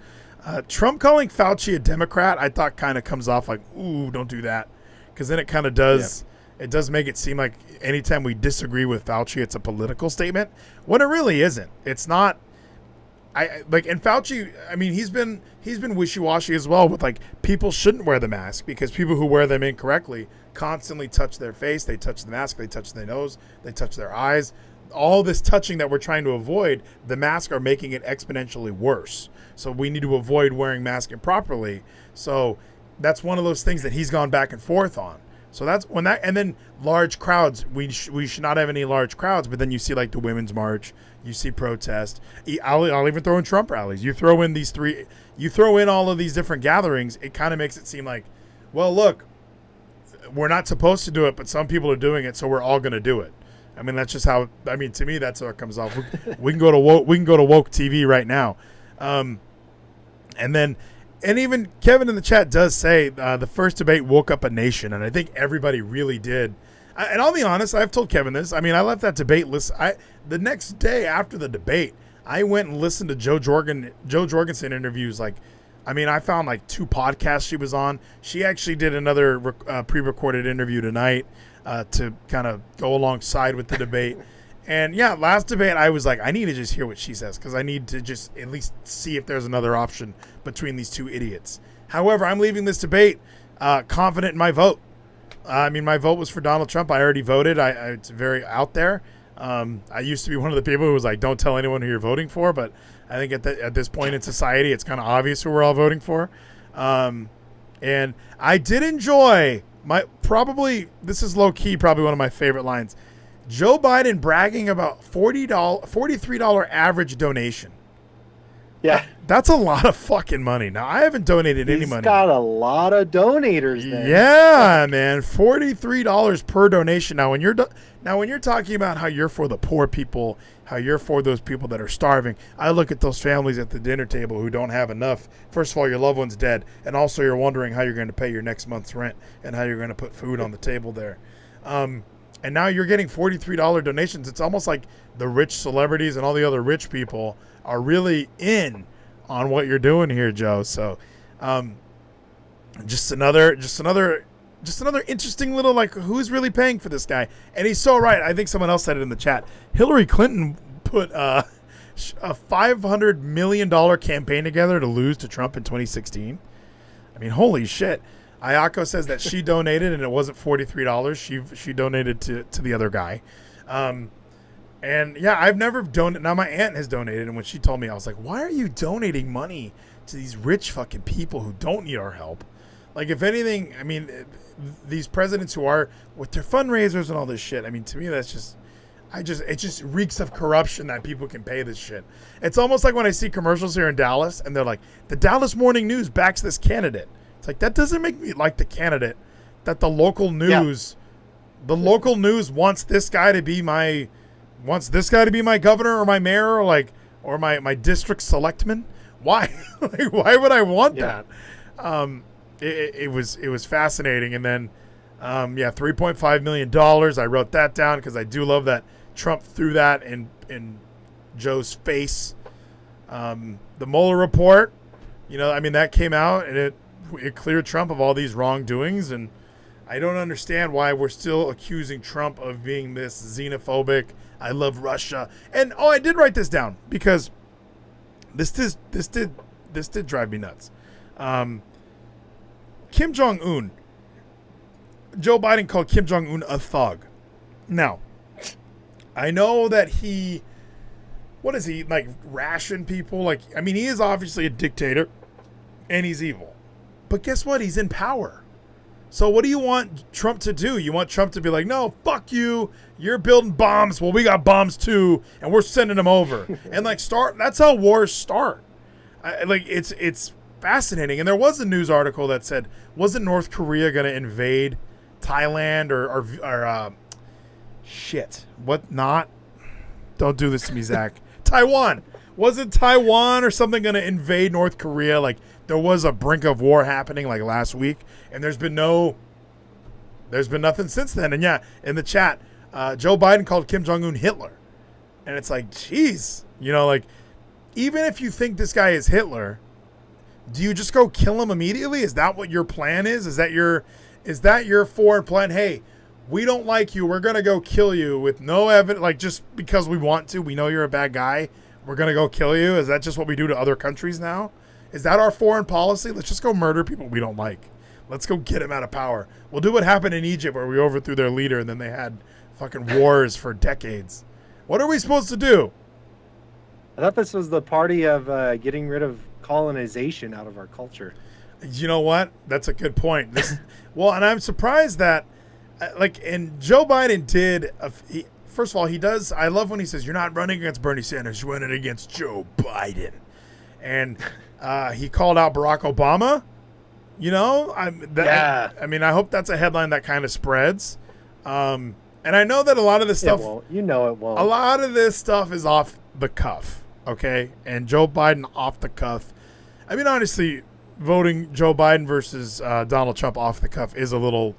Trump calling Fauci a Democrat, I thought kind of comes off like, ooh, don't do that. Because then it kind of does, it does make it seem like anytime we disagree with Fauci, it's a political statement. When it really isn't. It's not. And Fauci, I mean, he's been wishy-washy as well with like people shouldn't wear the mask because people who wear them incorrectly constantly touch their face, they touch the mask, they touch their nose, they touch their eyes. All this touching that we're trying to avoid, the masks are making it exponentially worse. So we need to avoid wearing masks improperly. So that's one of those things that he's gone back and forth on. So that's when that, and then large crowds, we should not have any large crowds, but then you see like the Women's March, you see protest. I'll even throw in Trump rallies. You throw in all of these different gatherings, it kind of makes it seem like, well, look, we're not supposed to do it, but some people are doing it, so we're all going to do it. I mean, that's just how, I mean, to me, that's how it comes off. We can go to woke TV right now. And even Kevin in the chat does say the first debate woke up a nation, and I think everybody really did. And I'll be honest, I've told Kevin this. I mean, I left that debate list. The next day after the debate, I went and listened to Joe Jorgensen interviews. Like, I mean, I found like 2 podcasts she was on. She actually did another pre-recorded interview tonight to kind of go alongside with the debate. And yeah, last debate, I was like, I need to just hear what she says because I need to just at least see if there's another option between these 2 idiots. However, I'm leaving this debate confident in my vote. I mean, my vote was for Donald Trump. I already voted. It's very out there. I used to be one of the people who was like, don't tell anyone who you're voting for. But I think at this point in society, it's kind of obvious who we're all voting for. And I did enjoy this is low key, probably one of my favorite lines. Joe Biden bragging about $43 average donation. Yeah. That's a lot of fucking money. Now, I haven't donated any money. He's got a lot of donators there. Yeah, man. $43 per donation. Now, when you're talking about how you're for the poor people, how you're for those people that are starving, I look at those families at the dinner table who don't have enough. First of all, your loved one's dead, and also you're wondering how you're going to pay your next month's rent and how you're going to put food on the table there. And now you're getting $43 donations. It's almost like the rich celebrities and all the other rich people are really in on what you're doing here, Joe. So, just another interesting little, like, who's really paying for this guy? And he's so right. I think someone else said it in the chat. Hillary Clinton put a $500 million campaign together to lose to Trump in 2016. I mean, holy shit. Ayako says that she donated and it wasn't $43. She donated to the other guy. And yeah, I've never donated. Now my aunt has donated, and when she told me, I was like, why are you donating money to these rich fucking people who don't need our help? Like, if anything, I mean, these presidents who are with their fundraisers and all this shit, I mean, to me, that's just, it just reeks of corruption that people can pay this shit. It's almost like when I see commercials here in Dallas and they're like, the Dallas Morning News backs this candidate. It's like, that doesn't make me like the candidate. That the local news, local news wants this guy to be my governor or my mayor or my district selectman. Why? Like, why would I want that? It was fascinating. And then, $3.5 million. I wrote that down because I do love that Trump threw that in Joe's face. The Mueller report, I mean, that came out and it cleared Trump of all these wrongdoings. And I don't understand why we're still accusing Trump of being this xenophobic, I love Russia. And I did write this down because this did drive me nuts. Kim Jong-un. Joe Biden called Kim Jong-un a thug. Now, I know that what is he, like, ration people? Like, I mean, he is obviously a dictator and he's evil. But guess what? He's in power. So what do you want Trump to do? You want Trump to be like, no, fuck you. You're building bombs. Well, we got bombs too, and we're sending them over. And that's how wars start. It's fascinating. And there was a news article that said, wasn't North Korea going to invade Thailand or shit? What not? Don't do this to me, Zach. Taiwan. Wasn't Taiwan or something going to invade North Korea? Like, there was a brink of war happening like last week, and there's been no There's been nothing since then. And yeah, in the chat, Joe Biden called Kim Jong-un Hitler. And it's like, geez, like, even if you think this guy is Hitler, do you just go kill him immediately? Is that what your plan is? Is that your foreign plan? Hey, we don't like you. We're going to go kill you with no evidence, like just because we want to. We know you're a bad guy. We're going to go kill you. Is that just what we do to other countries now? Is that our foreign policy? Let's just go murder people we don't like. Let's go get them out of power. We'll do what happened in Egypt where we overthrew their leader and then they had fucking wars for decades. What are we supposed to do? I thought this was the party of getting rid of colonization out of our culture. You know what? That's a good point. Well, and I'm surprised that, and Joe Biden did, first of all, he does, I love when he says, you're not running against Bernie Sanders, you're running against Joe Biden. And he called out Barack Obama. I hope that's a headline that kind of spreads. And I know that a lot of this stuff, it won't. A lot of this stuff is off the cuff. Okay, and Joe Biden off the cuff. I mean, honestly, voting Joe Biden versus Donald Trump off the cuff is a little,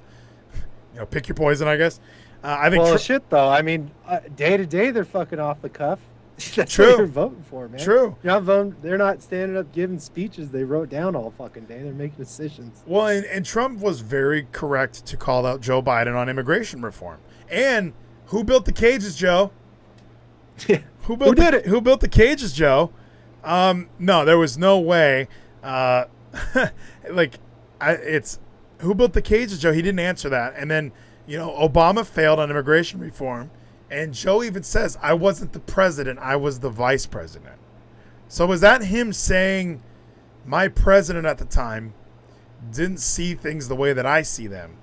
pick your poison, I guess. I think. Shit though. I mean, day to day they're fucking off the cuff. That's True. what you're voting for, man. True. You're not voting. They're not standing up giving speeches they wrote down all fucking day. They're making decisions. Well, and Trump was very correct to call out Joe Biden on immigration reform. And who built the cages, Joe? Yeah. Who did it? Who built the cages, Joe? No, there was no way. It's who built the cages, Joe? He didn't answer that. And then, Obama failed on immigration reform. And Joe even says, I wasn't the president, I was the vice president. So was that him saying my president at the time didn't see things the way that I see them?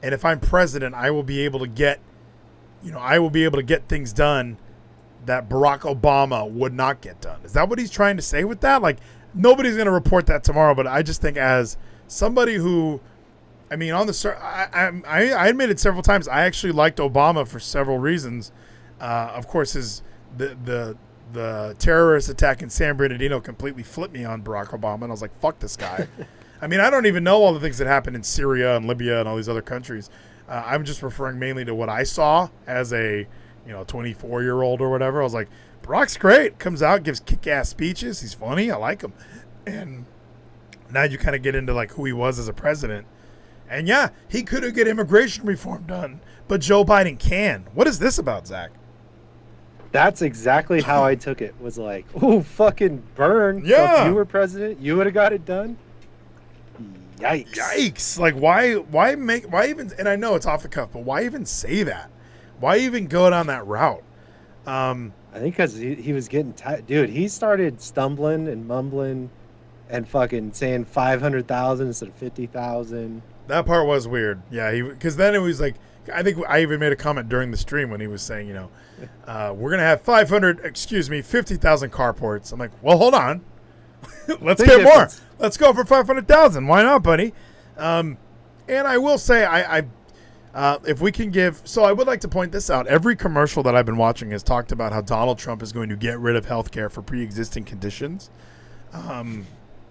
And if I'm president, I will be able to get, things done that Barack Obama would not get done. Is that what he's trying to say with that? Like, nobody's going to report that tomorrow, but I just think as somebody who, I admitted several times I actually liked Obama for several reasons. Of course, the terrorist attack in San Bernardino completely flipped me on Barack Obama, and I was like, fuck this guy. I mean, I don't even know all the things that happened in Syria and Libya and all these other countries. I'm just referring mainly to what I saw as a 24-year-old or whatever. I was like, Barack's great. Comes out, gives kick-ass speeches. He's funny. I like him. And now you kind of get into like who he was as a president. And yeah, he could get immigration reform done, but Joe Biden can. What is this about, Zach? That's exactly how I took it. Was like, oh, fucking burn. Yeah. So if you were president, you would have got it done. Yikes. Like, why even, and I know it's off the cuff, but why even say that? Why even go down that route? I think because he was getting tired. Dude, he started stumbling and mumbling and fucking saying 500,000 instead of 50,000. That part was weird. Yeah, because then it was like, I think I even made a comment during the stream when he was saying, we're going to have 50,000 carports. I'm like, well, hold on. Let's get more. Let's go for 500,000. Why not, buddy? And I will say, if we can give, so I would like to point this out. Every commercial that I've been watching has talked about how Donald Trump is going to get rid of health care for pre-existing conditions.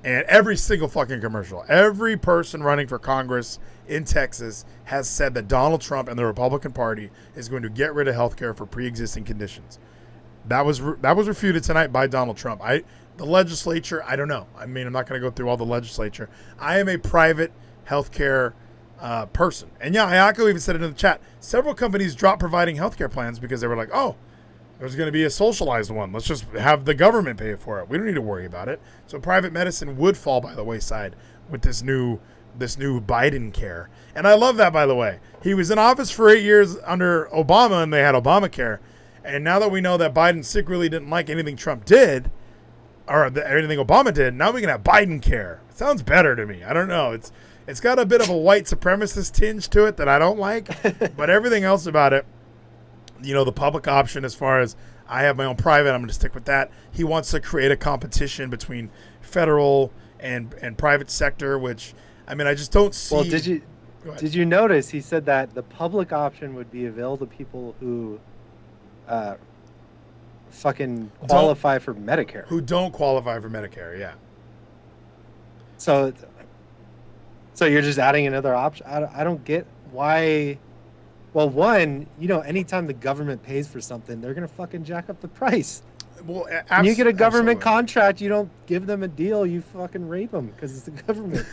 And every single fucking commercial, every person running for Congress in Texas has said that Donald Trump and the Republican Party is going to get rid of health care for pre-existing conditions. That was refuted tonight by Donald Trump. The legislature, I don't know. I mean, I'm not going to go through all the legislature. I am a private healthcare person. And yeah, Ayako even said it in the chat. Several companies dropped providing healthcare plans because they were like, oh, there's going to be a socialized one. Let's just have the government pay for it. We don't need to worry about it. So private medicine would fall by the wayside with this new Biden care. And I love that, by the way. He was in office for 8 years under Obama, and they had Obamacare. And now that we know that Biden secretly didn't like anything Trump did, or anything Obama did, now we can have Biden care. It sounds better to me. I don't know. It's got a bit of a white supremacist tinge to it that I don't like, but everything else about it, the public option as far as I have my own private, I'm going to stick with that. He wants to create a competition between federal and private sector, which, I mean, I just don't see. Well, did you notice he said that the public option would be available to people who fucking qualify for Medicare. Who don't qualify for Medicare, yeah. So you're just adding another option. I don't get why? Well, one, anytime the government pays for something, they're gonna fucking jack up the price. Well, when you get a government absolutely. contract, you don't give them a deal. You fucking rape them because it's the government.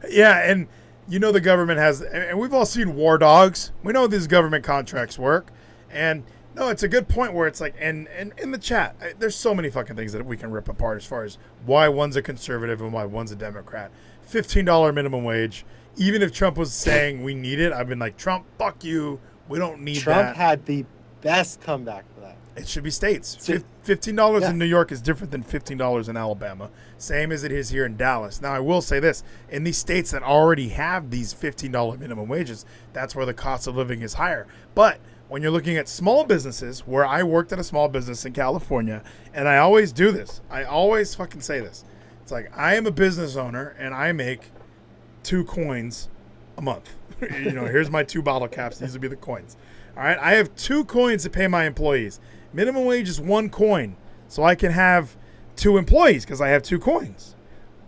Yeah, and the government has, and we've all seen War Dogs. We know these government contracts work, and no, it's a good point where it's like, and in the chat, there's so many fucking things that we can rip apart as far as why one's a conservative and why one's a Democrat. $15 minimum wage. Even if Trump was saying we need it, I've been like, Trump, fuck you. We don't need Trump that. had the best comeback for that. It should be states. $15 in New York is different than $15 in Alabama. Same as it is here in Dallas. Now, I will say this. In these states that already have these $15 minimum wages, that's where the cost of living is higher. But when you're looking at small businesses, where I worked at a small business in California, and I always do this. I always fucking say this. It's like, I am a business owner, and I make 2 coins a month. Here's my 2 bottle caps. These would be the coins. All right, I have 2 coins to pay my employees. Minimum wage is 1 coin, so I can have 2 employees because I have 2 coins.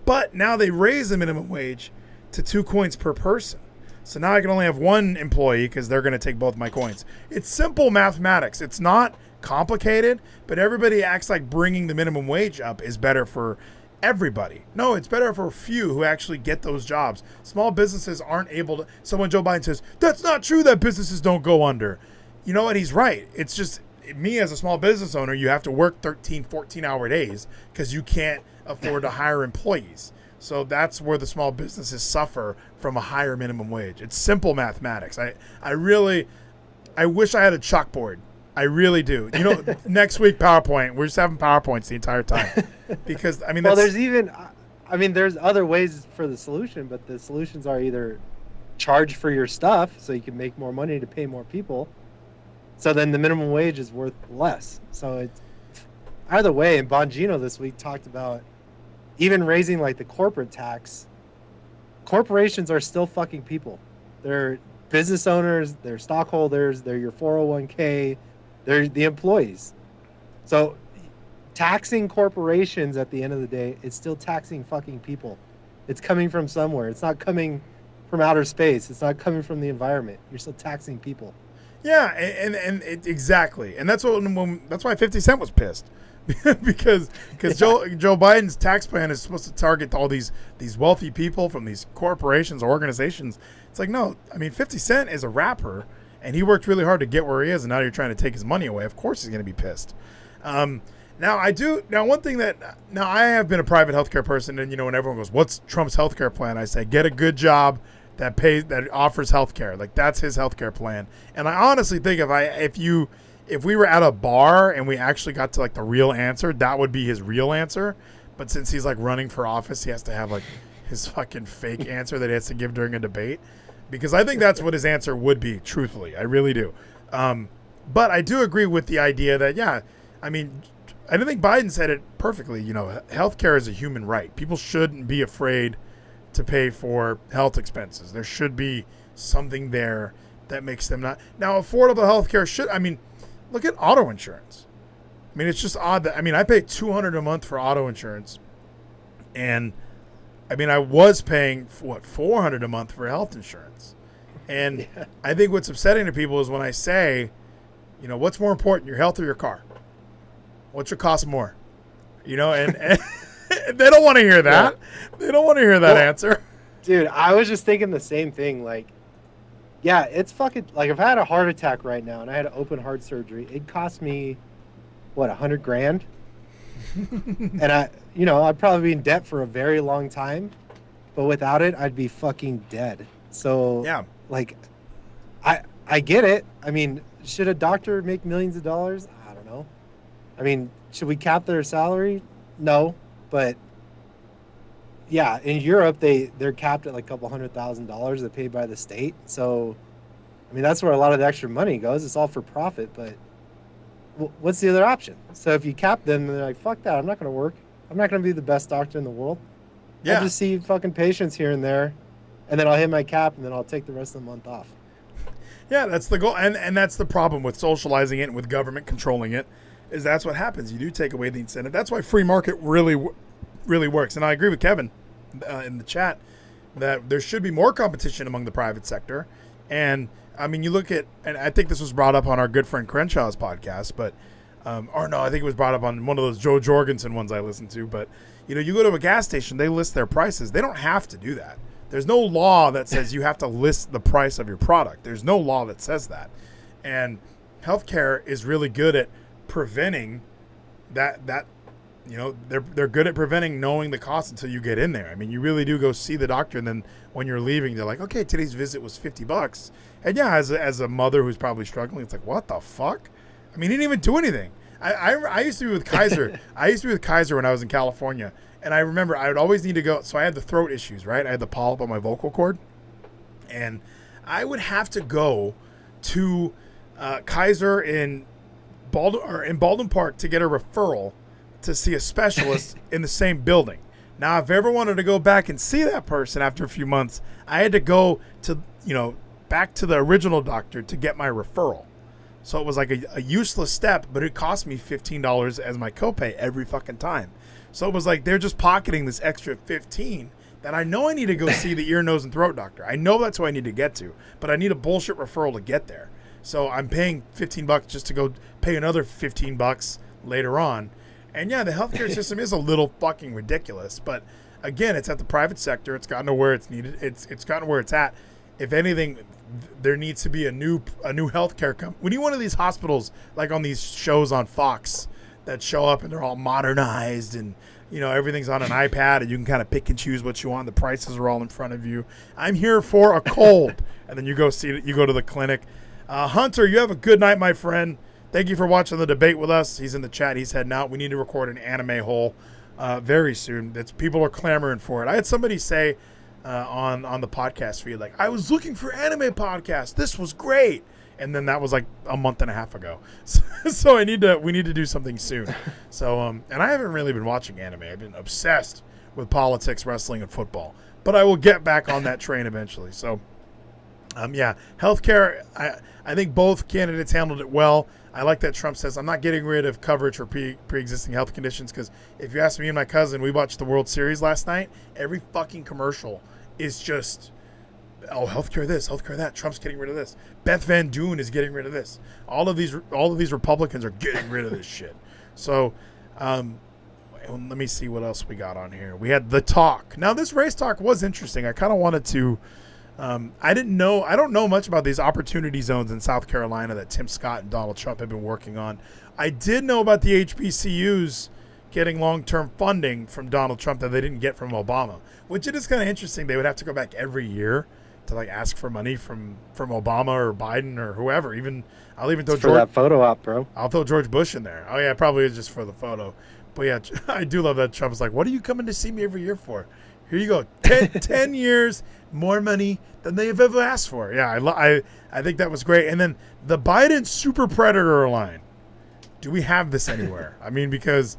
But now they raise the minimum wage to 2 coins per person. So now I can only have 1 employee because they're going to take both my coins. It's simple mathematics. It's not complicated, but everybody acts like bringing the minimum wage up is better for everybody. No, it's better for a few who actually get those jobs. Small businesses aren't able to. So when Joe Biden says, that's not true that businesses don't go under. You know what? He's right. It's just me as a small business owner, you have to work 13, 14-hour days because you can't afford to hire employees. So that's where the small businesses suffer from a higher minimum wage. It's simple mathematics. I wish I had a chalkboard. I really do. Next week, PowerPoint. We're just having PowerPoints the entire time. Because, there's other ways for the solution, but the solutions are either charge for your stuff so you can make more money to pay more people. So then the minimum wage is worth less. So it's either way. And Bongino this week talked about even raising like the corporate tax. Corporations are still fucking people. They're business owners, they're stockholders, they're your 401k, they're the employees. So taxing corporations at the end of the day, it's still taxing fucking people. It's coming from somewhere. It's not coming from outer space. It's not coming from the environment. You're still taxing people. Yeah, and exactly, and that's why 50 Cent was pissed, because Joe Biden's tax plan is supposed to target all these wealthy people from these corporations or organizations. It's like, no, 50 Cent is a rapper, and he worked really hard to get where he is, and now you're trying to take his money away. Of course he's going to be pissed. One thing that I have been a private healthcare person, and when everyone goes, "What's Trump's healthcare plan?" I say, get a good job that offers healthcare. Like, that's his healthcare plan. And I honestly think if we were at a bar and we actually got to like the real answer, that would be his real answer. But since he's like running for office, he has to have like his fucking fake answer that he has to give during a debate, because I think that's what his answer would be. Truthfully, I really do. But I do agree with the idea that I don't think Biden said it perfectly. Healthcare is a human right. People shouldn't be afraid to pay for health expenses. There should be something there that makes them not. Now, affordable healthcare should, look at auto insurance. It's just odd that, I pay $200 a month for auto insurance. And, I was paying, $400 a month for health insurance. And yeah. I think what's upsetting to people is when I say, what's more important, your health or your car? What should cost more? And they don't want to hear that. Yeah. They don't want to hear that answer. Dude, I was just thinking the same thing. Like, yeah, it's fucking, like, if I had a heart attack right now and I had open heart surgery, it'd cost me, $100,000? And I'd probably be in debt for a very long time. But without it, I'd be fucking dead. So, yeah, like, I get it. Should a doctor make millions of dollars? I don't know. Should we cap their salary? No. But yeah, in Europe they're capped at like a couple $100,000 that paid by the state. So that's where a lot of the extra money goes. It's all for profit. But what's the other option? So if you cap them, they're like, fuck that. I'm not going to work. I'm not going to be the best doctor in the world. Yeah. I'll just see fucking patients here and there, and then I'll hit my cap, and then I'll take the rest of the month off. Yeah, that's the goal, and that's the problem with socializing it and with government controlling it. Is that's what happens. You do take away the incentive. That's why free market really works. And I agree with Kevin in the chat. that there should be more competition among the private sector. And I mean, you look at, and I think this was brought up on our good friend Crenshaw's podcast, but, or no, I think it was brought up on one of those Joe Jorgensen ones I listened to. But, you know, you go to a gas station, they list their prices. They don't have to do that. There's no law that says you have to list the price of your product. There's no law that says that. And healthcare is really good at preventing that you know, they're good at preventing knowing the cost until you get in there. I mean, you really do go see the doctor, and then when you're leaving, they're like, okay, today's visit was $50. And yeah, as a mother who's probably struggling, it's like, what the fuck? I mean, he didn't even do anything. I used to be with Kaiser. I used to be with Kaiser when I was in California, and I remember I would always need to go. So I had the throat issues, right? I had the polyp on my vocal cord, and I would have to go to Kaiser in Baldwin Park to get a referral to see a specialist in the same building. Now, if I ever wanted to go back and see that person after a few months, I had to go to, you know, back to the original doctor to get my referral. So it was like a useless step, but it cost me $15 as my copay every fucking time. So it was like they're just pocketing this extra $15 that I know I need to go see the ear, nose, and throat doctor. I know that's who I need to get to, but I need a bullshit referral to get there. So I'm paying $15 just to go pay another $15 later on. And yeah, the healthcare system is a little fucking ridiculous, but again, it's at the private sector. It's gotten to where it's needed. It's gotten where it's at. If anything, there needs to be a new healthcare company. We need one of these hospitals like on these shows on Fox that show up and they're all modernized and, you know, everything's on an iPad and you can kind of pick and choose what you want. The prices are all in front of you. I'm here for a cold, and then you go see it. You go to the clinic. Hunter, you have a good night, my friend. Thank you for watching the debate with us. He's in the chat. He's heading out. We need to record an anime hole very soon. People are clamoring for it. I had somebody say on the podcast feed, like, I was looking for anime podcasts. This was great. And then that was like a month and a half ago. So we need to do something soon. So and I haven't really been watching anime. I've been obsessed with politics, wrestling, and football. But I will get back on that train eventually. So yeah, healthcare. I think both candidates handled it well. I like that Trump says, I'm not getting rid of coverage for pre-existing health conditions, because if you ask me and my cousin, we watched the World Series last night, every fucking commercial is just, oh, healthcare this, healthcare that, Trump's getting rid of this, Beth Van Doon is getting rid of this. All of these Republicans are getting rid of this shit. So let me see what else we got on here. We had the talk. Now, this race talk was interesting. I kind of wanted to I don't know much about these opportunity zones in South Carolina that Tim Scott and Donald Trump have been working on. I did know about the HBCUs getting long-term funding from Donald Trump that they didn't get from Obama, which it is kind of interesting. They would have to go back every year to like ask for money from Obama or Biden or whoever. I'll even throw that photo op, bro. I'll throw George Bush in there. Oh yeah, it probably is just for the photo. But yeah, I do love that Trump's like, what are you coming to see me every year for? Here you go, 10 years, more money than they've ever asked for. Yeah, I think that was great. And then the Biden super predator line. Do we have this anywhere? I mean, because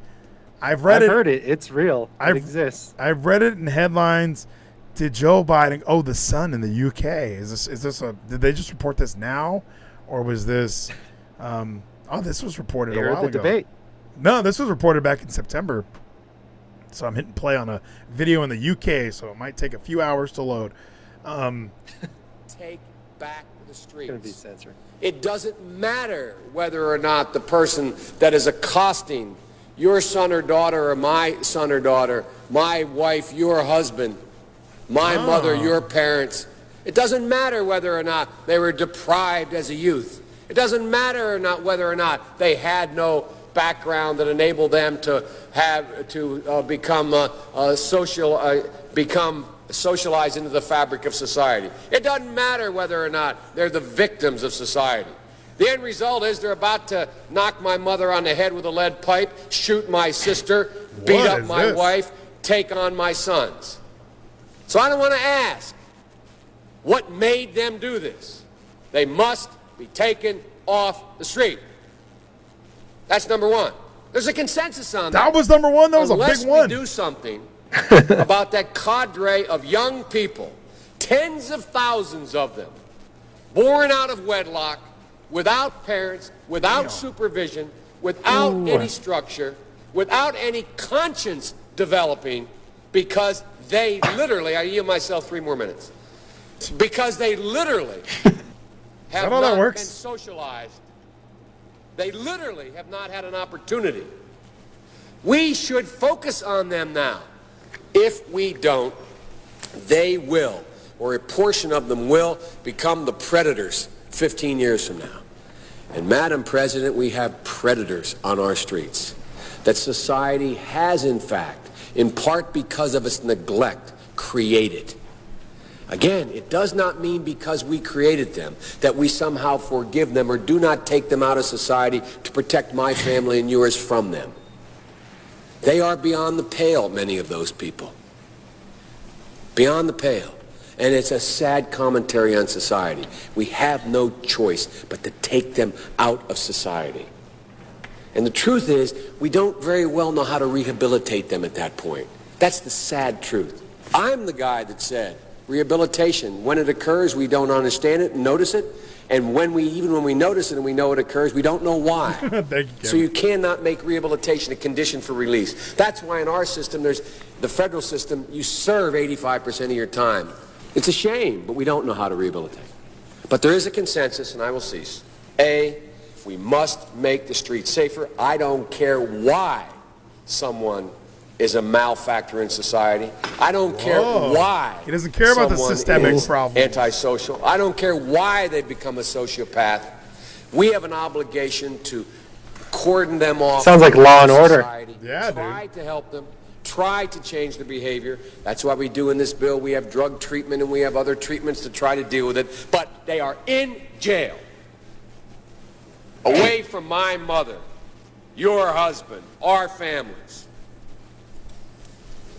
I've heard it. It's real. It exists. I've read it in headlines. Did Joe Biden? Oh, the Sun in the UK. Is this did they just report this now, or was this? This was reported a while ago. Debate. No, this was reported back in September. So I'm hitting play on a video in the UK, so it might take a few hours to load. Take back the streets. Gonna be censored. It doesn't matter whether or not the person that is accosting your son or daughter, or my son or daughter, my wife, your husband, my mother, your parents. It doesn't matter whether or not they were deprived as a youth. It doesn't matter or not whether or not they had no background that enabled them to become socialized into the fabric of society. It doesn't matter whether or not they're the victims of society. The end result is they're about to knock my mother on the head with a lead pipe, shoot my sister, beat up my wife, take on my sons. So I don't want to ask what made them do this. They must be taken off the street. That's number one. There's a consensus on that. That was number one? That was a big one. Unless we do something about that cadre of young people, tens of thousands of them, born out of wedlock, without parents, without supervision, without any structure, without any conscience developing, because they literally, I yield myself 3 more minutes, because they literally have how that not works? been socialized. They literally have not had an opportunity. We should focus on them now. If we don't, they will, or a portion of them will, become the predators 15 years from now. And Madam President, we have predators on our streets that society has, in fact, in part because of its neglect, created. Again, it does not mean because we created them that we somehow forgive them or do not take them out of society to protect my family and yours from them. They are beyond the pale, many of those people. Beyond the pale. And it's a sad commentary on society. We have no choice but to take them out of society. And the truth is, we don't very well know how to rehabilitate them at that point. That's the sad truth. I'm the guy that said, rehabilitation, when it occurs, we don't understand it and notice it. And even when we notice it and we know it occurs, we don't know why. Thank you, So you cannot make rehabilitation a condition for release. That's why in our system, there's the federal system, you serve 85% of your time. It's a shame, but we don't know how to rehabilitate. But there is a consensus, and I will cease. A, we must make the streets safer. I don't care why someone is a malfactor in society. I don't care why. He doesn't care about the someone systemic is problem. Antisocial. I don't care why they've become a sociopath. We have an obligation to cordon them off. Sounds like Law and Order. Society. Yeah, Try to help them. Try to change their behavior. That's why we do in this bill. We have drug treatment and we have other treatments to try to deal with it. But they are in jail. Away from my mother, your husband, our families.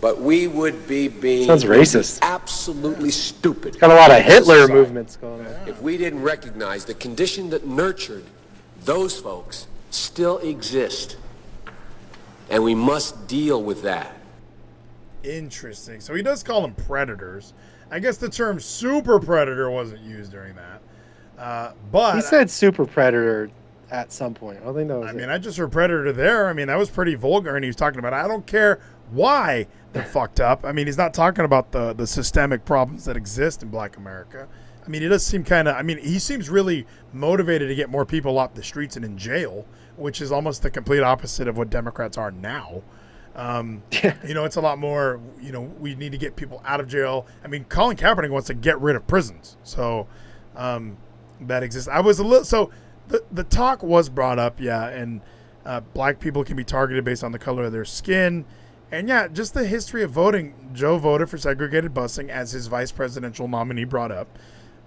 But we would be being Sounds racist. absolutely stupid. Got a lot of Hitler movements going on. If we didn't recognize the condition that nurtured those folks still exist. And we must deal with that. Interesting. So he does call them predators. I guess the term super predator wasn't used during that. But He said super predator at some point. I don't think that was I mean, I just heard predator there. I mean, that was pretty vulgar, and he was talking about, I don't care why they're fucked up. I mean, he's not talking about the systemic problems that exist in Black America. I mean, he does seem kind of, I mean, he seems really motivated to get more people off the streets and in jail, which is almost the complete opposite of what Democrats are now. You know, it's a lot more, you know, we need to get people out of jail. I mean, Colin Kaepernick wants to get rid of prisons. So that exists. I was a little, so the talk was brought up, yeah, and black people can be targeted based on the color of their skin. And yeah, just the history of voting. Joe voted for segregated busing, as his vice presidential nominee brought up.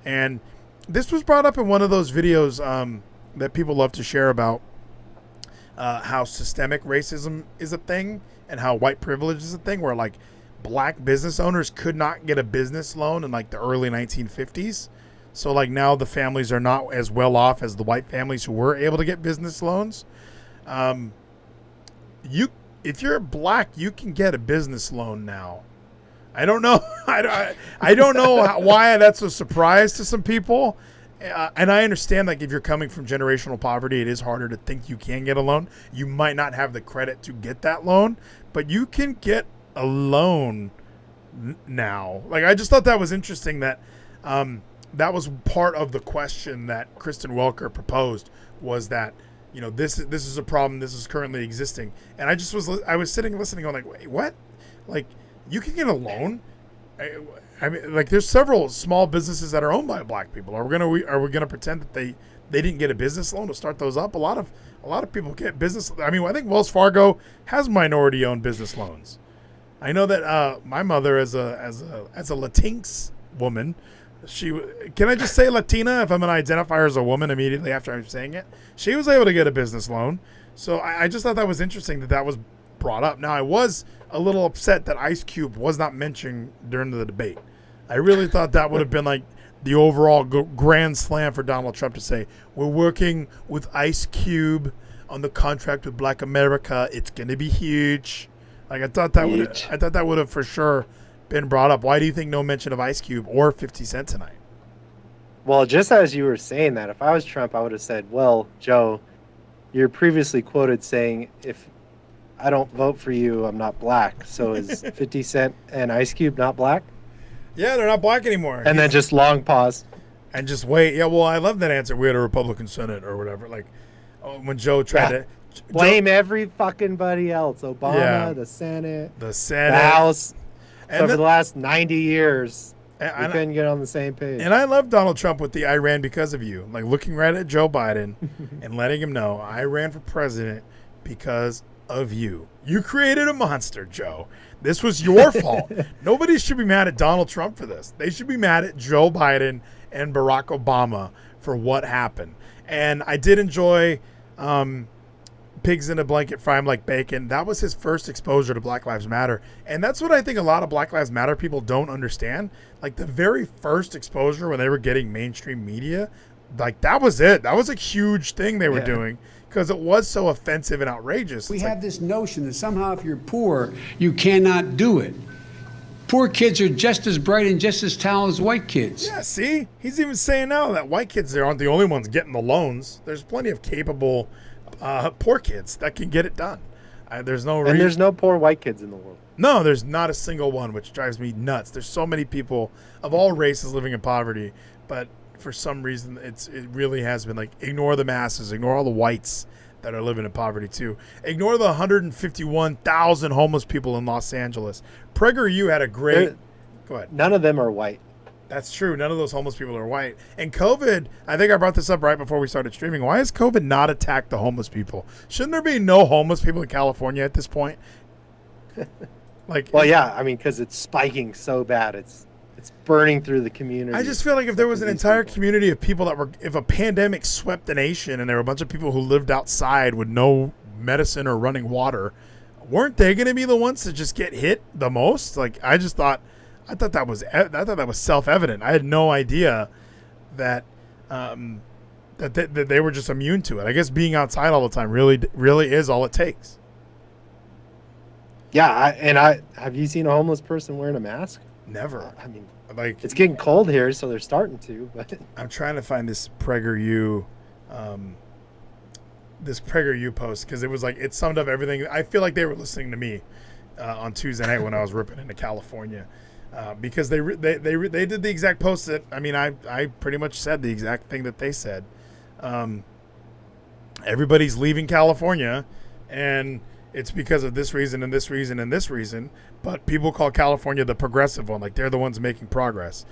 And this was brought up in one of those videos that people love to share about how systemic racism is a thing and how white privilege is a thing, where like black business owners could not get a business loan in like the early 1950s. So like now the families are not as well off as the white families who were able to get business loans. If you're black, you can get a business loan now. I don't know. I don't know why that's a surprise to some people. And I understand, like, if you're coming from generational poverty, it is harder to think you can get a loan. You might not have the credit to get that loan, but you can get a loan now. Like, I just thought that was interesting that that was part of the question that Kristen Welker proposed, was that, you know, this is a problem. This is currently existing. And I was sitting listening going like, wait, what? Like, you can get a loan? I mean, like, there's several small businesses that are owned by black people. Are we gonna pretend that they didn't get a business loan to start those up? A lot of people get business. I mean, I think Wells Fargo has minority-owned business loans. I know that my mother, as a Latinx woman, can I just say Latina if I'm gonna identify her as a woman immediately after I'm saying it? She was able to get a business loan. So I just thought that was interesting that was brought up. Now, I was a little upset that Ice Cube was not mentioned during the debate. I really thought that would have been like the overall grand slam for Donald Trump to say, we're working with Ice Cube on the contract with Black America. It's going to be huge. Like, I thought that would have for sure been brought up. Why do you think no mention of Ice Cube or 50 Cent tonight? Well, just as you were saying that, if I was Trump, I would have said, well, Joe, you're previously quoted saying, if I don't vote for you, I'm not black. So is 50 Cent and Ice Cube not black? Yeah, they're not black anymore. And then just long pause. And just wait. Yeah, well, I love that answer. We had a Republican Senate or whatever. Like, when Joe tried to... Blame every fucking buddy else. Obama, Yeah. the Senate, The Senate. the House. And So for the- the last 90 years, we and- couldn't get on the same page. And I love Donald Trump with the "I ran because of you," like looking right at Joe Biden and letting him know I ran for president because of you. You created a monster, Joe. This was your fault. Nobody should be mad at Donald Trump for this. They should be mad at Joe Biden and Barack Obama for what happened. And I did enjoy Pigs in a Blanket, Fry 'em Like Bacon. That was his first exposure to Black Lives Matter. And that's what I think a lot of Black Lives Matter people don't understand. Like, the very first exposure when they were getting mainstream media, like, that was it. That was a huge thing they were doing because it was so offensive and outrageous. We It's have like, this notion that somehow if you're poor, you cannot do it. Poor kids are just as bright and just as talented as white kids. yeah, see? He's even saying now that white kids aren't the only ones getting the loans. There's plenty of capable poor kids that can get it done. There's no and there's no poor white kids in the world. No, there's not a single one, which drives me nuts. There's so many people of all races living in poverty, but for some reason it really has been like, ignore the masses, ignore all the whites that are living in poverty too. Ignore the 151,000 homeless people in Los Angeles. PragerU had a great... Go ahead. None of them are white. That's true. None of those homeless people are white. And COVID, I think I brought this up right before we started streaming. Why has COVID not attacked the homeless people? Shouldn't there be no homeless people in California at this point? Like, Well, yeah, I mean, because it's spiking so bad. It's burning through the community. I just feel like if there was an entire community of people that were, if a pandemic swept the nation and there were a bunch of people who lived outside with no medicine or running water, weren't they going to be the ones to just get hit the most? Like, I thought that was self-evident. I had no idea that that they were just immune to it. I guess being outside all the time really is all it takes. Yeah, have you seen a homeless person wearing a mask? Never. I mean, Like, it's getting cold here, so they're starting to. But I'm trying to find this PragerU post because it was like, it summed up everything. I feel like they were listening to me on Tuesday night when I was ripping into California because they did the exact post that, I mean, I pretty much said the exact thing that they said. Everybody's leaving California and it's because of this reason and this reason and this reason, but people call California the progressive one, like they're the ones making progress.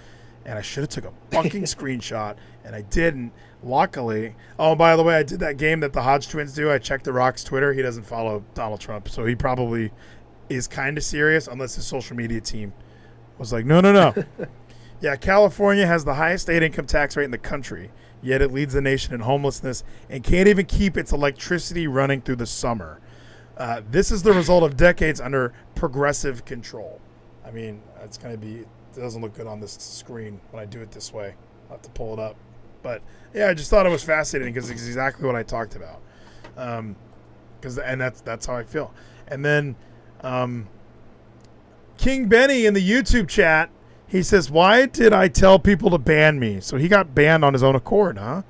And I should have took a fucking screenshot, and I didn't. Luckily, oh, by the way, I did that game that the Hodge twins do. I checked The Rock's Twitter. He doesn't follow Donald Trump, so he probably is kind of serious, unless his social media team was like, no. Yeah, California has the highest state income tax rate in the country, yet it leads the nation in homelessness and can't even keep its electricity running through the summer. This is the result of decades under progressive control. I mean, it's going to be... It doesn't look good on this screen when I do it this way. I'll have to pull it up. But, yeah, I just thought it was fascinating because it's exactly what I talked about. And that's how I feel. And then King Benny in the YouTube chat, he says, why did I tell people to ban me? So he got banned on his own accord, huh?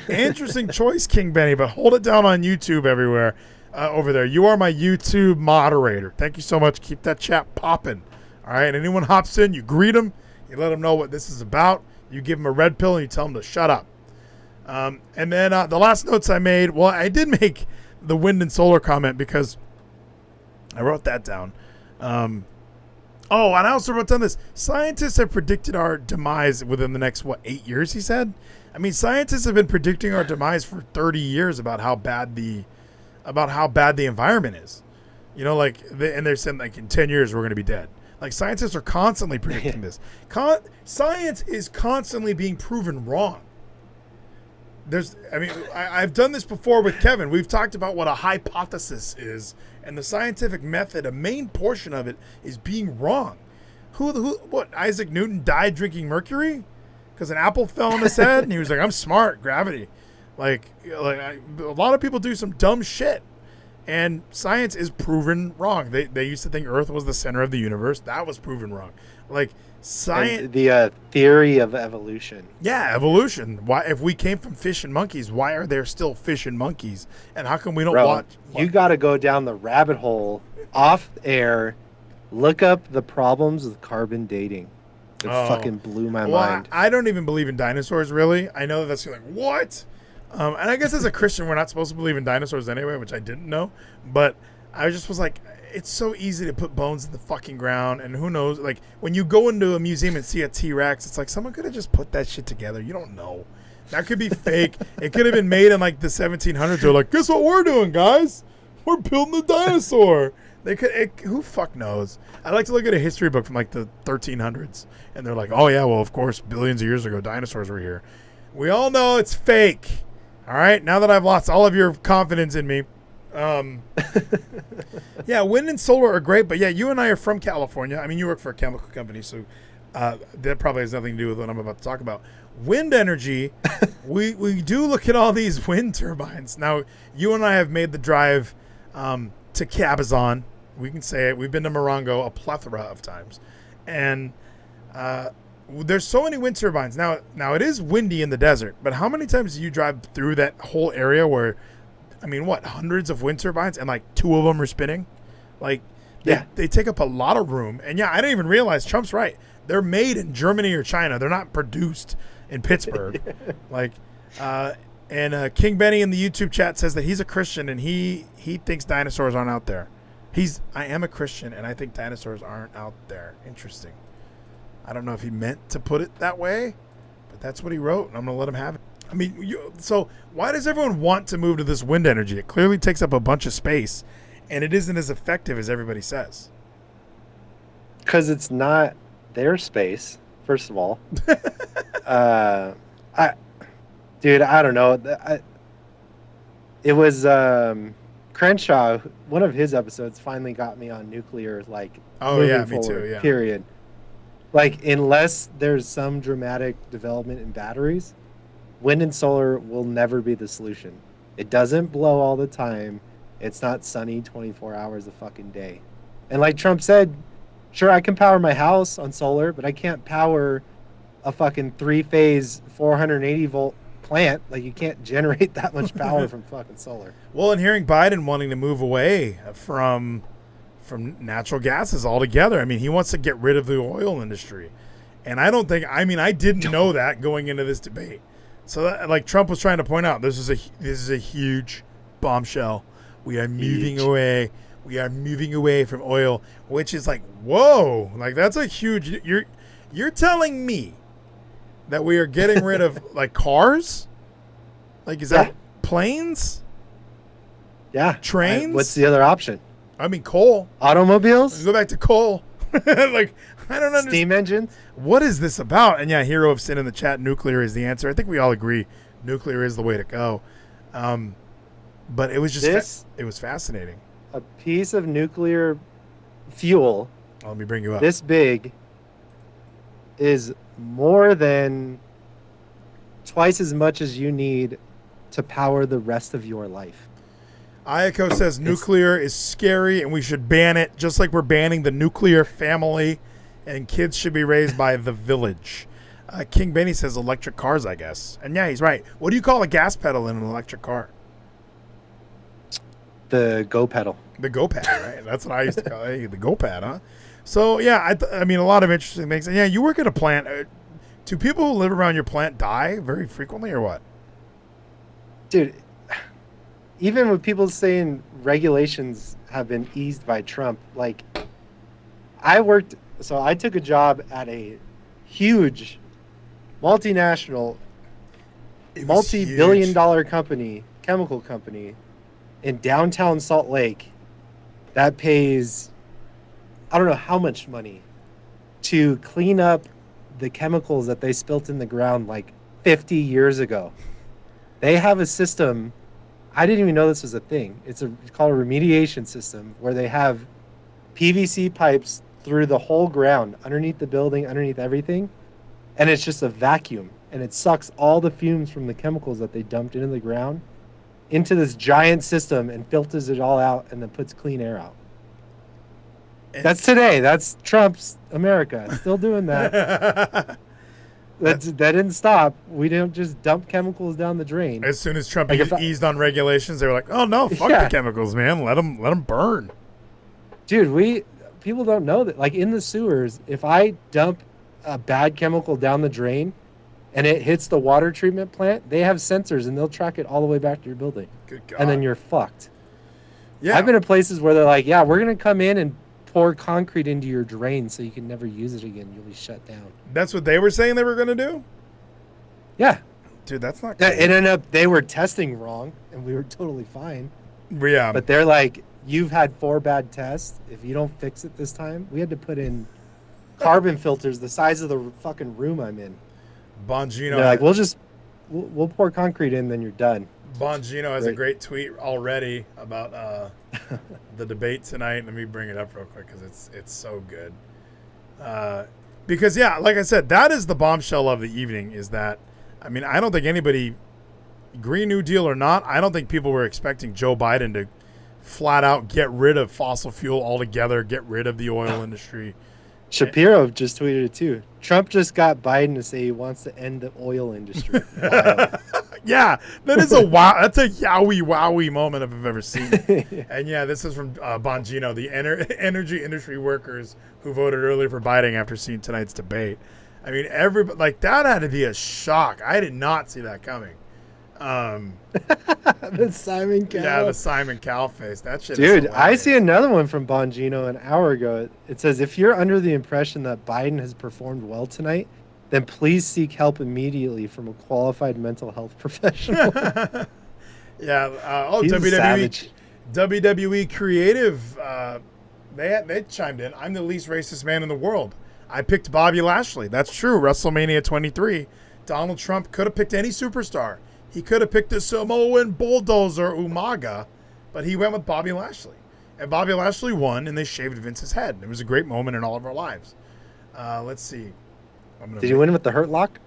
Interesting choice, King Benny, but hold it down on YouTube everywhere. Over there. You are my YouTube moderator. Thank you so much. Keep that chat popping. All right. Anyone hops in, you greet them. You let them know what this is about. You give them a red pill and you tell them to shut up. And then the last notes I made. Well, I did make the wind and solar comment because I wrote that down. And I also wrote down this. Scientists have predicted our demise within the next, 8 years, he said? I mean, scientists have been predicting our demise for 30 years about how bad the environment is. You know, like, and they're saying, like, in 10 years, we're going to be dead. Like, scientists are constantly predicting this. Science is constantly being proven wrong. I've done this before with Kevin. We've talked about what a hypothesis is, and the scientific method, a main portion of it is being wrong. What, Isaac Newton died drinking mercury? Because an apple fell on his head, and he was like, I'm smart, gravity. Like a lot of people do some dumb shit, And science is proven wrong. They used to think Earth was the center of the universe. That was proven wrong. Like science, And the theory of evolution. yeah, evolution. Why, if we came from fish and monkeys, why are there still fish and monkeys? And how come we don't Bro, watch? you got to go down the rabbit hole off air. Look up the problems with carbon dating. It fucking blew my mind. I don't even believe in dinosaurs, really. I know that's like, what? And I guess as a Christian, we're not supposed to believe in dinosaurs anyway, which I didn't know. But I just was like, it's so easy to put bones in the fucking ground. And who knows? Like, when you go into a museum and see a T-Rex, it's like, someone could have just put that shit together. You don't know. That could be fake. It could have been made in, like, the 1700s. They're like, guess what we're doing, guys? We're building a dinosaur. They could. Who fuck knows? I like to look at a history book from, like, the 1300s. And they're like, oh, yeah, well, of course, billions of years ago, dinosaurs were here. We all know it's fake. All right, now that I've lost all of your confidence in me. Yeah, wind and solar are great, but yeah, you and I are from California. I mean, you work for a chemical company, so that probably has nothing to do with what I'm about to talk about. Wind energy, we do look at all these wind turbines. Now, you and I have made the drive to Cabazon. We can say it. We've been to Morongo a plethora of times. And there's so many wind turbines. Now it is windy in the desert, but how many times do you drive through that whole area where, I mean, what, hundreds of wind turbines and like 2 of them are spinning? Like, they take up a lot of room. And yeah, I didn't even realize, Trump's right. They're made in Germany or China. They're not produced in Pittsburgh. Like, and King Benny in the YouTube chat says that he's a Christian and he thinks dinosaurs aren't out there. I am a Christian and I think dinosaurs aren't out there. Interesting. I don't know if he meant to put it that way, but that's what he wrote, and I'm going to let him have it. I mean, so why does everyone want to move to this wind energy? It clearly takes up a bunch of space, and it isn't as effective as everybody says. Because it's not their space, first of all. I don't know. It was Crenshaw, one of his episodes finally got me on nuclear, like, oh yeah, me too, yeah. Period. Like, unless there's some dramatic development in batteries, wind and solar will never be the solution. It doesn't blow all the time. It's not sunny 24 hours a fucking day. And like Trump said, sure, I can power my house on solar, but I can't power a fucking 3-phase 480 volt plant. Like, you can't generate that much power from fucking solar. Well, and hearing Biden wanting to move away from natural gases altogether. I mean, he wants to get rid of the oil industry. And I didn't know that going into this debate. So that, like Trump was trying to point out, this is a huge bombshell. We are moving away. We are moving away from oil, which is like, whoa, like that's a huge, you're telling me that we are getting rid of like cars? Like, is that planes? Yeah. Trains? What's the other option? I mean, coal. Automobiles? Go back to coal. Like, I don't understand. Steam engines? What is this about? And yeah, Hero of Sin in the chat, nuclear is the answer. I think we all agree nuclear is the way to go. But it was just, it was fascinating. A piece of nuclear fuel. Let me bring you up. This big is more than twice as much as you need to power the rest of your life. Ayako says nuclear is scary and we should ban it, just like we're banning the nuclear family, and kids should be raised by the village. King Benny says electric cars, I guess. And yeah, he's right. What do you call a gas pedal in an electric car? The go pedal. The go pad, right? That's what I used to call it. The go pad, huh? So yeah, I mean, a lot of interesting things. And yeah, you work at a plant. Do people who live around your plant die very frequently or what? Dude, even with people saying regulations have been eased by Trump, like I took a job at a huge multinational, multi-billion-dollar company, chemical company in downtown Salt Lake that pays, I don't know how much money to clean up the chemicals that they spilt in the ground like 50 years ago. They have a system. I didn't even know this was a thing. It's called a remediation system where they have PVC pipes through the whole ground, underneath the building, underneath everything. And it's just a vacuum. And it sucks all the fumes from the chemicals that they dumped into the ground into this giant system and filters it all out and then puts clean air out. That's today. That's Trump's America. Still doing that. That didn't stop. We didn't just dump chemicals down the drain. As soon as Trump eased on regulations, they were like, "Oh no, fuck the chemicals, man. Let them burn." Dude, people don't know that. Like in the sewers, if I dump a bad chemical down the drain and it hits the water treatment plant, they have sensors and they'll track it all the way back to your building. Good God. And then you're fucked. Yeah. I've been in places where they're like, "Yeah, we're gonna come in and pour concrete into your drain so you can never use it again. You'll be shut down." That's what they were saying they were going to do? Yeah. Dude, that's not cool. It ended up they were testing wrong and we were totally fine. Yeah. But they're like, "You've had 4 bad tests. If you don't fix it this time," we had to put in carbon filters the size of the fucking room I'm in. Bongino. They're like, we'll pour concrete in, then you're done. Bongino has a great tweet already about the debate tonight. Let me bring it up real quick because it's so good. Because, yeah, like I said, that is the bombshell of the evening is that, I mean, I don't think anybody, Green New Deal or not, I don't think people were expecting Joe Biden to flat out get rid of fossil fuel altogether, get rid of the oil industry. Shapiro just tweeted it too. Trump just got Biden to say he wants to end the oil industry. Wow. Yeah, that is a wow. That's a yowie moment if I've ever seen it. And yeah, this is from Bongino, the energy industry workers who voted early for Biden after seeing tonight's debate. I mean, everybody like that had to be a shock. I did not see that coming. The Simon Cowell. Yeah, the Simon Cowell face. That shit. Dude, is I see another one from Bongino an hour ago. It says, "If you're under the impression that Biden has performed well tonight, then please seek help immediately from a qualified mental health professional." Yeah. He's WWE Creative. They chimed in. "I'm the least racist man in the world. I picked Bobby Lashley. That's true. WrestleMania 23. Donald Trump could have picked any superstar. He could have picked the Samoan bulldozer Umaga, but he went with Bobby Lashley. And Bobby Lashley won, and they shaved Vince's head. It was a great moment in all of our lives." Let's see. Did he win with the Hurt Lock?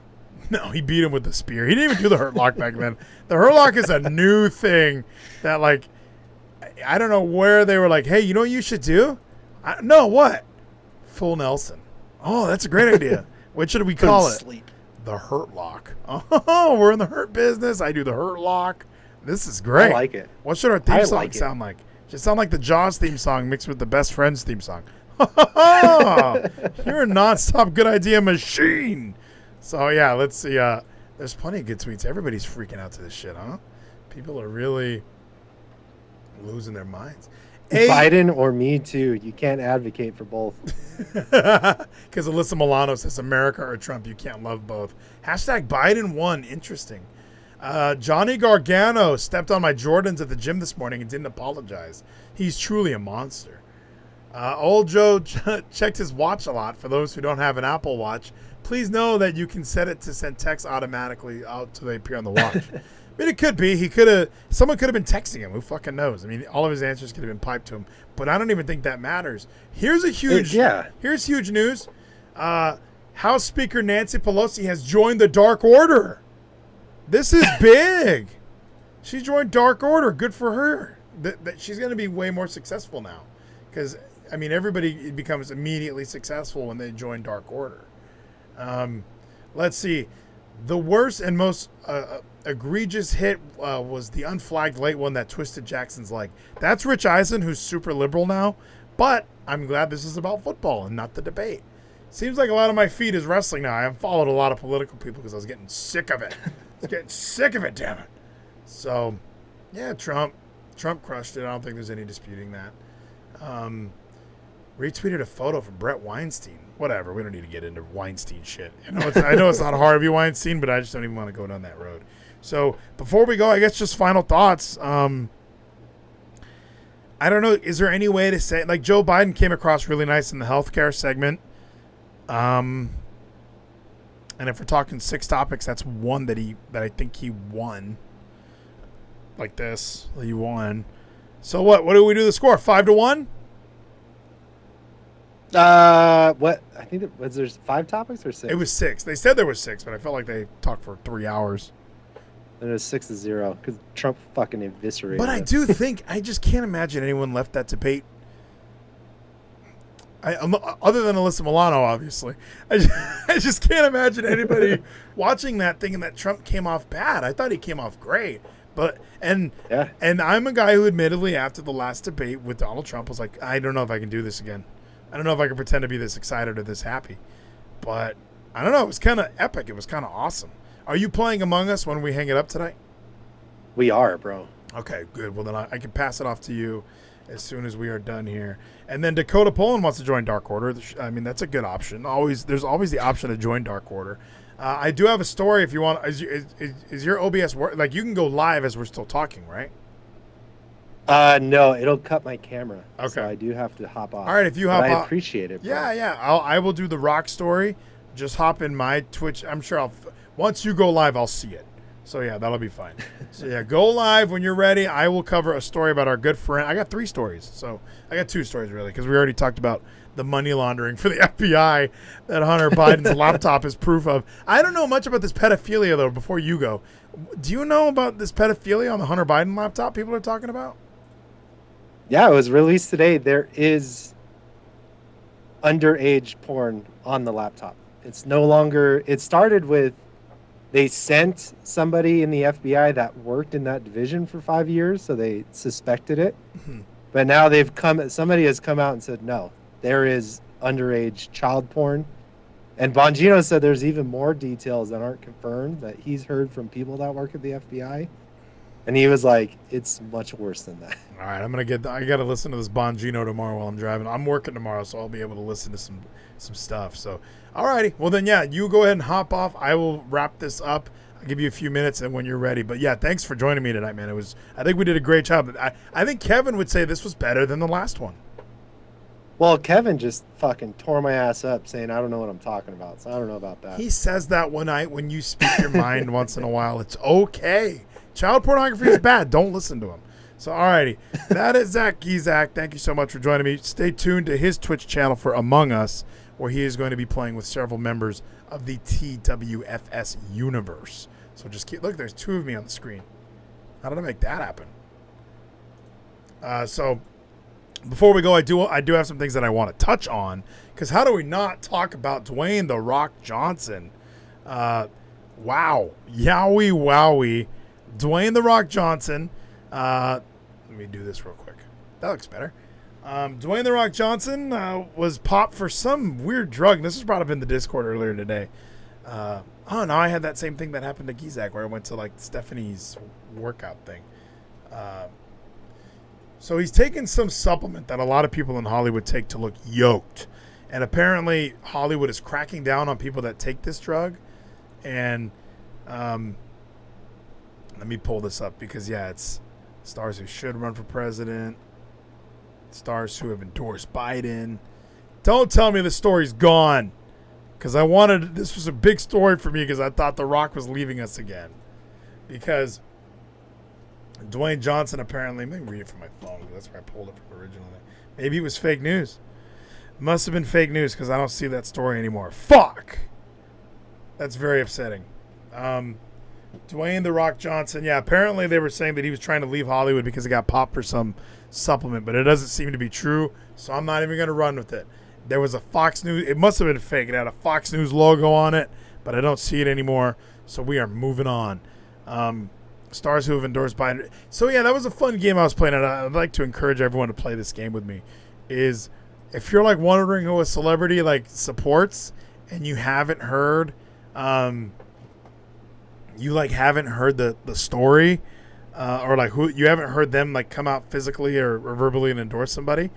No, he beat him with the spear. He didn't even do the Hurt Lock back then. The Hurt Lock is a new thing that, like, I don't know where they were like, "Hey, you know what you should do?" No, what? Full Nelson. Oh, that's a great idea. What should we call it? Sleep. The Hurt Lock. Oh, we're in the hurt business. I do the Hurt Lock. This is great. I like it. What should our theme song sound like? Should sound like the Jaws theme song mixed with the Best Friends theme song. You're a nonstop good idea machine. So, yeah, let's see. There's plenty of good tweets. Everybody's freaking out to this shit, huh? People are really losing their minds. Biden or me too. You can't advocate for both. Because Alyssa Milano says America or Trump, you can't love both. Hashtag Biden won. Interesting. Johnny Gargano stepped on my Jordans at the gym this morning and didn't apologize. He's truly a monster. Old Joe checked his watch a lot. For those who don't have an Apple Watch, please know that you can set it to send texts automatically out till they appear on the watch. I mean, it could be. Someone could have been texting him. Who fucking knows? I mean, all of his answers could have been piped to him. But I don't even think that matters. Here's huge news. House Speaker Nancy Pelosi has joined the Dark Order. This is big. She joined Dark Order. Good for her. She's going to be way more successful now. Because, I mean, everybody becomes immediately successful when they join Dark Order. Let's see. The worst and most egregious hit was the unflagged late one that twisted Jackson's leg. That's Rich Eisen, who's super liberal now. But I'm glad this is about football and not the debate. Seems like a lot of my feed is wrestling now. I have followed a lot of political people because I was getting sick of it. Damn it. So, yeah, Trump crushed it. I don't think there's any disputing that. Retweeted a photo from Brett Weinstein. Whatever, we don't need to get into Weinstein shit. I know it's not Harvey Weinstein, but I just don't even want to go down that road. So before we go, I guess just final thoughts. I don't know. Is there any way to say, like, Joe Biden came across really nice in the healthcare segment. And if we're talking 6 topics, that's one that I think he won. Like this, he won. So what do we do the score? 5-1? What? I think was there 5 topics or 6? It was 6. They said there was 6, but I felt like they talked for 3 hours. And it was 6-0 because Trump fucking eviscerated. But I us. do think I just can't imagine anyone left that debate. Other than Alyssa Milano, obviously, I just can't imagine anybody watching that thinking that Trump came off bad. I thought he came off great, but and I'm a guy who admittedly after the last debate with Donald Trump was like, I don't know if I can do this again. I don't know if I can pretend to be this excited or this happy, but I don't know. It was kind of epic. It was kind of awesome. Are you playing Among Us when we hang it up tonight? We are, bro. Okay, good. Well, then I can pass it off to you as soon as we are done here. And then Dakota Poland wants to join Dark Order. I mean, that's a good option. There's always the option to join Dark Order. I do have a story if you want. Is your OBS work? Like, you can go live as we're still talking, right? No, it'll cut my camera. Okay. So I do have to hop off. All right, if you hop off. I appreciate it, bro. Yeah. I will do the rock story. Just hop in my Twitch. I'm sure once you go live, I'll see it. So, yeah, that'll be fine. So, yeah, go live when you're ready. I will cover a story about our good friend. I got 3 stories. So, I got 2 stories, really, because we already talked about the money laundering for the FBI that Hunter Biden's laptop is proof of. I don't know much about this pedophilia, though, before you go. Do you know about this pedophilia on the Hunter Biden laptop people are talking about? Yeah, it was released today. There is underage porn on the laptop. It's no longer... It started with... They sent somebody in the FBI that worked in that division for 5 years, so they suspected it. Mm-hmm. But now somebody has come out and said, no, there is underage child porn. And Bongino said there's even more details that aren't confirmed that he's heard from people that work at the FBI. And he was like, it's much worse than that. All right, I got to listen to this Bongino tomorrow while I'm driving. I'm working tomorrow, so I'll be able to listen to some stuff. So, all righty. Well, then, yeah, you go ahead and hop off. I will wrap this up. I'll give you a few minutes and when you're ready. But, yeah, thanks for joining me tonight, man. I think we did a great job. I think Kevin would say this was better than the last one. Well, Kevin just fucking tore my ass up saying I don't know what I'm talking about. So I don't know about that. He says that one night when you speak your mind once in a while. It's okay. Child pornography is bad. Don't listen to him. So, all righty. That is Zach Gizak. Thank you so much for joining me. Stay tuned to his Twitch channel for Among Us, where he is going to be playing with several members of the TWFS universe. So just look, there's 2 of me on the screen. How did I make that happen? So before we go, I do have some things that I want to touch on, because how do we not talk about Dwayne "The Rock" Johnson? Wow. Yowie wowie. Dwayne "The Rock" Johnson. Let me do this real quick. That looks better. Dwayne "The Rock" Johnson was popped for some weird drug. This was brought up in the Discord earlier today. Now I had that same thing that happened to Gizak, where I went to like Stephanie's workout thing. So he's taken some supplement that a lot of people in Hollywood take to look yoked. And apparently Hollywood is cracking down on people that take this drug. And let me pull this up because, yeah, it's stars who should run for president, stars who have endorsed Biden. Don't tell me the story's gone, because this was a big story for me because I thought The Rock was leaving us again. Because Dwayne Johnson apparently, let me read it from my phone because that's where I pulled it from originally. Maybe it was fake news. Must have been fake news because I don't see that story anymore. Fuck! That's very upsetting. Dwayne "The Rock" Johnson, yeah, apparently they were saying that he was trying to leave Hollywood because he got popped for some supplement, but it doesn't seem to be true, so I'm not even going to run with it. There was a Fox News, it must have been fake. It had a Fox News logo on it, but I don't see it anymore, so we are moving on. Stars who have endorsed Biden. So, yeah, that was a fun game I was playing, and I'd like to encourage everyone to play this game with me. Is if you're, like, wondering who a celebrity, like, supports and you haven't heard... you like haven't heard the story or like who you haven't heard them like come out physically or verbally and endorse somebody,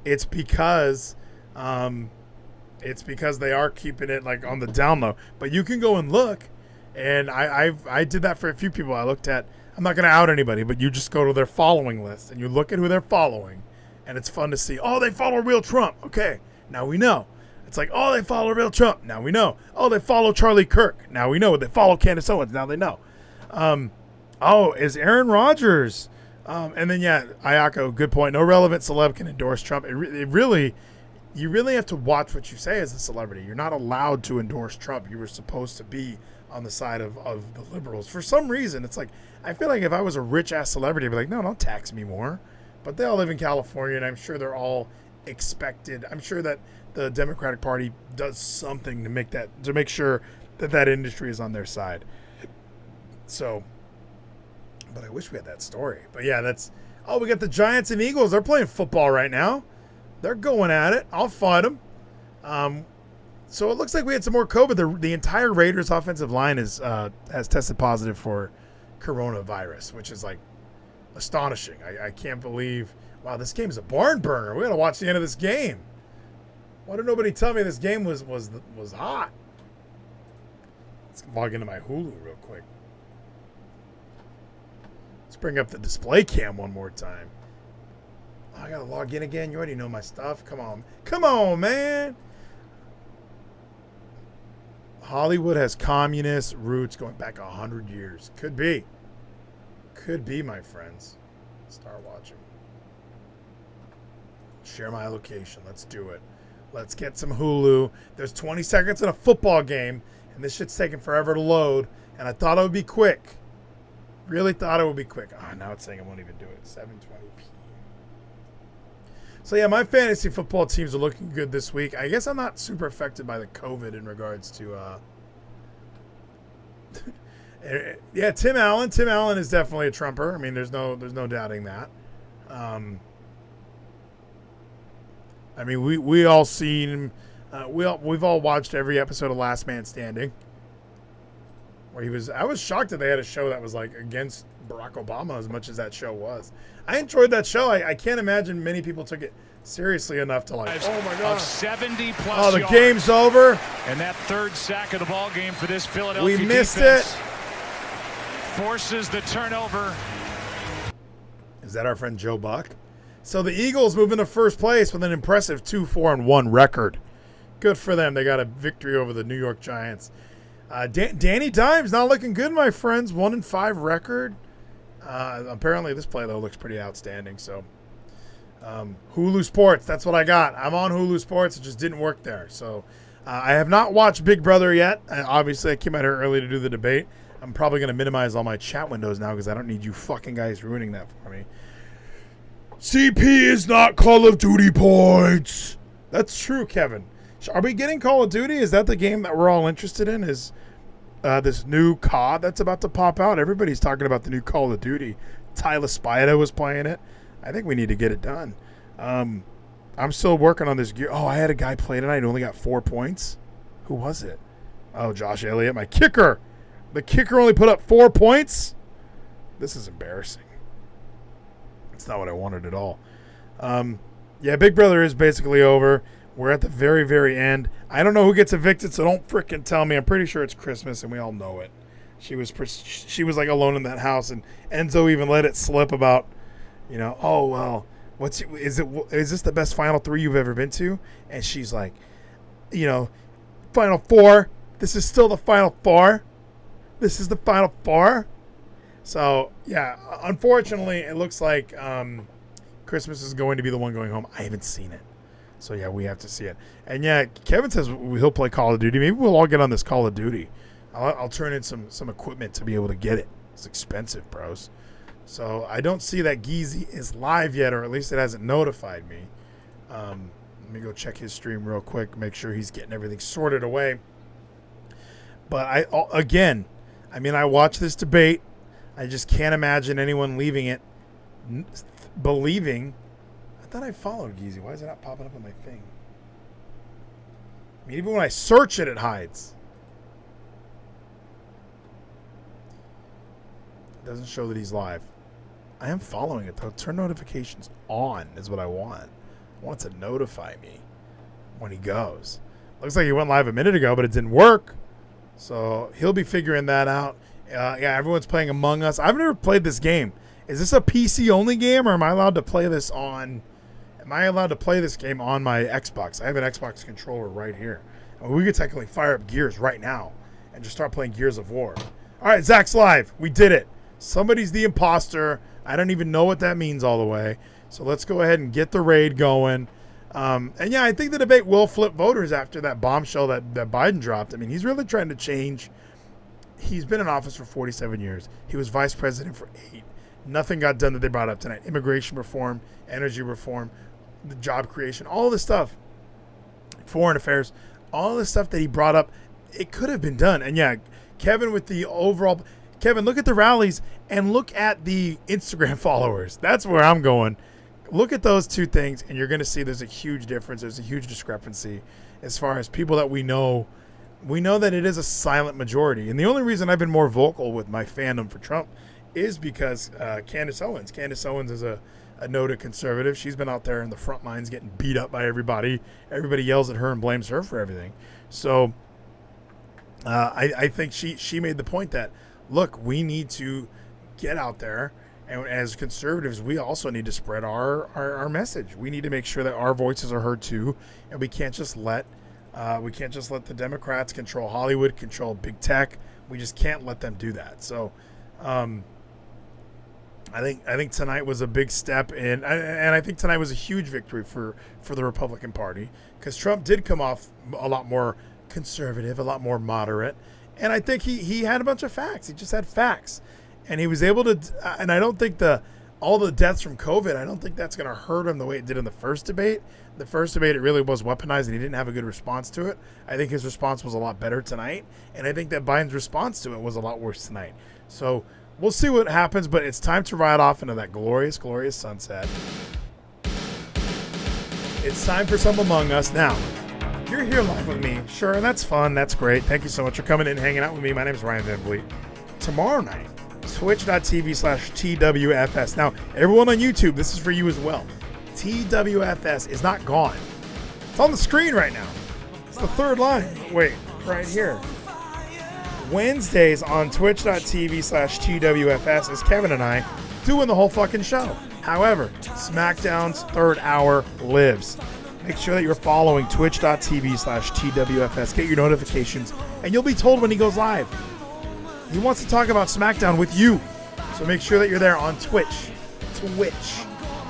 it's because they are keeping it like on the down low. But you can go and look, and I did that for a few people. I looked at, I'm not going to out anybody, but you just go to their following list and you look at who they're following, and it's fun to see. Oh, they follow real Trump. Okay, now we know. It's like, oh, they follow real Trump. Now we know. Oh, they follow Charlie Kirk. Now we know. They follow Candace Owens. Now they know. Is Aaron Rodgers. And then, yeah, Ayako, good point. No relevant celeb can endorse Trump. It really, you really have to watch what you say as a celebrity. You're not allowed to endorse Trump. You were supposed to be on the side of the liberals. For some reason, it's like, I feel like if I was a rich-ass celebrity, I'd be like, no, don't tax me more. But they all live in California, and I'm sure they're all expected. I'm sure that the Democratic Party does something to make sure that industry is on their side. So, but I wish we had that story. But yeah, we got the Giants and Eagles. They're playing football right now. They're going at it. I'll fight them. So it looks like we had some more COVID. The entire Raiders offensive line has tested positive for coronavirus, which is like astonishing. I can't believe, wow, this game's a barn burner. We got to watch the end of this game. Why did nobody tell me this game was hot? Let's log into my Hulu real quick. Let's bring up the display cam one more time. Oh, I got to log in again. You already know my stuff. Come on, man. Hollywood has communist roots going back 100 years. Could be, my friends. Start watching. Share my location. Let's do it. Let's get some Hulu. There's 20 seconds in a football game, and this shit's taking forever to load, and I thought it would be quick. Really thought it would be quick. Now it's saying I won't even do it. 7:20p. So, yeah, my fantasy football teams are looking good this week. I guess I'm not super affected by the COVID in regards to yeah, Tim Allen. Tim Allen is definitely a Trumper. I mean, there's no doubting that. I mean, we all seen we've all watched every episode of Last Man Standing, where I was shocked that they had a show that was like against Barack Obama as much as that show was. I enjoyed that show. I can't imagine many people took it seriously enough to like, oh my god, 70 plus. Oh, the game's over. And that third sack of the ball game for this Philadelphia we missed defense it. Forces the turnover. Is that our friend Joe Buck? So the Eagles move into first place with an impressive 2-4-1 record. Good for them. They got a victory over the New York Giants. Danny Dimes not looking good, my friends. 1-5 record. Apparently this play, though, looks pretty outstanding. So Hulu Sports, that's what I got. I'm on Hulu Sports. It just didn't work there. So I have not watched Big Brother yet. Obviously, I came out here early to do the debate. I'm probably going to minimize all my chat windows now because I don't need you fucking guys ruining that for me. CP is not Call of Duty points. That's true, Kevin. Are we getting Call of Duty? Is that the game that we're all interested in? Is this new COD that's about to pop out? Everybody's talking about the new Call of Duty. Tyler Spida was playing it. I think we need to get it done. I'm still working on this gear. Oh, I had a guy play tonight who only got 4 points. Who was it? Oh, Josh Elliott, my kicker. The kicker only put up 4 points? This is embarrassing. It's not what I wanted at all. Yeah, Big Brother is basically over. We're at the very, very end. I don't know who gets evicted, so don't frickin' tell me. I'm pretty sure it's Christmas, and we all know it. She was like alone in that house, and Enzo even let it slip about, oh well, is this the best Final Three you've ever been to? And she's like, Final Four. This is still the Final Four. This is the Final Four. So yeah, unfortunately, it looks like Christmas is going to be the one going home. I haven't seen it. So, yeah, we have to see it. And, yeah, Kevin says he'll play Call of Duty. Maybe we'll all get on this Call of Duty. I'll turn in some equipment to be able to get it. It's expensive, bros. So, I don't see that Geezy is live yet, or at least it hasn't notified me. Let me go check his stream real quick, make sure he's getting everything sorted away. But, I watched this debate. I just can't imagine anyone leaving it believing. I thought I followed Geezy. Why is it not popping up on my thing? I mean, even when I search it, it hides. It doesn't show that he's live. I am following it, though. Turn notifications on is what I want. I want it to notify me when he goes. Looks like he went live a minute ago, but it didn't work. So he'll be figuring that out. Yeah, everyone's playing Among Us. I've never played this game. Is this a PC-only game, or am I allowed to play this on... Am I allowed to play this game on my Xbox? I have an Xbox controller right here. I mean, we could technically fire up Gears right now and just start playing Gears of War. All right, Zach's live. We did it. Somebody's the imposter. I don't even know what that means all the way. So let's go ahead and get the raid going. And yeah, I think the debate will flip voters after that bombshell that Biden dropped. I mean, he's really trying to change. He's been in office for 47 years. He was vice president for 8. Nothing got done that they brought up tonight. Immigration reform, energy reform, the job creation, all this stuff, foreign affairs, all this stuff that he brought up, it could have been done. And yeah, Kevin with the overall, Kevin, look at the rallies and look at the Instagram followers. That's where I'm going. Look at those two things, and you're going to see there's a huge difference. There's a huge discrepancy as far as people that we know. We know that it is a silent majority. And the only reason I've been more vocal with my fandom for Trump is because Candace Owens. Candace Owens is a noted conservative. She's been out there in the front lines getting beat up by everybody. Everybody yells at her and blames her for everything. So I think she made the point that, look, we need to get out there. And as conservatives, we also need to spread our message. We need to make sure that our voices are heard too, and we can't just let the Democrats control Hollywood, control big tech. We just can't let them do that. So, I think tonight was a big step in, and I think tonight was a huge victory for the Republican Party, because Trump did come off a lot more conservative, a lot more moderate, and I think he had a bunch of facts. He just had facts. And he was able to, and I don't think all the deaths from COVID, I don't think that's going to hurt him the way it did in the first debate. The first debate, it really was weaponized, and he didn't have a good response to it. I think his response was a lot better tonight, and I think that Biden's response to it was a lot worse tonight. So we'll see what happens, but it's time to ride off into that glorious, glorious sunset. It's time for some Among Us. Now, you're here live with me. Sure, that's fun. That's great. Thank you so much for coming in and hanging out with me. My name is Ryan Van Vliet. Tomorrow night, twitch.tv/TWFS. Now, everyone on YouTube, this is for you as well. TWFS is not gone. It's on the screen right now. It's the third line. Wait, right here. Wednesdays on twitch.tv/TWFS is Kevin and I doing the whole fucking show. However, SmackDown's third hour lives. Make sure that you're following twitch.tv/TWFS. Get your notifications, and you'll be told when he goes live. He wants to talk about SmackDown with you. So make sure that you're there on Twitch.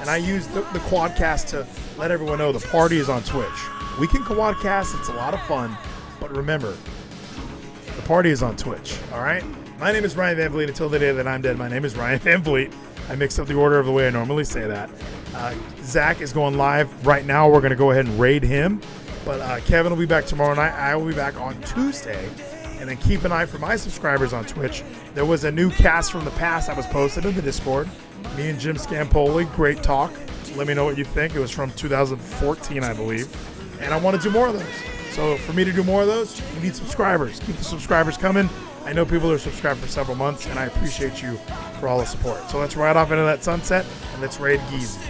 And I use the Quadcast to let everyone know the party is on Twitch. We can Quadcast. It's a lot of fun. But remember, the party is on Twitch. All right? My name is Ryan Van Vliet. Until the day that I'm dead, my name is Ryan Van Vliet. I mixed up the order of the way I normally say that. Zach is going live right now. We're going to go ahead and raid him. But Kevin will be back tomorrow night. I will be back on Tuesday. And then keep an eye for my subscribers on Twitch. There was a new cast from the past that was posted in the Discord. Me and Jim Scampoli, great talk. Let me know what you think. It was from 2014, I believe. And I want to do more of those. So for me to do more of those, we need subscribers. Keep the subscribers coming. I know people are subscribed for several months, and I appreciate you for all the support. So let's ride off into that sunset, and let's raid Geezy.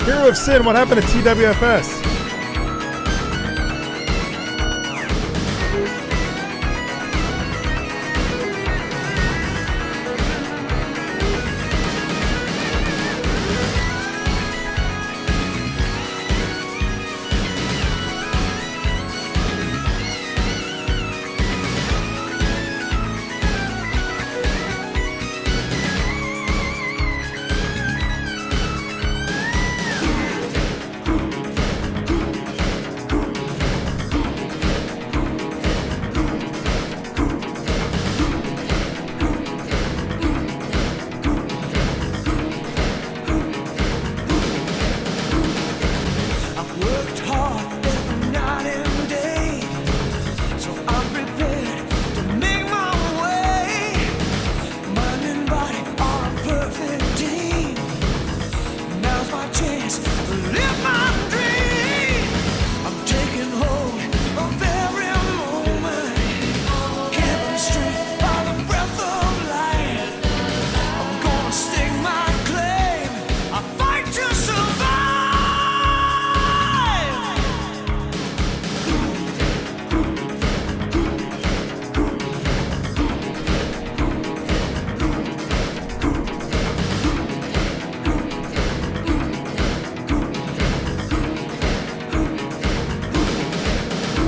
Hero of Sin, what happened to TWFS?